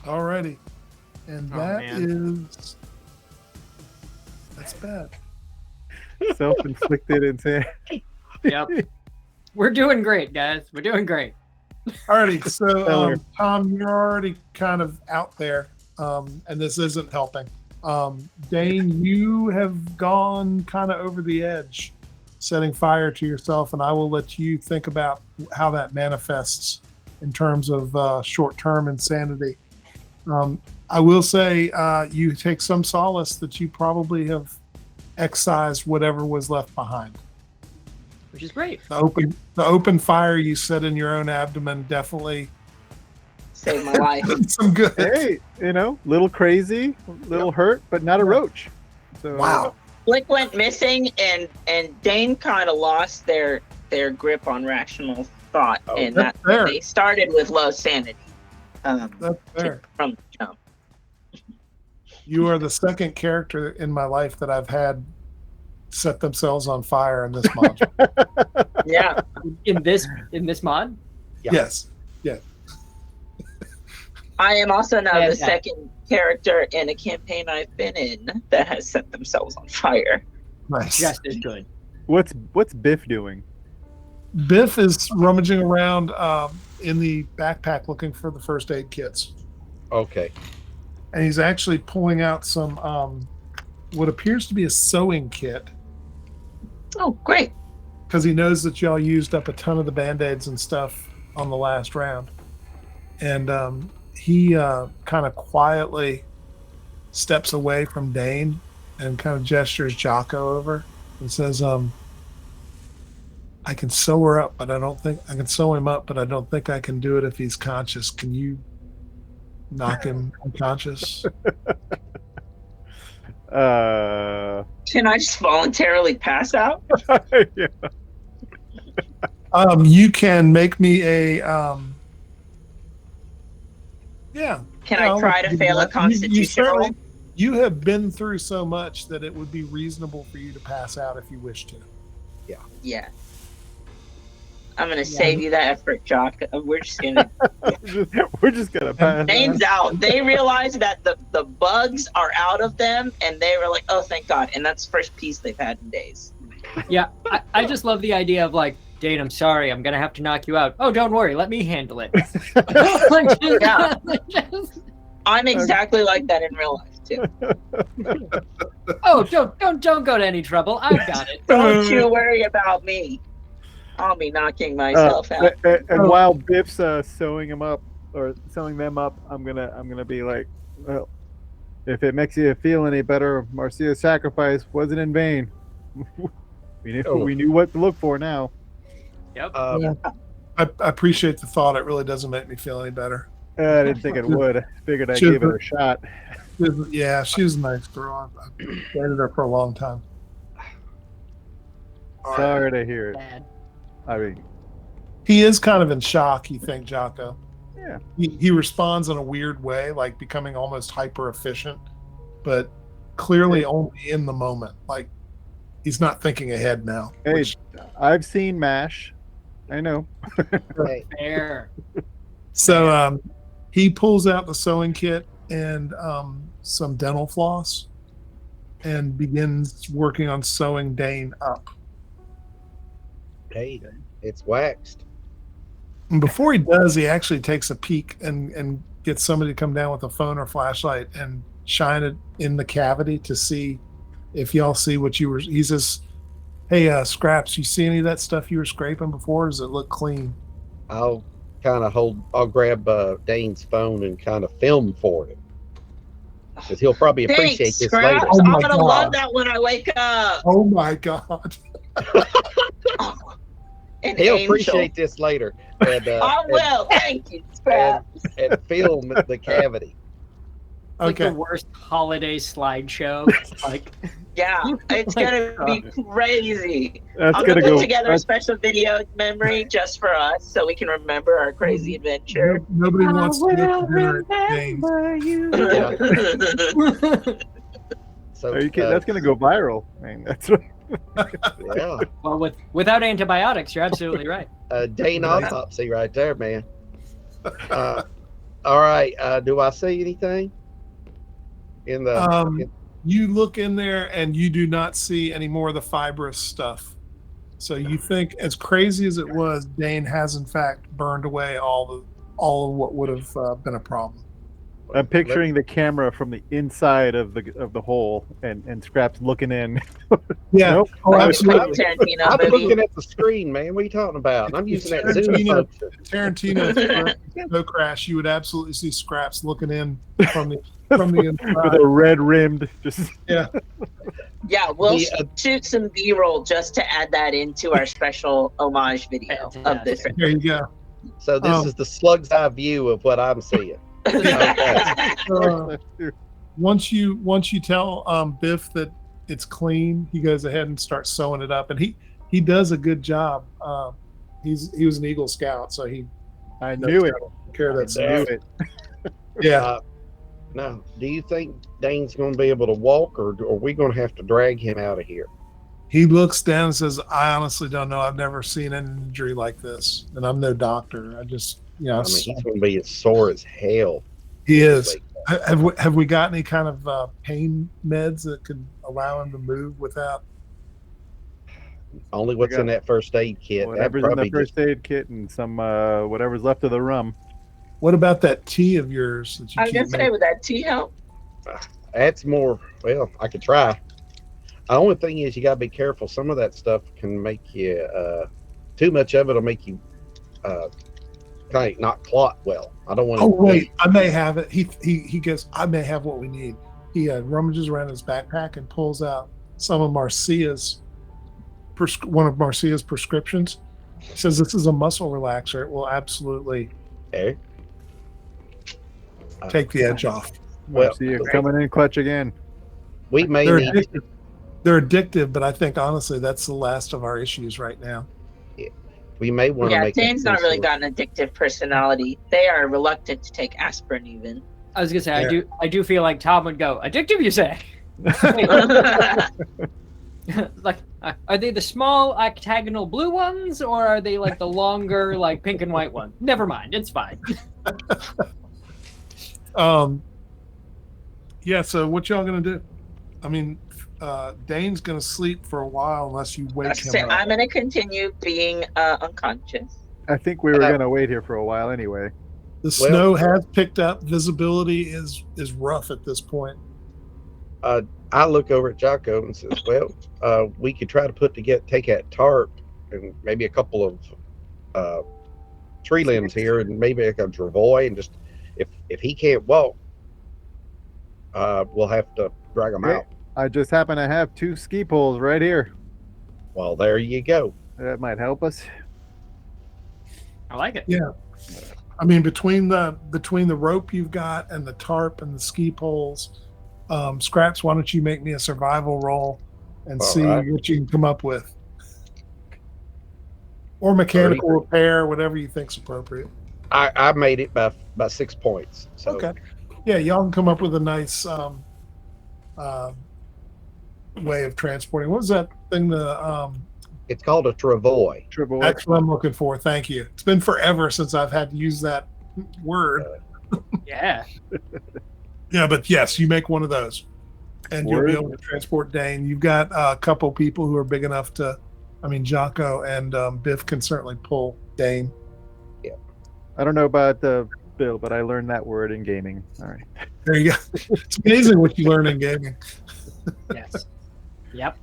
Alrighty. And Oh, that man. is... That's bad. Self-inflicted insanity. Yep. We're doing great, guys. We're doing great. Alrighty, so Failure. Tom, you're already kind of out there, and this isn't helping. Dane, you have gone kind of over the edge, setting fire to yourself, and I will let you think about how that manifests in terms of short-term insanity. I will say you take some solace that you probably have excised whatever was left behind. Which is great. The open fire you set in your own abdomen definitely Saved my life. did some good. Hey, little crazy, little hurt, but not a roach. So Wow. Blink went missing, and Dane kind of lost their grip on rational thought, Oh, and that's that fair. they started with low sanity. That's fair. From the jump. You are the second character in my life that I've had set themselves on fire in this module. Yeah. In this mod? Yeah. Yes. I am also now Yeah, the yeah. second character in a campaign I've been in that has set themselves on fire. Nice. Just as good. what's Biff doing? Biff is rummaging around in the backpack looking for the first aid kits. Okay. And he's actually pulling out some what appears to be a sewing kit Oh, great. because he knows that y'all used up a ton of the band-aids and stuff on the last round. And he kind of quietly steps away from Dane and kind of gestures Jocko over and says, I can sew her up, but I don't think I can sew him up, but I don't think I can do it if he's conscious. Can you knock him unconscious? Can I just voluntarily pass out? Yeah. You can make me a yeah. Can Yeah, I I'll try let to you do fail a that. constitution roll? You have been through so much that it would be reasonable for you to pass out if you wish to. Yeah. I'm gonna save you that effort, Jock. We're just gonna. We're just gonna pass. Dane's out. They realized that the bugs are out of them, and they were like, "Oh, thank God!" And that's the first peace they've had in days. Yeah, I just love the idea of like, Dane, I'm sorry, I'm gonna have to knock you out. Oh, don't worry, let me handle it. Yeah. I'm exactly like that in real life too. Oh, don't go to any trouble. I've got it. Don't you worry about me. I'll be knocking myself out. And while Biff's sewing them up, I'm gonna be like, well, if it makes you feel any better, Marcia's sacrifice wasn't in vain. we knew what to look for now. Yep. I appreciate the thought. It really doesn't make me feel any better. I didn't think it would. I figured I'd Should give it be. a shot. Yeah, she was a nice girl. I've dated her for a long time. Sorry to hear it. Bad. I mean, He is kind of in shock, you think, Jocko? yeah. He responds in a weird way, like becoming almost hyper efficient, but clearly only in the moment. Like he's not thinking ahead now. Hey, which- I've seen MASH. I know. Fair. so he pulls out the sewing kit and some dental floss and begins working on sewing Dane up. Hey. It's waxed. And before he does, he actually takes a peek and gets somebody to come down with a phone or flashlight and shine it in the cavity to see if y'all see what you were. He says, "Hey, Scraps, you see any of that stuff you were scraping before? Does it look clean?" I'll grab Dane's phone and kind of film for him. Because he'll probably appreciate Thanks, this Scraps. later. Oh my I'm gonna God. love that when I wake up. Oh my God! An He'll angel. appreciate this later. And, I will. Thank you, Scraps. and film the cavity. Like Okay. the worst holiday slideshow. Like, Yeah, it's gonna be crazy. That's I'm gonna gonna go. put together a That's, special video memory just for us, so we can remember our crazy adventure. Nobody wants to go to dinner at Dane's. So are you kidding? That's gonna go viral. Man, that's yeah. well, without antibiotics, you're absolutely right. Dane autopsy right there, man. All right. Do I see anything in the? You look in there and you do not see any more of the fibrous stuff. So you think, as crazy as it was, Dane has in fact burned away all of what would have been a problem. I'm picturing the camera from the inside of the hole and Scraps looking in. Yeah. Nope. Oh, Like absolutely. Tarantino I'm movie. looking at the screen, man. What are you talking about? I'm using that Zoom function. Tarantino, Snowcrash, you would absolutely see Scraps looking in from the With inside. a red rimmed, just Yeah, we'll The, shoot some B-roll just to add that into our special homage video of this. There you go. So this is the slug's eye view of what I'm seeing. Okay. Once you tell Biff that it's clean, he goes ahead and starts sewing it up, and he does a good job. He was an Eagle Scout, so he I knew it. took care of that I knew stuff. it. Yeah. Now, do you think Dane's going to be able to walk, or are we going to have to drag him out of here? He looks down and says, "I honestly don't know. I've never seen an injury like this, and I'm no doctor. I just, I mean, he's going to be as sore as hell. he is." Have we got any kind of pain meds that could allow him to move without? Only what's in that first aid kit. That'd Whatever's in the probably first aid kit and some whatever's left of the rum. What about that tea of yours that you I was keep gonna say, making? would that tea help? That's more. Well, I could try. The only thing is, you got to be careful. Some of that stuff can make you. Too much of it will make you kind of not clot well. I don't want to. Oh wait, I may have it. He goes, "I may have what we need." He rummages around his backpack and pulls out some of Marcia's one of Marcia's prescriptions. He says, "This is a muscle relaxer. It will absolutely Okay. take the edge off." Well, See you coming in clutch again. we may They're need. addictive. They're addictive, but I think honestly that's the last of our issues right now. We may want to Yeah, make. Dane's not really got an addictive personality. They are reluctant to take aspirin even. I was gonna say, Yeah. I do feel like Tom would go addictive. You say? Like, are they the small octagonal blue ones, or are they like the longer, like pink and white one? Never mind, it's fine. Yeah, so what y'all gonna do? I mean, Dane's gonna sleep for a while unless you wake him up. I'm gonna continue being unconscious. I think we were gonna wait here for a while anyway. The snow has picked up. Visibility is rough at this point. I look over at Jocko and says, "Well, we could try to take that tarp and maybe a couple of tree limbs here, and maybe like a travois, and just if he can't walk, we'll have to drag him out." I just happen to have 2 ski poles right here. Well, there you go. That might help us. I like it. Yeah. I mean, between the rope you've got and the tarp and the ski poles, Scraps, why don't you make me a survival roll and All see right. what you can come up with, or mechanical repair, whatever you think's appropriate. I made it by 6 points. So Okay. Yeah, y'all can come up with a nice way of transporting. What was that thing? it's called a travois. Travois. That's what I'm looking for. Thank you. It's been forever since I've had to use that word. Yeah. Yeah, but yes, you make one of those, and you'll be Word. able to transport Dane. You've got a couple people who are big enough to I mean, Jocko and Biff can certainly pull Dane. I don't know about Bill, but I learned that word in gaming. All right. There you go. It's amazing what you learn in gaming. Yes. Yep.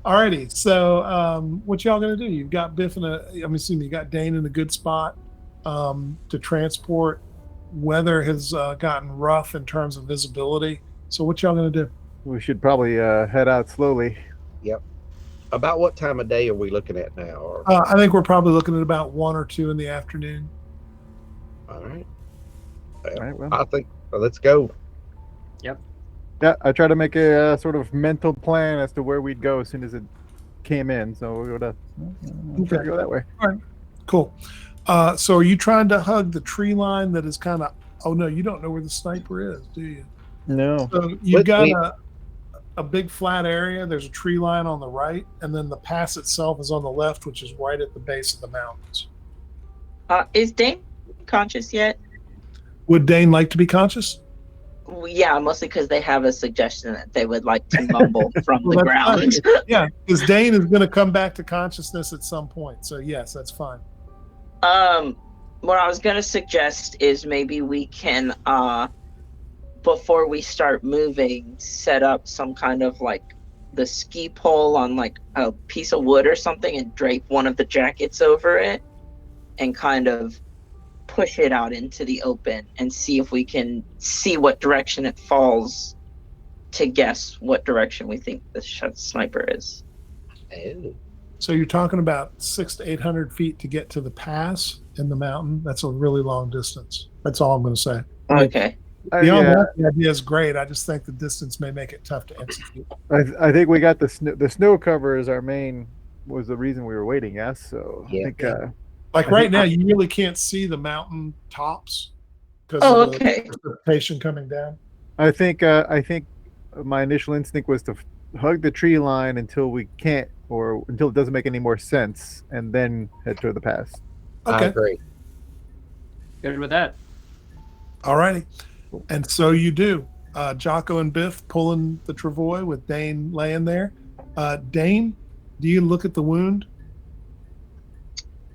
Alrighty, so what y'all gonna do? You've got Biff I'm assuming you got Dane in a good spot to transport. Weather has gotten rough in terms of visibility. So what y'all gonna do? We should probably head out slowly. Yep. About what time of day are we looking at now? Or, I think we're probably looking at about 1 or 2 in the afternoon. all right. All right, well. I think let's go. Yeah, I try to make a sort of mental plan as to where we'd go as soon as it came in. So we're gonna try to go that way. Cool. So are you trying to hug the tree line that is kind of? Oh no, you don't know where the sniper is, do you? No. So you've got a big flat area. There's a tree line on the right, and then the pass itself is on the left, which is right at the base of the mountains. Is Dane conscious yet? Would Dane like to be conscious? Yeah, mostly because they have a suggestion that they would like to mumble from Well, the that's ground. Yeah, because Dane is going to come back to consciousness at some point. So yes, that's fine. What I was gonna suggest is maybe we can, before we start moving, set up some kind of like the ski pole on like a piece of wood or something and drape one of the jackets over it and kind of push it out into the open and see if we can see what direction it falls to guess what direction we think the sniper is. Oh. So you're talking about 600 to 800 feet to get to the pass in the mountain. That's a really long distance. That's all I'm going to say. Okay. Beyond Yeah, that, the idea is great. I just think the distance may make it tough to execute. I think we got the snow cover as our main was the reason we were waiting. Yes, so Yeah. I think Like right now, you really can't see the mountain tops because of the precipitation coming down. I think my initial instinct was to hug the tree line until we can't, or until it doesn't make any more sense, and then head toward the pass. I Okay. agree. Good with that. All righty. And so you do. Jocko and Biff pulling the travois with Dane laying there. Dane, do you look at the wound?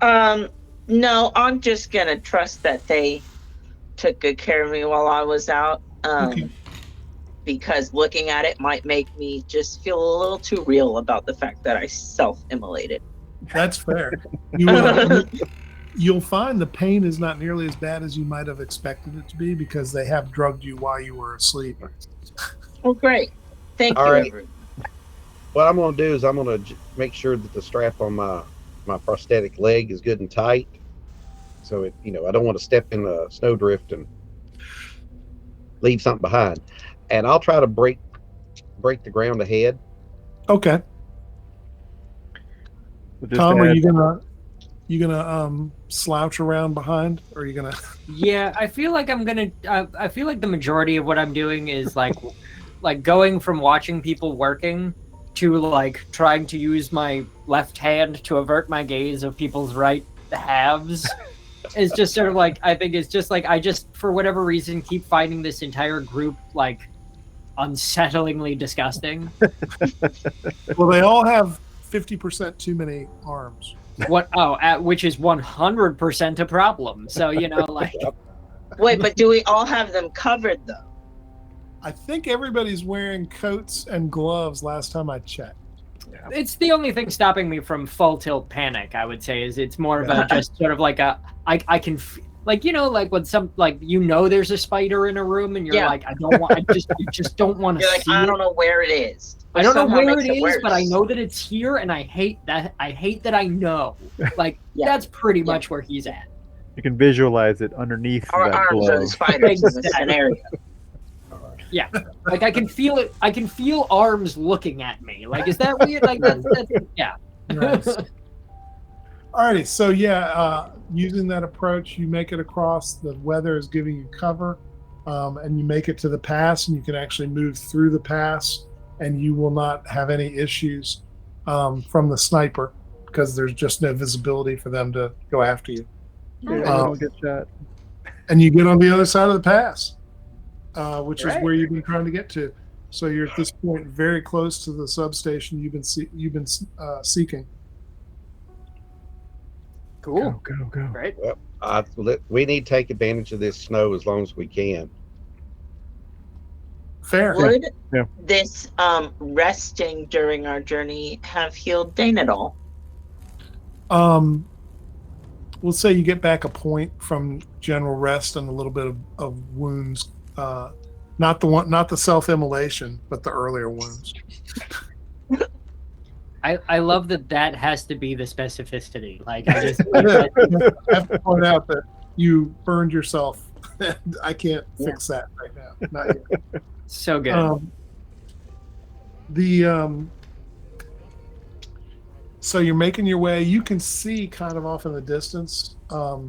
No, I'm just gonna trust that they took good care of me while I was out. Okay. Because looking at it might make me just feel a little too real about the fact that I self-immolated. That's fair. You'll find the pain is not nearly as bad as you might have expected it to be because they have drugged you while you were asleep. Oh, great. Thank All you, right. everyone. What I'm going to do is I'm going to make sure that the strap on my prosthetic leg is good and tight. So it, I don't want to step in the snowdrift and leave something behind. And I'll try to break the ground ahead. Okay. Tom, are you gonna slouch around behind, or are you gonna? Yeah, I feel like I'm gonna. I feel like the majority of what I'm doing is like going from watching people working to like trying to use my left hand to avert my gaze of people's right halves. It's just sort of like I think it's just like I just for whatever reason keep finding this entire group like unsettlingly disgusting. Well, they all have 50% too many arms. Which is 100% a problem. So like. Wait, but do we all have them covered though? I think everybody's wearing coats and gloves last time I checked. It's the only thing stopping me from full tilt panic, I would say, is it's more of a just sort of like I can like like when there's a spider in a room and you're like I just don't want to You're like, see I it. don't know where it is. I don't know Somehow where makes it is, worse. but I know that it's here, and I hate that I know. Like that's pretty much where he's at. You can visualize it underneath Our that arms are the glove. spiders in this scenario. Yeah, like I can feel it. I can feel arms looking at me. Like, is that weird? Like that's yeah. Nice. Alrighty, so using that approach, you make it across. The weather is giving you cover, and you make it to the pass, and you can actually move through the pass, and you will not have any issues from the sniper because there's just no visibility for them to go after you. Yeah, you don't get shot. And you get on the other side of the pass, which is where you've been trying to get to. So you're at this point very close to the substation you've been seeking. Cool. Go, go, go. Right. We need to take advantage of this snow as long as we can. Fair. Would Yeah. this resting during our journey have healed Dane at all? We'll say you get back a point from general rest and a little bit of wounds. Not the self-immolation, but the earlier wounds. I love that has to be the specificity. Like I just I have to point out that you burned yourself. I can't fix that right now. Not yet. so good. So you're making your way. You can see kind of off in the distance a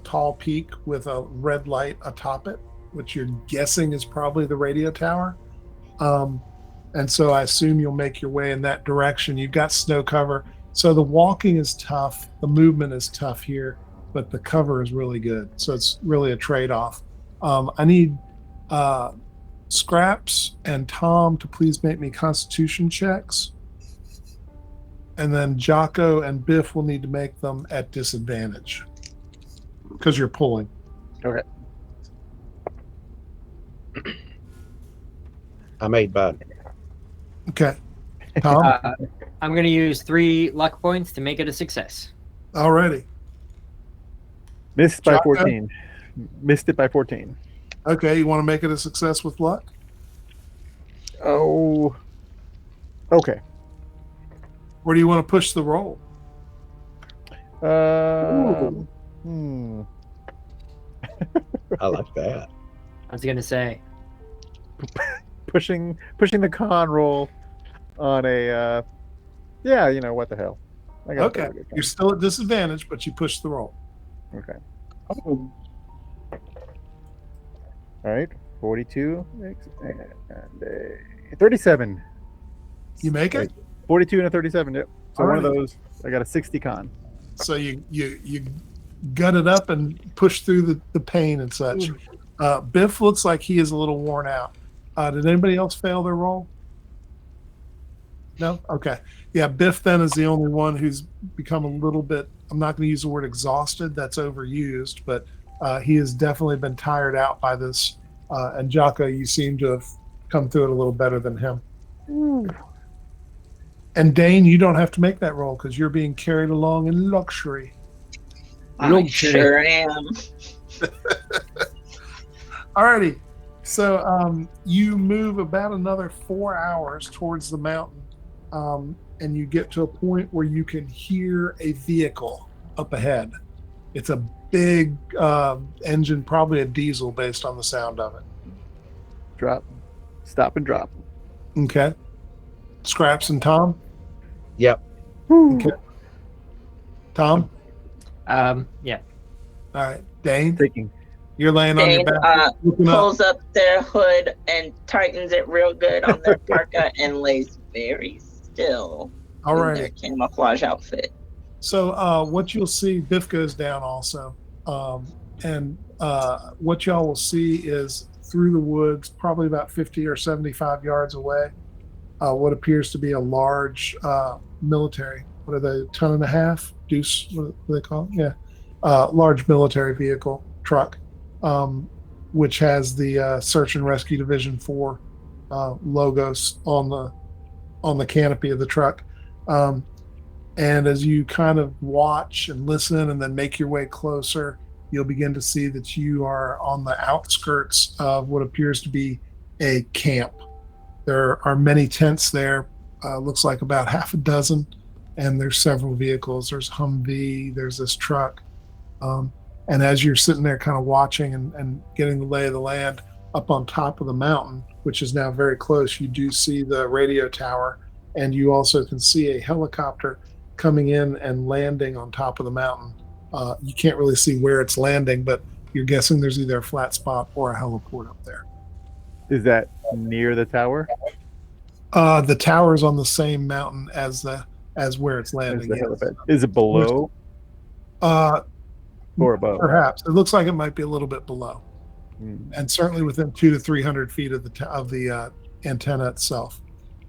tall peak with a red light atop it, which you're guessing is probably the radio tower. And so I assume you'll make your way in that direction. You've got snow cover. So the walking is tough. The movement is tough here, but the cover is really good. So it's really a trade-off. I need Scraps and Tom to please make me constitution checks. And then Jocko and Biff will need to make them at disadvantage because you're pulling. Okay. I made bud. Okay. Tom? I'm going to use 3 luck points to make it a success. Alrighty. Missed by Jocko? 14. Missed it by 14. Okay, you want to make it a success with luck? Oh. Okay. Or do you want to push the roll? Hmm. I like that. I was going to say, Pushing the con roll on a yeah, you know what the hell. I got Okay. You're still at disadvantage, but you push the roll. Okay. All right. 42 and a 37. You make it? 42 and a 37. Yep. So one of Alrighty. those. I got a 60 con. So you gut it up and push through the pain and such. Biff looks like he is a little worn out. Did anybody else fail their roll? No? Okay. Yeah, Biff then is the only one who's become a little bit, I'm not going to use the word exhausted, that's overused, but he has definitely been tired out by this. And Jocko, you seem to have come through it a little better than him. And Dane, you don't have to make that roll because you're being carried along in luxury. I sure am. Alrighty. So you move about another 4 hours towards the mountain, and you get to a point where you can hear a vehicle up ahead. It's a big engine, probably a diesel based on the sound of it. Drop. Stop and drop. Okay. Scraps and Tom? Yep. Okay. Tom? yeah. All right. Dane? Taking. You're laying on your Dane back. looking up. pulls up their hood and tightens it real good on their parka and lays very still All in right. their camouflage outfit. So what you'll see, Biff goes down also. And what y'all will see is through the woods, probably about 50 or 75 yards away, what appears to be a large military, what are they, 1.5 Deuce, what do they call it? Yeah. Large military vehicle truck, which has the Search and Rescue Division 4 logos on the canopy of the truck. And as you kind of watch and listen and then make your way closer, you'll begin to see that you are on the outskirts of what appears to be a camp. There are many tents there, looks like about half a dozen, and there's several vehicles. There's Humvee, there's this truck. And as you're sitting there kind of watching and getting the lay of the land up on top of the mountain, which is now very close, you do see the radio tower, and you also can see a helicopter coming in and landing on top of the mountain. You can't really see where it's landing, but you're guessing there's either a flat spot or a heliport up there. Is that near the tower? The tower's on the same mountain as where it's Is, landing. the yes. helipad? Is it below or above? Perhaps it looks like it might be a little bit below, and certainly within 200 to 300 feet of the antenna itself.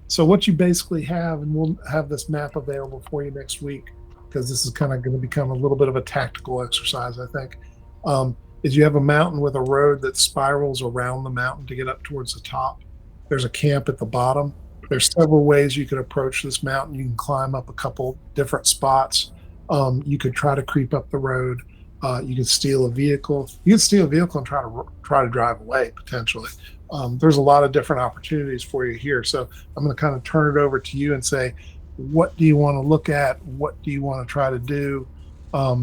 So what you basically have, and we'll have this map available for you next week, because this is kind of going to become a little bit of a tactical exercise, I think, is you have a mountain with a road that spirals around the mountain to get up towards the top. There's a camp at the bottom. There's several ways you could approach this mountain. You can climb up a couple different spots. You could try to creep up the road. You could steal a vehicle. You could steal a vehicle and try to drive away potentially. There's a lot of different opportunities for you here. So I'm going to kind of turn it over to you and say, what do you want to look at? What do you want to try to do? All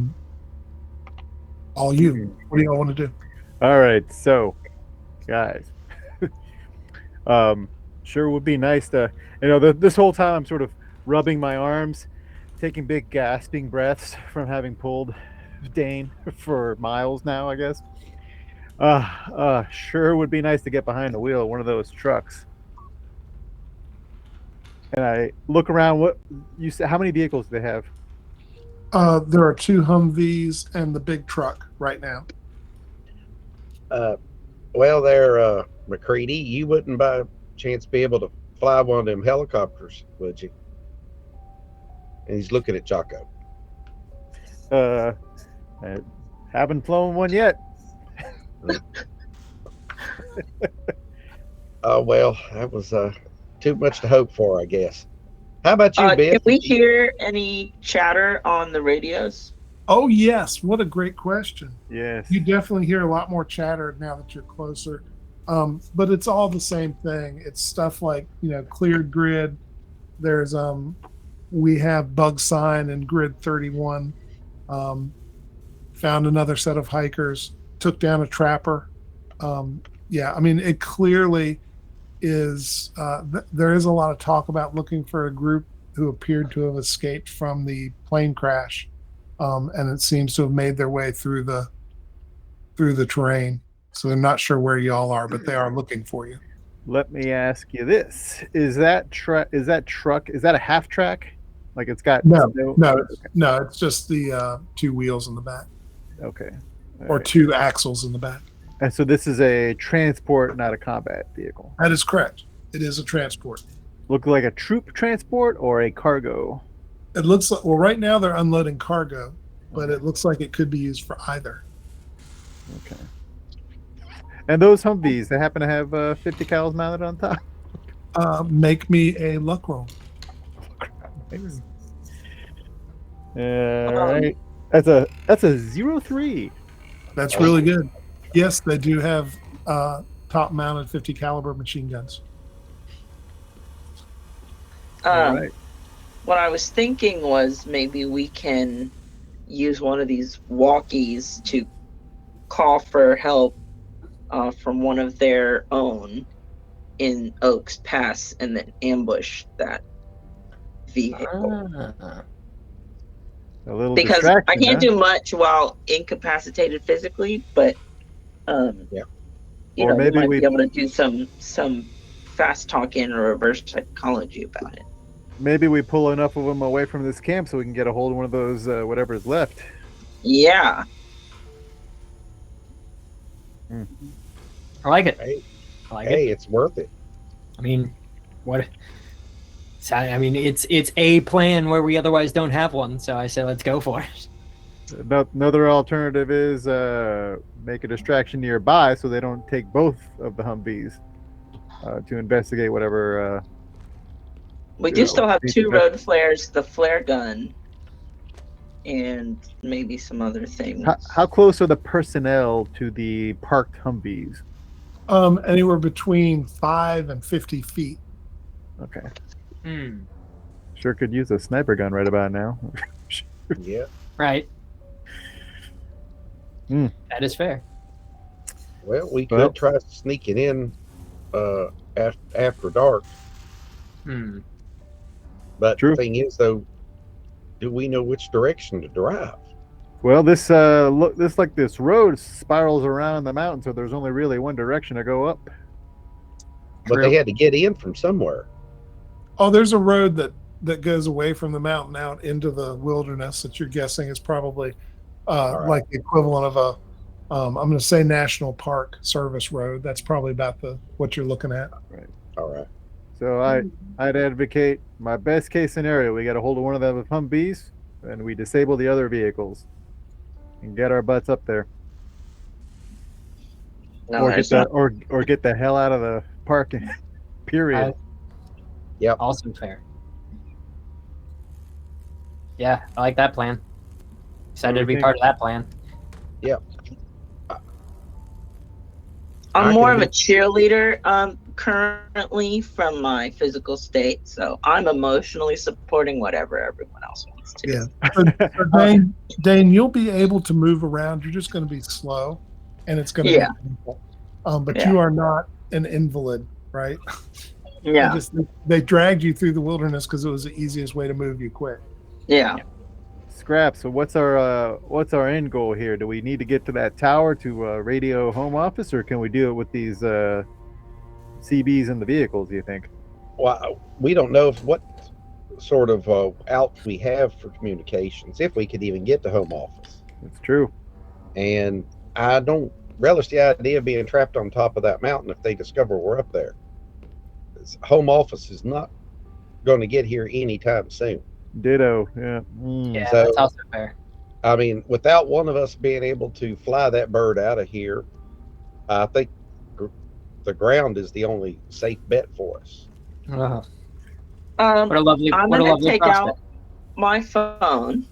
you. What do you all want to do? All right, so guys, sure would be nice to, this whole time I'm sort of rubbing my arms, taking big gasping breaths from having pulled Dane for miles now, I guess. Sure would be nice to get behind the wheel of one of those trucks. And I look around. What you said? How many vehicles do they have? There are 2 Humvees and the big truck right now. Well, there, McCready, you wouldn't by chance be able to fly one of them helicopters, would you? And he's looking at Jocko. I haven't flown one yet. Oh, well, that was too much to hope for, I guess. How about you, Ben? Can we hear any chatter on the radios? Oh, yes. What a great question. Yes. You definitely hear a lot more chatter now that you're closer. But it's all the same thing. It's stuff like, cleared grid. There's we have bug sign and grid 31. Found another set of hikers, took down a trapper. Yeah, I mean, it clearly is there is a lot of talk about looking for a group who appeared to have escaped from the plane crash, and it seems to have made their way through the terrain. So they're not sure where y'all are, but they are looking for you. Let me ask you this: is that a half track? Like it's got no, it's just the 2 wheels in the back. Okay. All Or right. 2 axles in the back. And so this is a transport, not a combat vehicle. That is correct. It is a transport. Look like a troop transport or a cargo? It looks like, well, right now they're unloading cargo, but it looks like it could be used for either. Okay. And those Humvees, they happen to have 50 cals mounted on top? Make me a luck roll. All right. That's a 0-3. That's really good. Yes, they do have top mounted 50 caliber machine guns. All right. What I was thinking was maybe we can use one of these walkies to call for help from one of their own in Oaks Pass and then ambush that vehicle. A little Because distraction, I can't huh? do much while incapacitated physically, but Yeah. you Or know, maybe we might we- be able to do some fast talking or reverse psychology about it. Maybe we pull enough of them away from this camp so we can get a hold of one of those whatever's left. Yeah. I like it. Hey, I like it. hey, it's worth it. I mean, what? So, I mean, it's a plan where we otherwise don't have one. So I say, let's go for it. Another alternative is make a distraction nearby so they don't take both of the Humvees to investigate whatever. We do still have these 2 invest- road flares, the flare gun, and maybe some other things. How close are the personnel to the parked Humvees? Anywhere between 5 and 50 feet. Okay. Hmm. Sure could use a sniper gun right about now. Yeah. Right. Hmm. That is fair. Well, we could Well- try sneaking in after dark. Hmm. But True. the thing is, though, do we know which direction to drive? Well, this road spirals around the mountain, so there's only really one direction to go up. But True. they had to get in from somewhere. Oh, there's a road that goes away from the mountain out into the wilderness that you're guessing is probably right. like the equivalent of a I'm going to say National Park Service road. That's probably about what you're looking at. All right. So I'd advocate my best case scenario. We get a hold of one of the Humvees, and we disable the other vehicles and get our butts up there. No, or there's get the or get the hell out of the parking. Period. Yep. Also fair. Yeah, I like that plan. Excited to be part of that plan. I'm I more can of a cheerleader currently from my physical state, so I'm emotionally supporting whatever everyone else wants to. Yeah. So Dane, you'll be able to move around. You're just going to be slow, and it's going to Yeah. be painful. But Yeah. you are not an invalid, right? Yeah. They dragged you through the wilderness because it was the easiest way to move you quick. Yeah. Scrap. So what's our end goal here? Do we need to get to that tower to radio home office, or can we do it with these CBs in the vehicles? Do you think? Well, we don't know what sort of out we have for communications, if we could even get to home office. It's true. And I don't relish the idea of being trapped on top of that mountain if they discover we're up there. Home office is not going to get here anytime soon. Ditto. Yeah. Yeah, So- that's also fair. I mean, without one of us being able to fly that bird out of here, I think the ground is the only safe bet for us. What a lovely, I'm what a gonna lovely take prospect. out my phone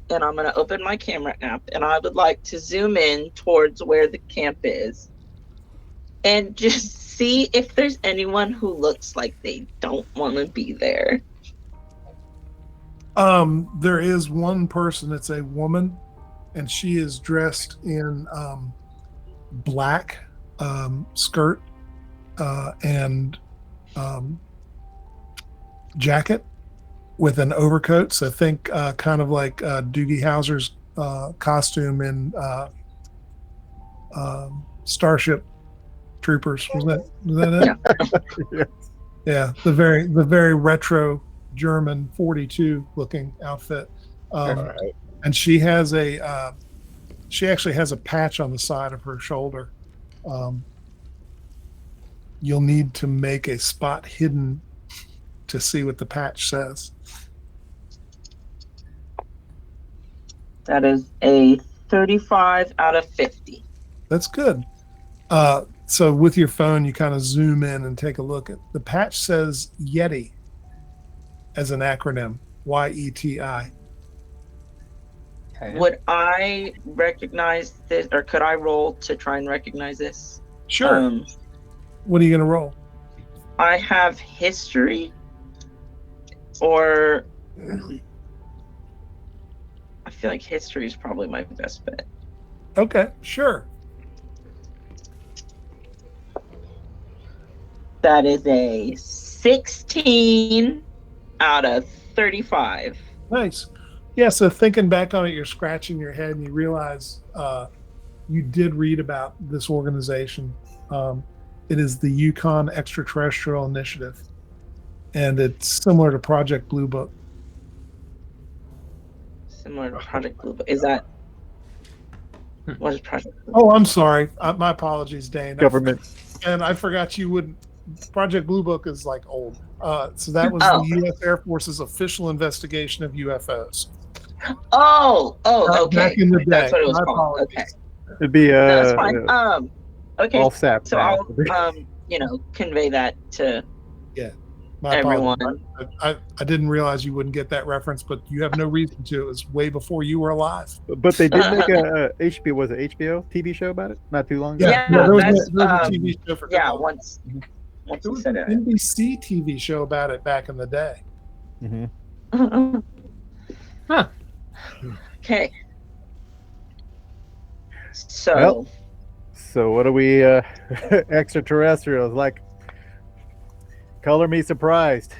and I'm gonna open my camera app and I would like to zoom in towards where the camp is and just see if there's anyone who looks like they don't want to be there. There is one person. It's a woman, and she is dressed in black skirt and jacket with an overcoat. So think kind of like Doogie Howser's costume in Starship Troopers. Was that it? Yeah. Yeah, the very retro German 42 looking outfit. All right. And she has she actually has a patch on the side of her shoulder. You'll need to make a spot hidden to see what the patch says. That is a 35 out of 50. That's good. So with your phone, you kind of zoom in and take a look at the patch. Says Yeti as an acronym, YETI. Okay. Would I recognize this, or could I roll to try and recognize this? Sure. What are you going to roll? I have history, or I feel like history is probably my best bet. Okay, sure. That is a 16 out of 35. Nice. Yeah, so thinking back on it, you're scratching your head and you realize you did read about this organization. It is the Yukon Extraterrestrial Initiative, and it's similar to Project Blue Book. Similar to Project Blue Book. Is that what is Project Blue Book? Oh, I'm sorry. My apologies, Dane. Government. And I forgot you wouldn't. Project Blue Book is like old. So that was Oh. the U.S. Air Force's official investigation of UFOs. Oh, okay. Back in the day. That's what it was My called. apologies. Okay. It'd be No, that's fine. Okay. all sap. So now. I'll convey that to My everyone. apologies. I didn't realize you wouldn't get that reference, but you have no reason to. It was way before you were alive. But they did make a HBO. Was it HBO TV show about it? Not too long ago. Yeah, there was that's, a TV show for Yeah, football. once There you was said an it. NBC TV show about it back in the day. Mm-hmm. Huh. Okay. So Well, So what are we extraterrestrials? Like, color me surprised.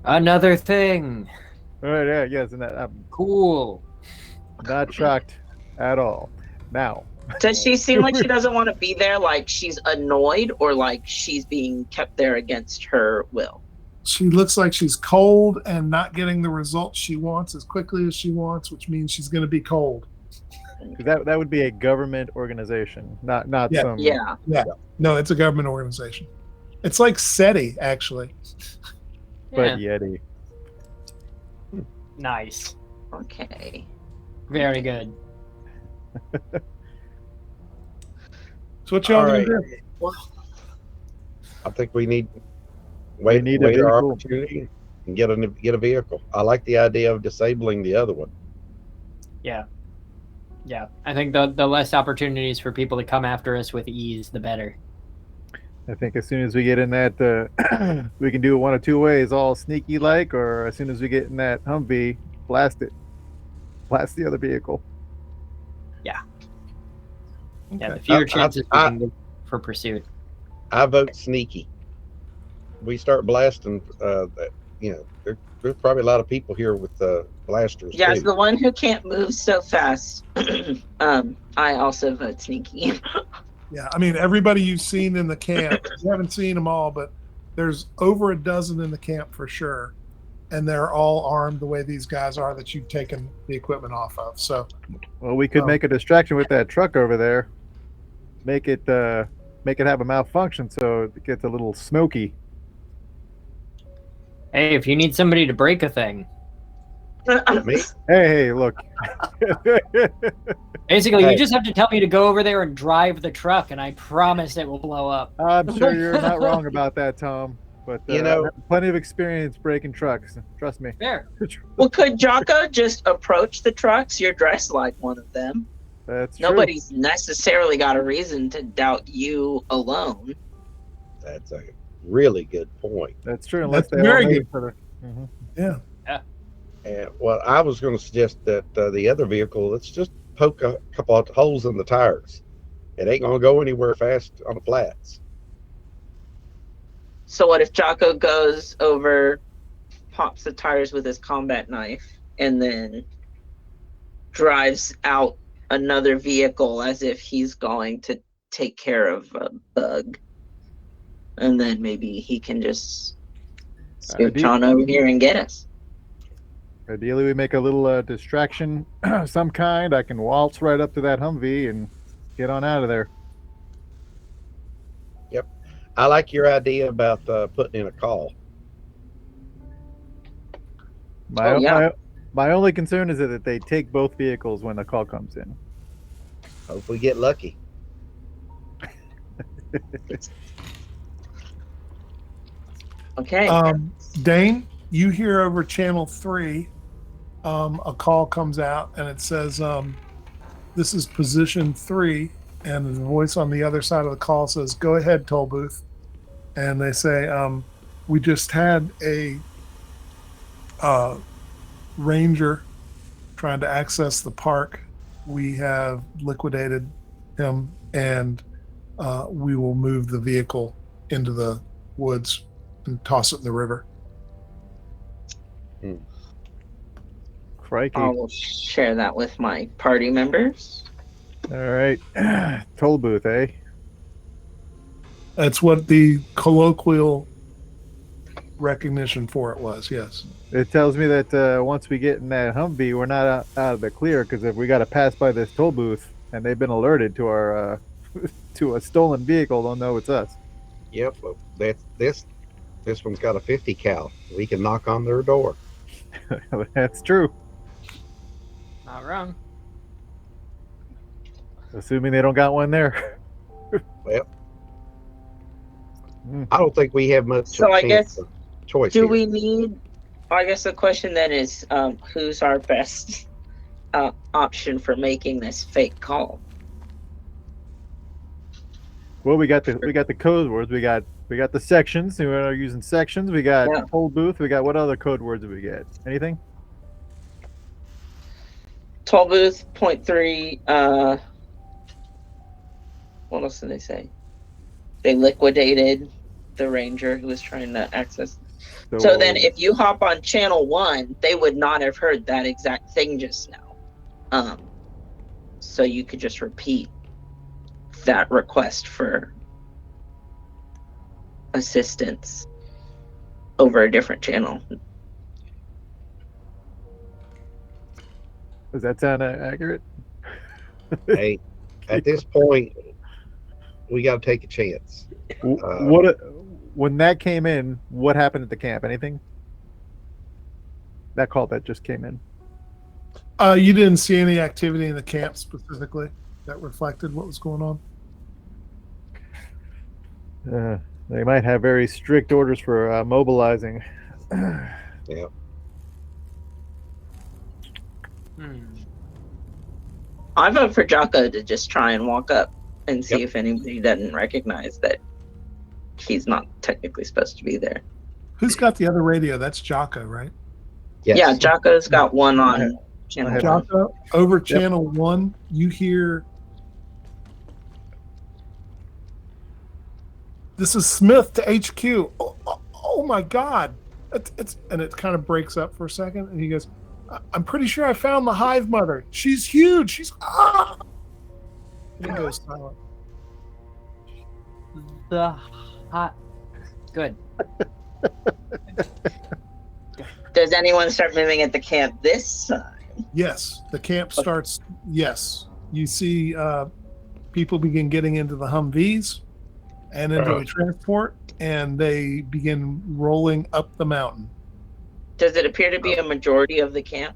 Another thing. All right, yeah, yes, and that, I'm Cool. not shocked at all. Now, does she seem like she doesn't want to be there? Like she's annoyed, or like she's being kept there against her will? She looks like she's cold and not getting the results she wants as quickly as she wants, which means she's going to be cold. that would be a government organization, not Yeah. some. Yeah. No, it's a government organization. It's like SETI, actually. But Yeah. Yeti. Nice. Okay. Very good. So what y'all All gonna right. do? I think we need We need a wait our vehicle. opportunity and get a vehicle. I like the idea of disabling the other one. Yeah. Yeah. I think the less opportunities for people to come after us with ease, the better. I think as soon as we get in that, we can do it one of two ways: all sneaky like, or as soon as we get in that Humvee, blast it, blast the other vehicle. Yeah, the Okay. fewer chances we can get for pursuit. I vote sneaky. We start blasting. There's probably a lot of people here with blasters Yeah, as too. the one who can't move so fast, I also vote sneaky. Yeah, I mean everybody you've seen in the camp. You haven't seen them all, but there's over a dozen in the camp for sure, and they're all armed the way these guys are that you've taken the equipment off of. So Well, we could Oh. make a distraction with that truck over there. Make it have a malfunction so it gets a little smoky. Hey, if you need somebody to break a thing, Me? Hey, look. basically, Hey. you just have to tell me to go over there and drive the truck, and I promise it will blow up. I'm sure you're not wrong about that, Tom. But You know- I have plenty of experience breaking trucks. Trust me. Fair. Well, could Jocko just approach the trucks? You're dressed like one of them. That's true. Nobody's necessarily got a reason to doubt you alone. That's a really good point. That's true. Unless That's they all very know good. each other. Mhm. yeah, And well, I was going to suggest that the other vehicle, let's just poke a couple of holes in the tires. It ain't going to go anywhere fast on the flats. So what if Jocko goes over, pops the tires with his combat knife, and then drives out another vehicle as if he's going to take care of a bug? And then maybe he can just scooch on over here and get us. Ideally, we make a little distraction, some kind. I can waltz right up to that Humvee and get on out of there. I like your idea about putting in a call. My, Oh, yeah. my only concern is that they take both vehicles when the call comes in. Hope we get lucky. Okay. Dane, you hear over channel 3, a call comes out and it says, "This is position 3," and the voice on the other side of the call says, "Go ahead, toll booth." And they say, "We just had a ranger trying to access the park. We have liquidated him, and we will move the vehicle into the woods and toss it in the river." Crikey. I will share that with my party members. All right. Toll booth, eh? That's what the colloquial recognition for it was. Yes. It tells me that once we get in that Humvee, we're not out of the clear, because if we got to pass by this toll booth and they've been alerted to our to a stolen vehicle, they'll know it's us. Yep. Well, this one's got a 50 cal. We can knock on their door. That's true. Not wrong. Assuming they don't got one there. Well, I don't think we have much So I guess- choice Do here. we need? I guess the question then is, who's our best option for making this fake call? Well, we got the code words. We got the sections. We are using sections. We got Yeah. toll booth. We got what other code words do we get? Anything? Toll booth, point 3. What else did they say? They liquidated the ranger who was trying to access. So then, if you hop on channel 1, they would not have heard that exact thing just now. So you could just repeat that request for assistance over a different channel. Does that sound accurate? Hey, at this point, we got to take a chance. What when that came in? What happened at the camp? Anything? that call that just came in. You didn't see any activity in the camp specifically that reflected what was going on? They might have very strict orders for mobilizing. Yeah. I vote for Jocko to just try and walk up and see Yep. if anybody doesn't recognize that he's not technically supposed to be there. Who's got the other radio? That's Jocko, right? Yes. Yeah, Jocko's got one on I channel have- one. Jocko, over channel 1, you hear, "This is Smith to HQ. Oh my God." And it kind of breaks up for a second, and he goes, "I'm pretty sure I found the hive mother. She's huge. She's ah." And he goes silent. The hot. Good. Does anyone start moving at the camp this time? Yes, the camp starts. Yes, you see people begin getting into the Humvees and into the transport, and they begin rolling up the mountain. Does it appear to be a majority of the camp?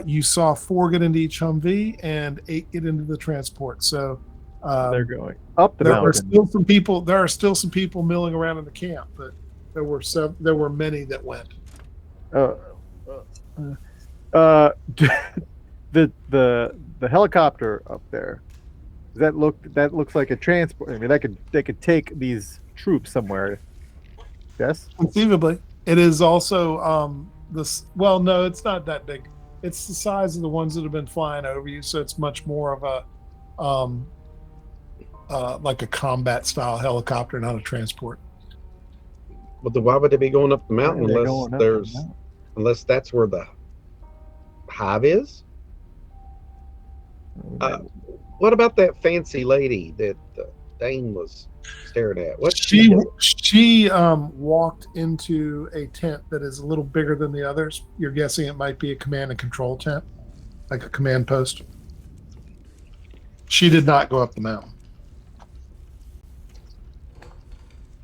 You saw 4 get into each Humvee and 8 get into the transport. So They're going up the there are mountain. still some people. There are still some people milling around in the camp, but there were many that went. The helicopter up there. That looks like a transport. I mean, they could take these troops somewhere. Yes. Conceivably, it is also this. Well, no, it's not that big. It's the size of the ones that have been flying over you, so it's much more of a like a combat style helicopter, not a transport. But then why would they be going up the mountain Why are they going up the unless mountain? unless that's where the hive is? What about that fancy lady that Dane was staring at? What She walked into a tent that is a little bigger than the others. You're guessing it might be a command and control tent, like a command post. She did not go up the mountain.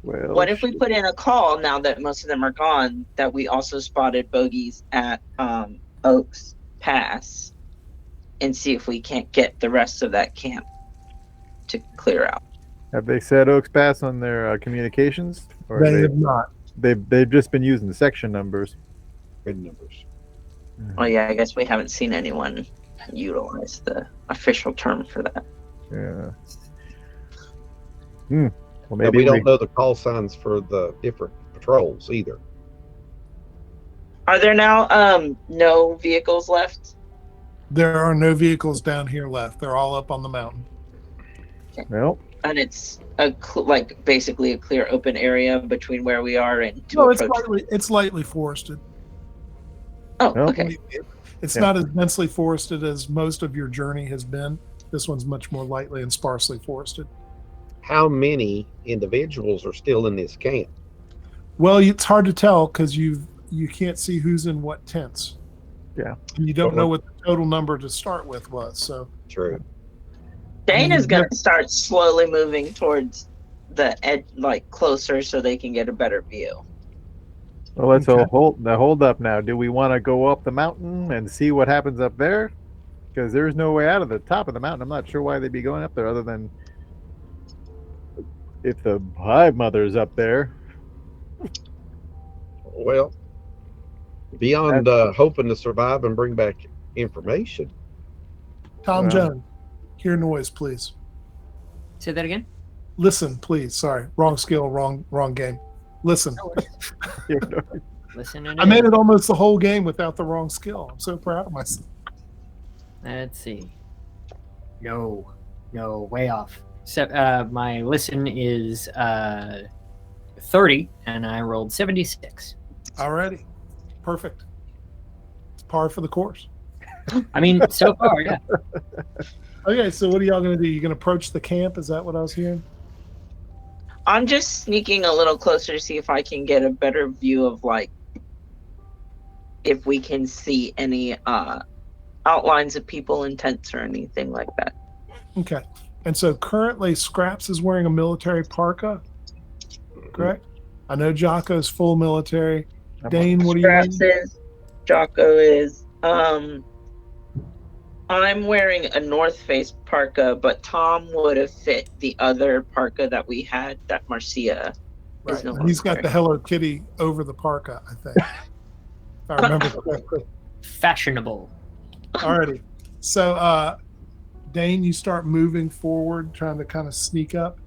Well, What if we put in a call now that most of them are gone that we also spotted bogeys at Oaks Pass and see if we can't get the rest of that camp to clear out? have they said Oaks Pass on their communications, or They have not. they've just been using the section numbers? good numbers? Oh yeah, I guess we haven't seen anyone utilize the official term for that. Yeah. Well, But maybe we don't know the call signs for the different patrols either. Are there now no vehicles left? There are no vehicles down here left. They're all up on the mountain. Well, And it's like basically a clear open area between where we are and to No, it's approach. lightly forested. Oh, Well, okay. It's Yeah. not as densely forested as most of your journey has been. This one's much more lightly and sparsely forested. How many individuals are still in this camp? Well, it's hard to tell because you can't see who's in what tents. Yeah. And you don't know what the total number to start with was. So True. Dane is going to start slowly moving towards the edge, like closer, so they can get a better view. well, let's Okay. hold up now. Do we want to go up the mountain and see what happens up there? Because there's no way out of the top of the mountain. I'm not sure why they'd be going up there other than if the hive mother's up there. Well, beyond hoping to survive and bring back information. Tom Well. Jones, hear noise, please. Say that again. Listen, please. Sorry, wrong skill, wrong game. Listen. Listen. I made it almost the whole game without the wrong skill. I'm so proud of myself. Let's see. No, way off. So, my listen is 30, and I rolled 76. Alrighty. Perfect. It's par for the course. I mean, so far, yeah. Okay, so what are y'all going to do? You going to approach the camp? Is that what I was hearing? I'm just sneaking a little closer to see if I can get a better view of like if we can see any outlines of people in tents or anything like that. Okay. And so currently Scraps is wearing a military parka, correct? I know Jocko's full military. Dane, what are you Scraps wearing? is Jocko is. I'm wearing a North Face parka, but Tom would have fit the other parka that we had that Marcia Right. is no And he's got longer. the Hello Kitty over the parka, I think. If I remember correctly. Fashionable. Alrighty. So, Dane, you start moving forward, trying to kind of sneak up.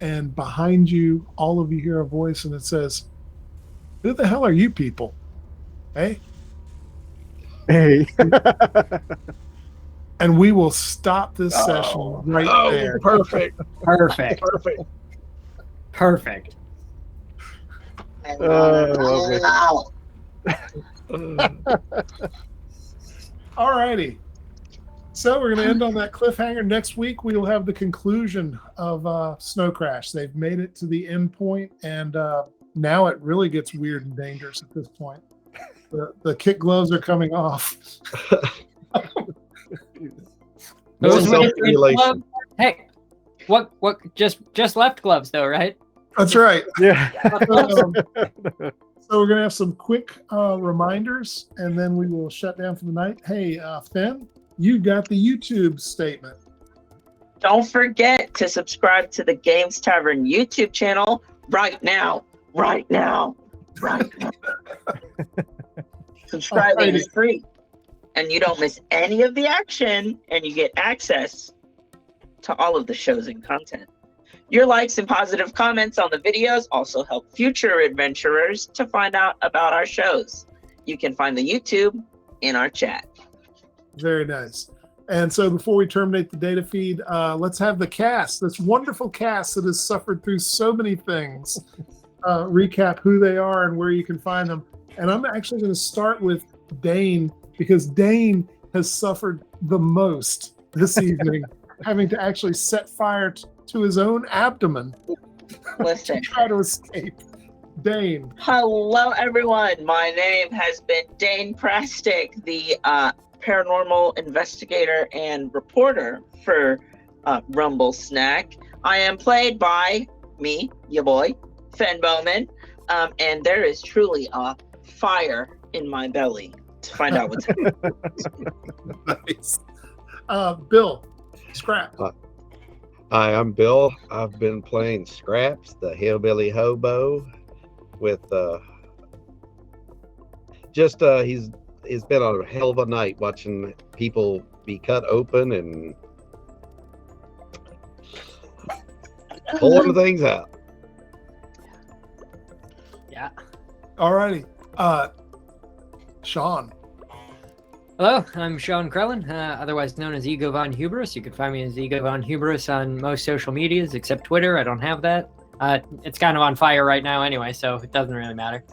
And behind you, all of you hear a voice, and it says, "Who the hell are you people? Hey?" Hey. And we will stop this session right there. Perfect. Perfect. Perfect. Perfect. Lovely. Alrighty. So we're going to end on that cliffhanger. Next week, we will have the conclusion of Snowcrash. They've made it to the end point, and now it really gets weird and dangerous at this point. The kit gloves are coming off. More Those were self-simulation. gloves. Hey, what just left gloves though, right? That's right. Yeah. So we're going to have some quick reminders, and then we will shut down for the night. Hey, Finn, you got the YouTube statement. Don't forget to subscribe to the Games Tavern YouTube channel right now. Right now. Right now. Subscribing is free. And you don't miss any of the action, and you get access to all of the shows and content. Your likes and positive comments on the videos also help future adventurers to find out about our shows. You can find the YouTube in our chat. Very nice. And so before we terminate the data feed, let's have the cast, this wonderful cast that has suffered through so many things, recap who they are and where you can find them. And I'm actually going to start with Dane, because Dane has suffered the most this evening, having to actually set fire to his own abdomen Listen. to try to escape. Dane. Hello, everyone. My name has been Dane Prastic, the paranormal investigator and reporter for Rumble Snack. I am played by me, your boy, Fen Bowman, and there is truly a fire in my belly to find out what's happening. Nice. Bill, Scrap. Hi, I'm Bill. I've been playing Scraps, the hillbilly hobo, with it's been a hell of a night watching people be cut open and pulling things out. Yeah. Alrighty. Sean. Hello, I'm Sean Krellin, otherwise known as Ego Von Hubris. You can find me as Ego Von Hubris on most social medias except Twitter. I don't have that. It's kind of on fire right now anyway, so it doesn't really matter.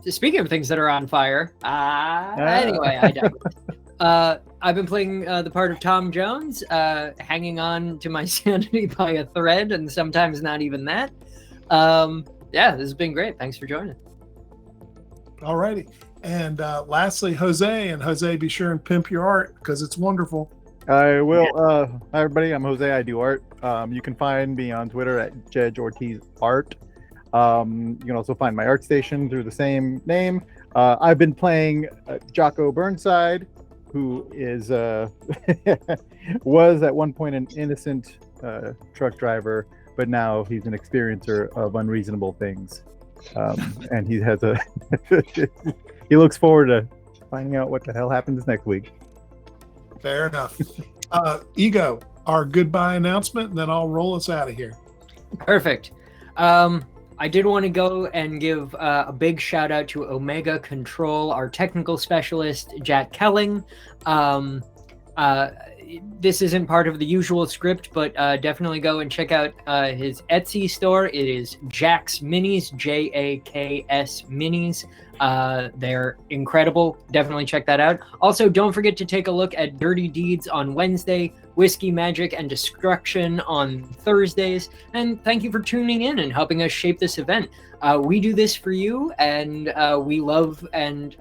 Speaking of things that are on fire, anyway, I digress. I've been playing the part of Tom Jones, hanging on to my sanity by a thread, and sometimes not even that. Yeah, this has been great. Thanks for joining. Alrighty. And lastly, Jose. And Jose, be sure and pimp your art because it's wonderful. I will. Hi, everybody. I'm Jose. I do art. You can find me on Twitter at JedgeOrtizArt. You can also find my art station through the same name. I've been playing Jocko Burnside, who is was at one point an innocent truck driver, but now he's an experiencer of unreasonable things. And he has a he looks forward to finding out what the hell happens next week. Fair enough. Ego, our goodbye announcement, and then I'll roll us out of here. Perfect. I did want to go and give a big shout out to Omega Control, our technical specialist, Jack Kelling. This isn't part of the usual script, but definitely go and check out his Etsy store. It is Jack's Minis, Jaks Minis. They're incredible. Definitely check that out. Also, don't forget to take a look at Dirty Deeds on Wednesday, Whiskey, Magic, and Destruction on Thursdays. And thank you for tuning in and helping us shape this event. We do this for you, and we love and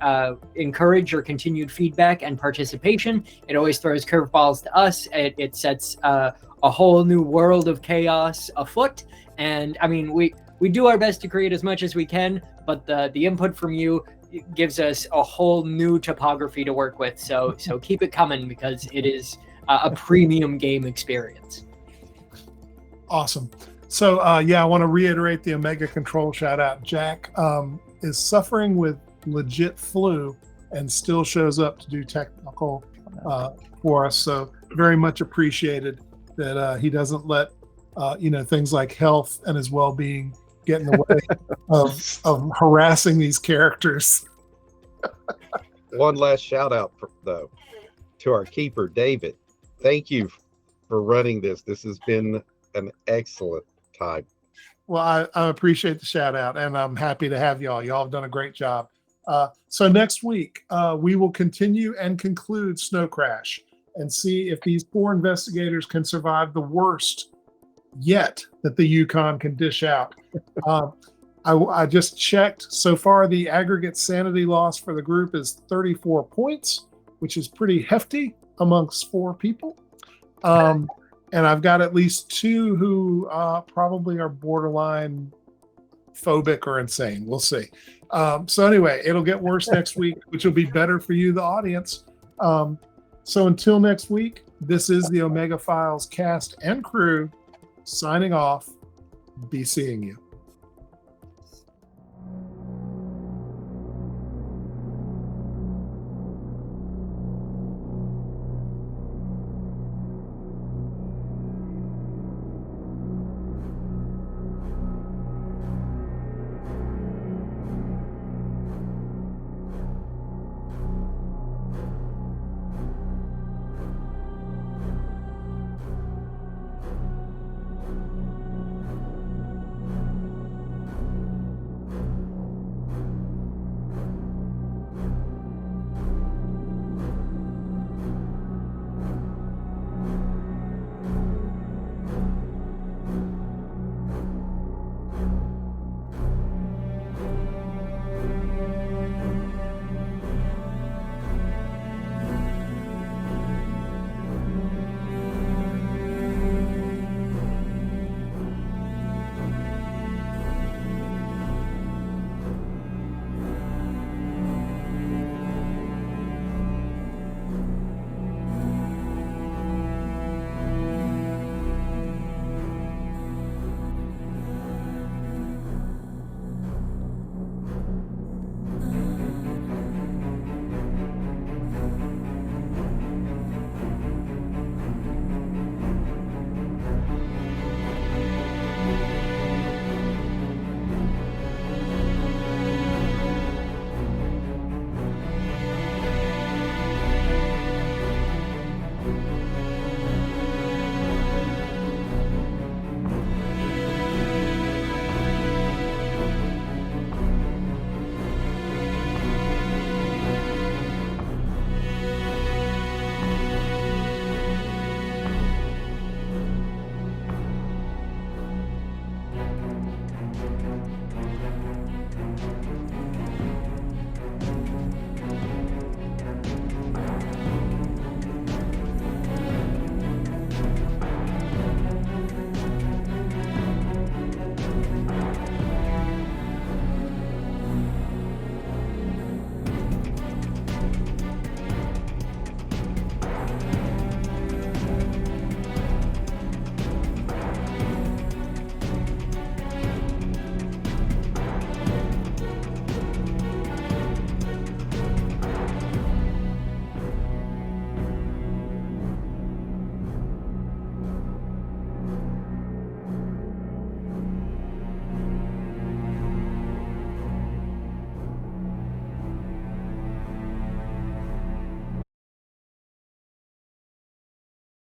encourage your continued feedback and participation. It always throws curveballs to us. It sets a whole new world of chaos afoot. And I mean, we do our best to create as much as we can, but the input from you gives us a whole new topography to work with. So keep it coming, because it is a premium game experience. Awesome. So I want to reiterate the Omega Control shout out. Jack is suffering with legit flu and still shows up to do technical for us. So very much appreciated that he doesn't let things like health and his well-being get in the way of harassing these characters. One last shout out though to our keeper, David. Thank you for running this. This has been an excellent time. Well, I appreciate the shout out, and I'm happy to have y'all. Y'all have done a great job. So next week, we will continue and conclude Snowcrash and see if these 4 investigators can survive the worst yet that the Yukon can dish out. I just checked. So far, the aggregate sanity loss for the group is 34 points, which is pretty hefty amongst 4 people. And I've got at least 2 who probably are borderline phobic or insane. We'll see. So anyway, it'll get worse next week, which will be better for you, the audience. So until next week, this is the Omega Files cast and crew signing off. Be seeing you.